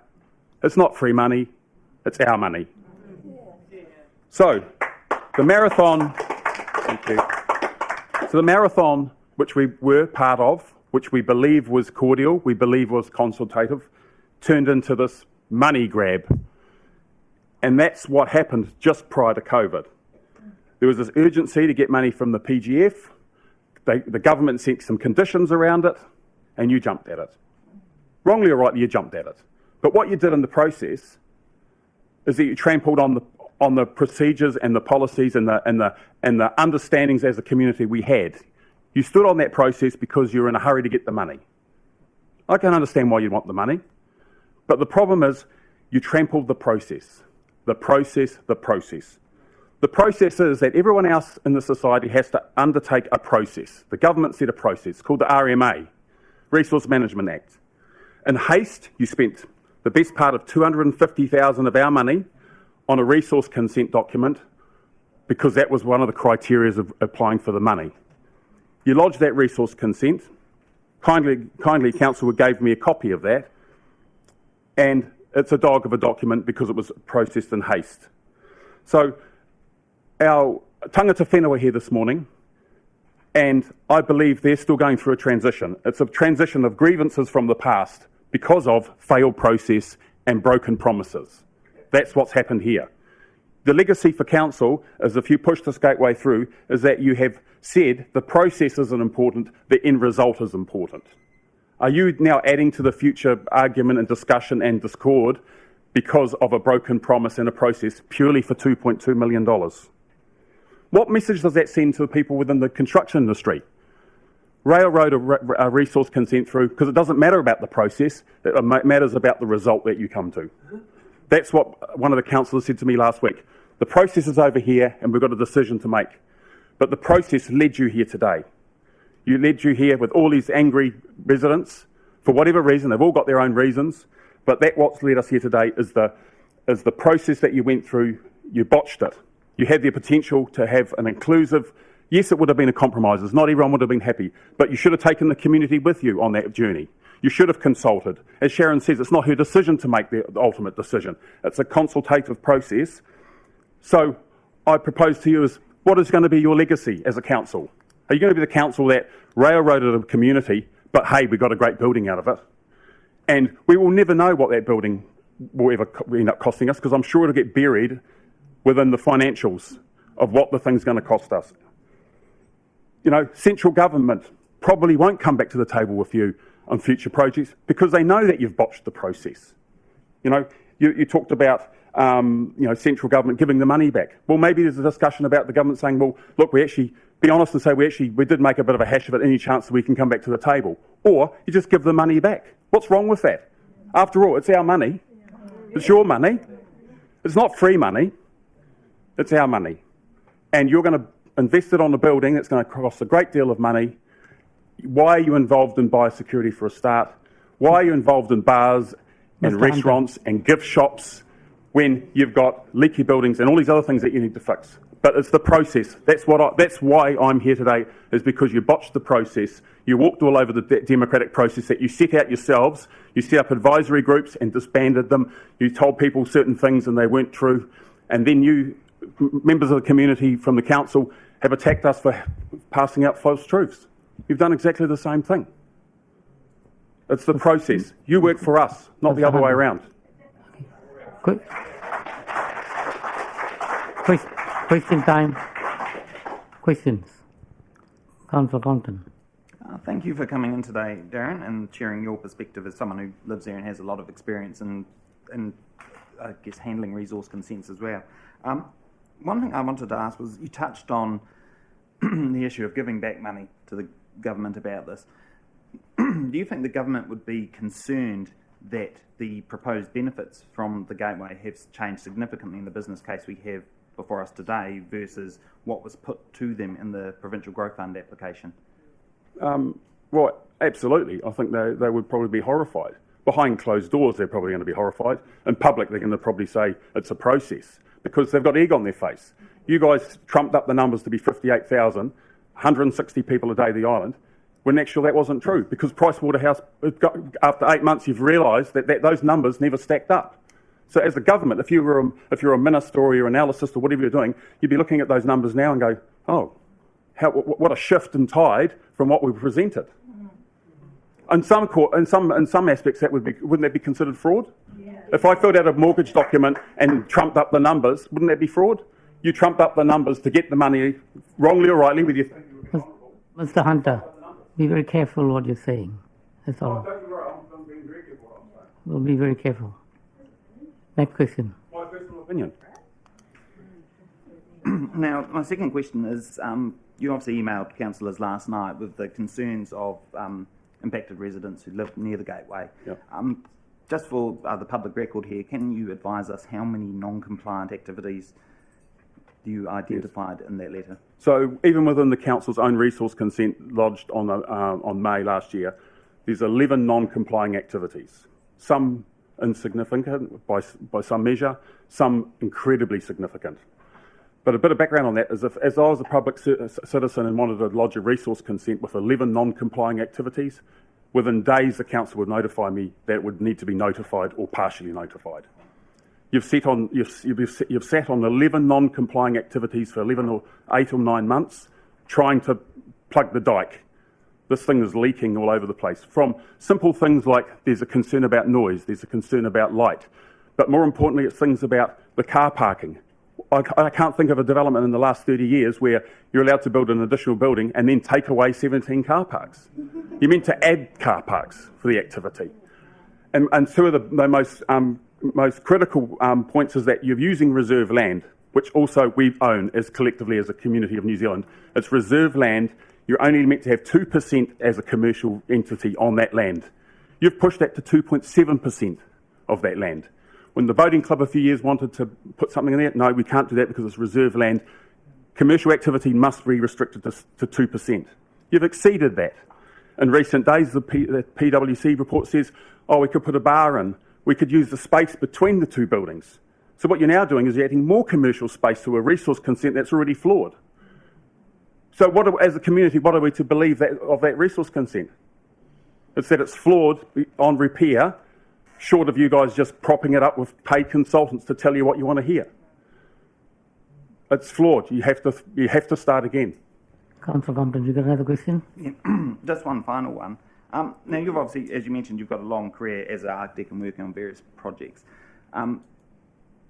It's not free money. It's our money. So, the marathon, thank you. So the marathon, which we were part of, which we believe was cordial, we believe was consultative, turned into this money grab. And that's what happened just prior to COVID. There was this urgency to get money from the PGF. The government set some conditions around it, and you jumped at it. Wrongly or rightly, you jumped at it. But what you did in the process is that you trampled on the procedures and the policies and the understandings as a community we had. You stood on that process because you were in a hurry to get the money. I can understand why you want the money, but the problem is you trampled the process. The process. The process is that everyone else in the society has to undertake a process. The government set a process called the RMA, Resource Management Act. In haste, you spent the best part of $250,000 of our money on a resource consent document because that was one of the criteria of applying for the money. You lodged that resource consent. Kindly council gave me a copy of that, and it's a dog of a document because it was processed in haste. So our tangata whenua here this morning, and I believe they're still going through a transition. It's a transition of grievances from the past because of failed process and broken promises. That's what's happened here. The legacy for council is, if you push this gateway through, is that you have said the process isn't important, the end result is important. Are you now adding to the future argument and discussion and discord because of a broken promise and a process purely for $2.2 million? What message does that send to the people within the construction industry? Railroad a resource consent through because it doesn't matter about the process, it matters about the result that you come to. That's what one of the councillors said to me last week. The process is over here and we've got a decision to make. But the process led you here today. You led you here with all these angry residents for whatever reason. They've all got their own reasons. But what's led us here today is the process that you went through. You botched it. You had the potential to have an inclusive. Yes, it would have been a compromise. Not everyone would have been happy. But you should have taken the community with you on that journey. You should have consulted. As Sharon says, it's not her decision to make the ultimate decision. It's a consultative process. So I propose to you is, what is going to be your legacy as a council? Are you going to be the council that railroaded a community, but hey, we got a great building out of it? And we will never know what that building will ever end up costing us, because I'm sure it'll get buried within the financials of what the thing's going to cost us. You know, central government probably won't come back to the table with you on future projects because they know that you've botched the process. You know, you talked about central government giving the money back. Well, maybe there's a discussion about the government saying, well, look, we actually, be honest and say we did make a bit of a hash of it, any chance that we can come back to the table. Or you just give the money back. What's wrong with that? After all, it's our money. It's your money. It's not free money. It's our money. And you're going to invest it on a building that's going to cost a great deal of money. Why are you involved in biosecurity for a start? Why are you involved in bars and restaurants and gift shops when you've got leaky buildings and all these other things that you need to fix? But it's the process. That's why I'm here today, is because you botched the process. You walked all over the democratic process that you set out yourselves. You set up advisory groups and disbanded them. You told people certain things and they weren't true. And then you, members of the community from the council, have attacked us for passing out false truths. You've done exactly the same thing. It's the process. You work for us, not the other way around. Good. Question time. Questions. Councillor Compton. Thank you for coming in today, Darren, and sharing your perspective as someone who lives there and has a lot of experience in I guess, handling resource consents as well. One thing I wanted to ask was, you touched on the issue of giving back money to the government about this. Do you think the government would be concerned that the proposed benefits from the Gateway have changed significantly in the business case we have before us today versus what was put to them in the Provincial Growth Fund application? Well, absolutely. I think they would probably be horrified. Behind closed doors, they're probably going to be horrified. In public, they're going to probably say it's a process because they've got egg on their face. You guys trumped up the numbers to be 58,000, 160 people a day at the island, when actually that wasn't true because Pricewaterhouse, after 8 months, you've realised that those numbers never stacked up. So as a government, if you're a minister or you're an analyst or whatever you're doing, you'd be looking at those numbers now and go, oh, what a shift in tide from what we presented. In some aspects, wouldn't that be considered fraud? Yeah. If I filled out a mortgage document and trumped up the numbers, wouldn't that be fraud? You trumped up the numbers to get the money, wrongly or rightly, with your... Mr. Hunter, be very careful what you're saying. That's all. I'm being very careful what I'm saying. We'll be very careful. Next question. My personal opinion. Now, my second question is, you obviously emailed councillors last night with the concerns of impacted residents who live near the Gateway. Yep. Just for the public record here, can you advise us how many non-compliant activities do you identified in that letter? So even within the council's own resource consent lodged on May last year, there's 11 non-complying activities. Some insignificant by some measure, some incredibly significant. But a bit of background on that is as I was a public citizen and wanted to lodge a resource consent with 11 non-complying activities, within days the council would notify me that it would need to be notified or partially notified. You've sat on 11 non-complying activities for 8 or 9 months, trying to plug the dike. This thing is leaking all over the place. From simple things like there's a concern about noise, there's a concern about light, but more importantly, it's things about the car parking. I can't think of a development in the last 30 years where you're allowed to build an additional building and then take away 17 car parks. You're meant to add car parks for the activity. And two of the most critical points is that you're using reserve land, which also we own as collectively as a community of New Zealand. It's reserve land. You're only meant to have 2% as a commercial entity on that land. You've pushed that to 2.7% of that land. When the boating club a few years wanted to put something in there, no, we can't do that because it's reserve land. Commercial activity must be restricted to 2%. You've exceeded that. In recent days, the PwC report says, oh, we could put a bar in. We could use the space between the two buildings. So what you're now doing is you're adding more commercial space to a resource consent that's already flawed. So as a community, what are we to believe of that resource consent? It's that it's flawed on repair, short of you guys just propping it up with paid consultants to tell you what you want to hear. It's flawed. You have to start again. Councillor Compton, you got another question? Yeah. Just one final one. Now, you've obviously, as you mentioned, you've got a long career as an architect and working on various projects.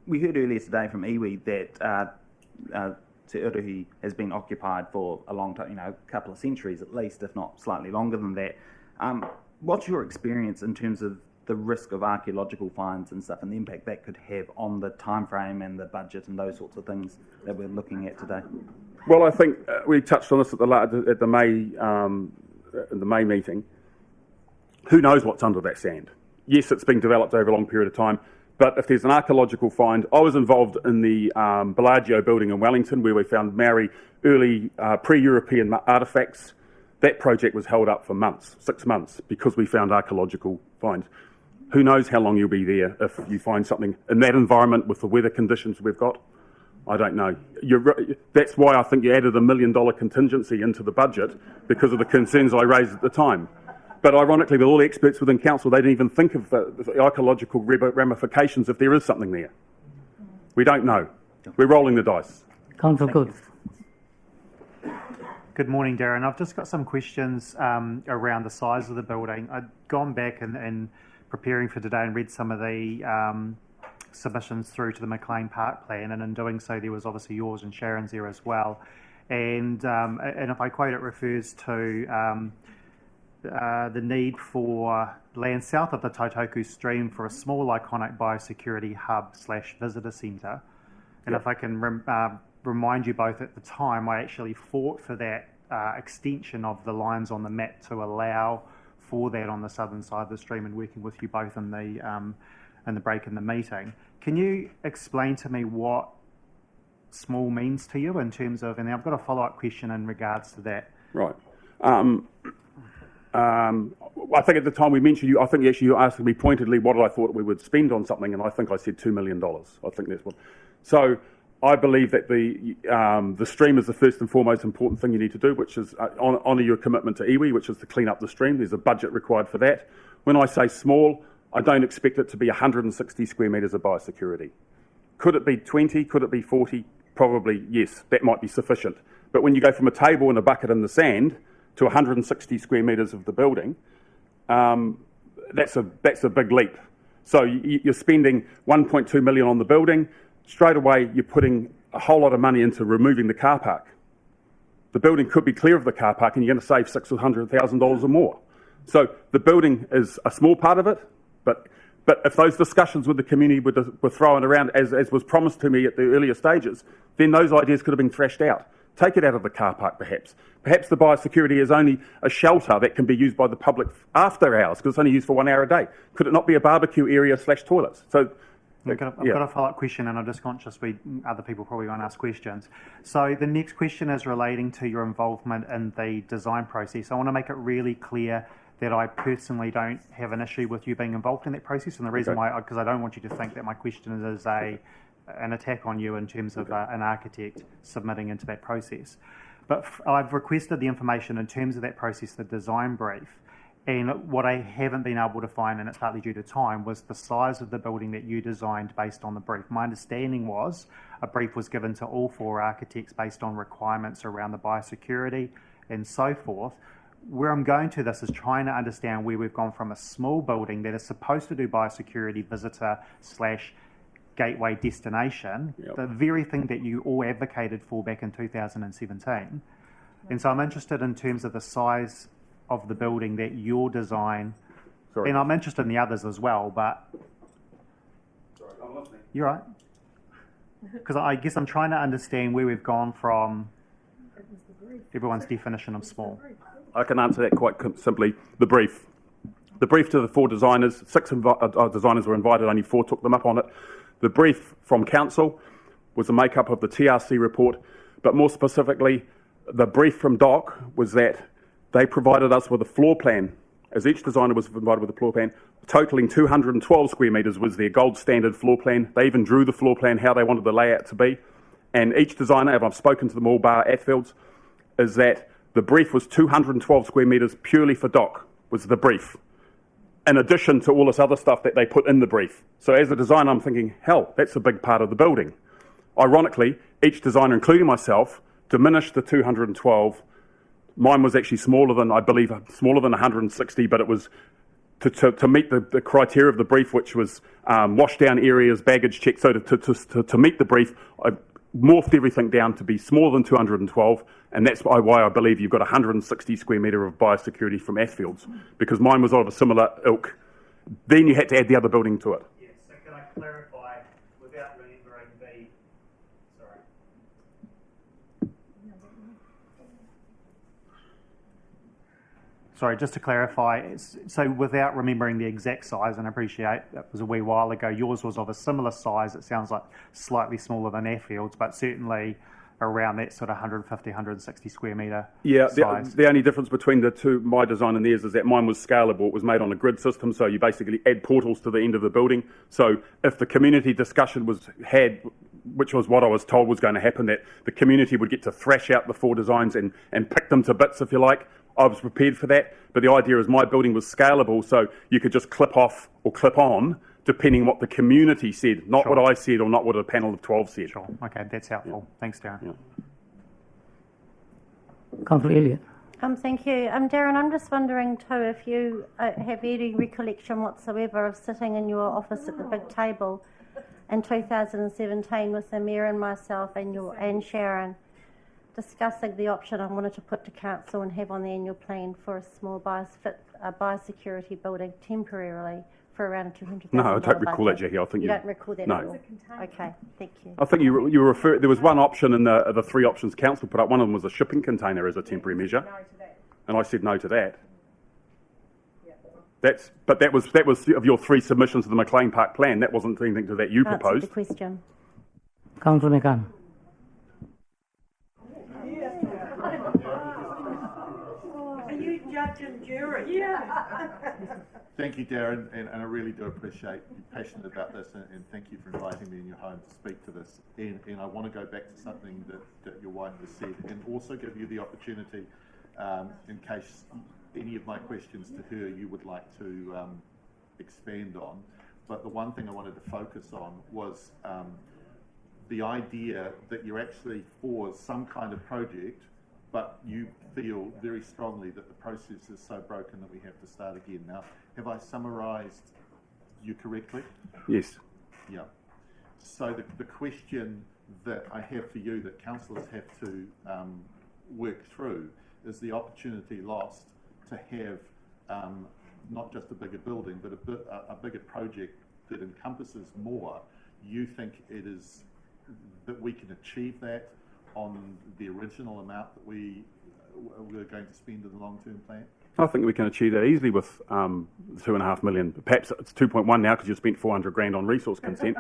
We heard earlier today from iwi that Te Uruhi has been occupied for a long time, a couple of centuries at least, if not slightly longer than that. What's your experience in terms of the risk of archaeological finds and stuff and the impact that could have on the time frame and the budget and those sorts of things that we're looking at today? Well, I think we touched on this at the May meeting. Who knows what's under that sand? Yes, it's been developed over a long period of time, but if there's an archaeological find, I was involved in the Bellagio building in Wellington where we found Maori early pre-European artefacts. That project was held up for months, 6 months, because we found archaeological finds. Who knows how long you'll be there if you find something in that environment with the weather conditions we've got? I don't know. That's why I think you added $1 million contingency into the budget, because of the concerns I raised at the time. But ironically, with all the experts within council, they didn't even think of the archaeological ramifications if there is something there. We don't know. We're rolling the dice. Councillor Coates. Good morning, Darren. I've just got some questions around the size of the building. I'd gone back and preparing for today and read some of the submissions through to the McLean Park plan, and in doing so there was obviously yours and Sharon's there as well. And if I quote, it refers to the need for land south of the Tautoko stream for a small iconic biosecurity hub / visitor centre. And if I can remind you both, at the time I actually fought for that extension of the lines on the map to allow for that on the southern side of the stream, and working with you both in the break in the meeting. Can you explain to me what small means to you in terms of, and I've got a follow-up question in regards to that. Right. I think at the time we mentioned you, I think actually you asked me pointedly what I thought we would spend on something, and I think I said $2 million. I think that's what. So I believe that the stream is the first and foremost important thing you need to do, which is honour your commitment to iwi, which is to clean up the stream. There's a budget required for that. When I say small, I don't expect it to be 160 square metres of biosecurity. Could it be 20? Could it be 40? Probably yes, that might be sufficient. But when you go from a table and a bucket in the sand to 160 square metres of the building, that's a big leap. So you're spending 1.2 million on the building. Straight away, you're putting a whole lot of money into removing the car park. The building could be clear of the car park, and you're going to save $600,000 or more. So the building is a small part of it, but if those discussions with the community were thrown around as was promised to me at the earlier stages, then those ideas could have been thrashed out. Take it out of the car park, perhaps. Perhaps the biosecurity is only a shelter that can be used by the public after hours, because it's only used for 1 hour a day. Could it not be a barbecue area / toilets? So I've got a follow-up question, and I'm just conscious other people probably won't ask questions. So the next question is relating to your involvement in the design process. I want to make it really clear that I personally don't have an issue with you being involved in that process, and the reason why, because I don't want you to think that my question is an attack on you in terms of an architect submitting into that process. But I've requested the information in terms of that process, the design brief, and what I haven't been able to find, and it's partly due to time, was the size of the building that you designed based on the brief. My understanding was a brief was given to all 4 architects based on requirements around the biosecurity and so forth. Where I'm going to this is trying to understand where we've gone from a small building that is supposed to do biosecurity, visitor / gateway destination, the very thing that you all advocated for back in 2017. And so I'm interested in terms of the size of the building that your design, and I'm interested in the others as well, but... Sorry, I'm listening. You're right. Because I guess I'm trying to understand where we've gone from everyone's definition of small. I can answer that quite simply. The brief to the 4 designers, 6 designers were invited, only 4 took them up on it. The brief from council was the makeup of the TRC report, but more specifically, the brief from DOC was that they provided us with a floor plan, as each designer was provided with a floor plan, totaling 212 square metres was their gold standard floor plan. They even drew the floor plan, how they wanted the layout to be. And each designer, and I've spoken to them all, bar Atfields, is that the brief was 212 square metres purely for DOC, was the brief, in addition to all this other stuff that they put in the brief. So as a designer, I'm thinking, hell, that's a big part of the building. Ironically, each designer, including myself, diminished the 212. Mine was actually smaller than, I believe, smaller than 160, but it was to meet the criteria of the brief, which was wash down areas, baggage check. So to meet the brief, I morphed everything down to be smaller than 212, and that's why I believe you've got 160 square metre of biosecurity from Atfields, because mine was of a similar ilk. Then you had to add the other building to it. Yes, so can I clarify, without remembering the... Sorry. Sorry, just to clarify, so without remembering the exact size, and I appreciate that was a wee while ago, yours was of a similar size. It sounds like slightly smaller than Airfield's, but certainly around that sort of 150, 160 square metre size. The only difference between the two, my design and theirs, is that mine was scalable. It was made on a grid system, so you basically add portals to the end of the building. So if the community discussion was had, which was what I was told was going to happen, that the community would get to thrash out the 4 designs and pick them to bits, if you like, I was prepared for that. But the idea is my building was scalable, so you could just clip off or clip on, depending what the community said, not what I said or not what a panel of 12 said. Sure. Okay, that's helpful. Thanks, Darren. Councillor Elliott. Thank you. Darren, I'm just wondering too if you have any recollection whatsoever of sitting in your office at the big table in 2017 with the Mayor and myself and Sharon, discussing the option I wanted to put to council and have on the annual plan for a small biosecurity building temporarily for around $200,000. No, I don't recall that, Jackie. I think you don't recall that no. at all. Okay, thank you. I think you refer. There was one option in the 3 options council put up. One of them was a shipping container as a temporary measure, and I said no to that. But that was of your 3 submissions to the McLean Park plan. That wasn't anything to that you proposed. Answer the question. Councillor McCann. Are you judge and jury? Yeah. Thank you, Darren, and I really do appreciate you passionate about this, and thank you for inviting me in your home to speak to this. And I want to go back to something that your wife has said, and also give you the opportunity, in case any of my questions to her you would like to expand on. But the one thing I wanted to focus on was the idea that you're actually for some kind of project, but you feel very strongly that the process is so broken that we have to start again. Now, have I summarised you correctly? Yes. Yeah. So the question that I have for you, that councillors have to work through, is the opportunity lost to have not just a bigger building, but a bigger project that encompasses more. You think it is that we can achieve that on the original amount that we're going to spend in the long-term plan? I think we can achieve that easily with $2.5 million. Perhaps it's 2.1 now because you spent $400,000 on resource consent.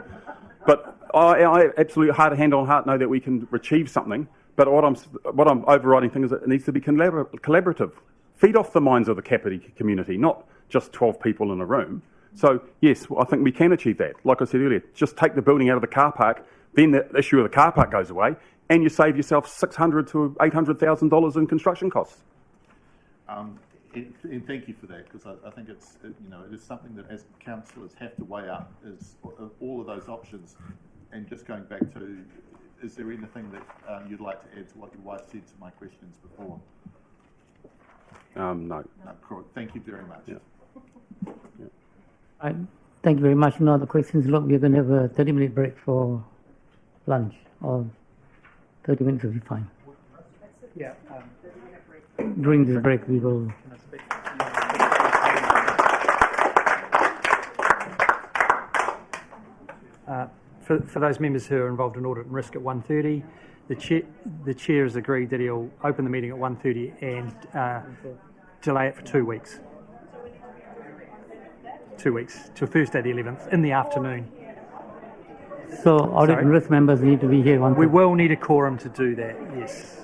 But I absolutely hand on heart know that we can achieve something. But what I'm overriding thing is that it needs to be collaborative. Feed off the minds of the Kāpiti community, not just 12 people in a room. So yes, I think we can achieve that. Like I said earlier, just take the building out of the car park, then the issue of the car park goes away, and you save yourself $600,000 to $800,000 in construction costs. And thank you for that, because I think it is something that as councillors have to weigh up, is all of those options. And just going back to, is there anything that you'd like to add to what your wife said to my questions before? No. Thank you very much. Yeah. Yeah. Thank you very much. No other questions. Look, we're going to have a 30-minute break for lunch, or 30 minutes will be fine. Yeah. During this break, we will. For those members who are involved in audit and risk at 1:30, the chair has agreed that he'll open the meeting at 1:30 and delay it for 2 weeks. 2 weeks till Thursday the 11th in the afternoon. So audit and risk members need to be here. We will need a quorum to do that. Yes.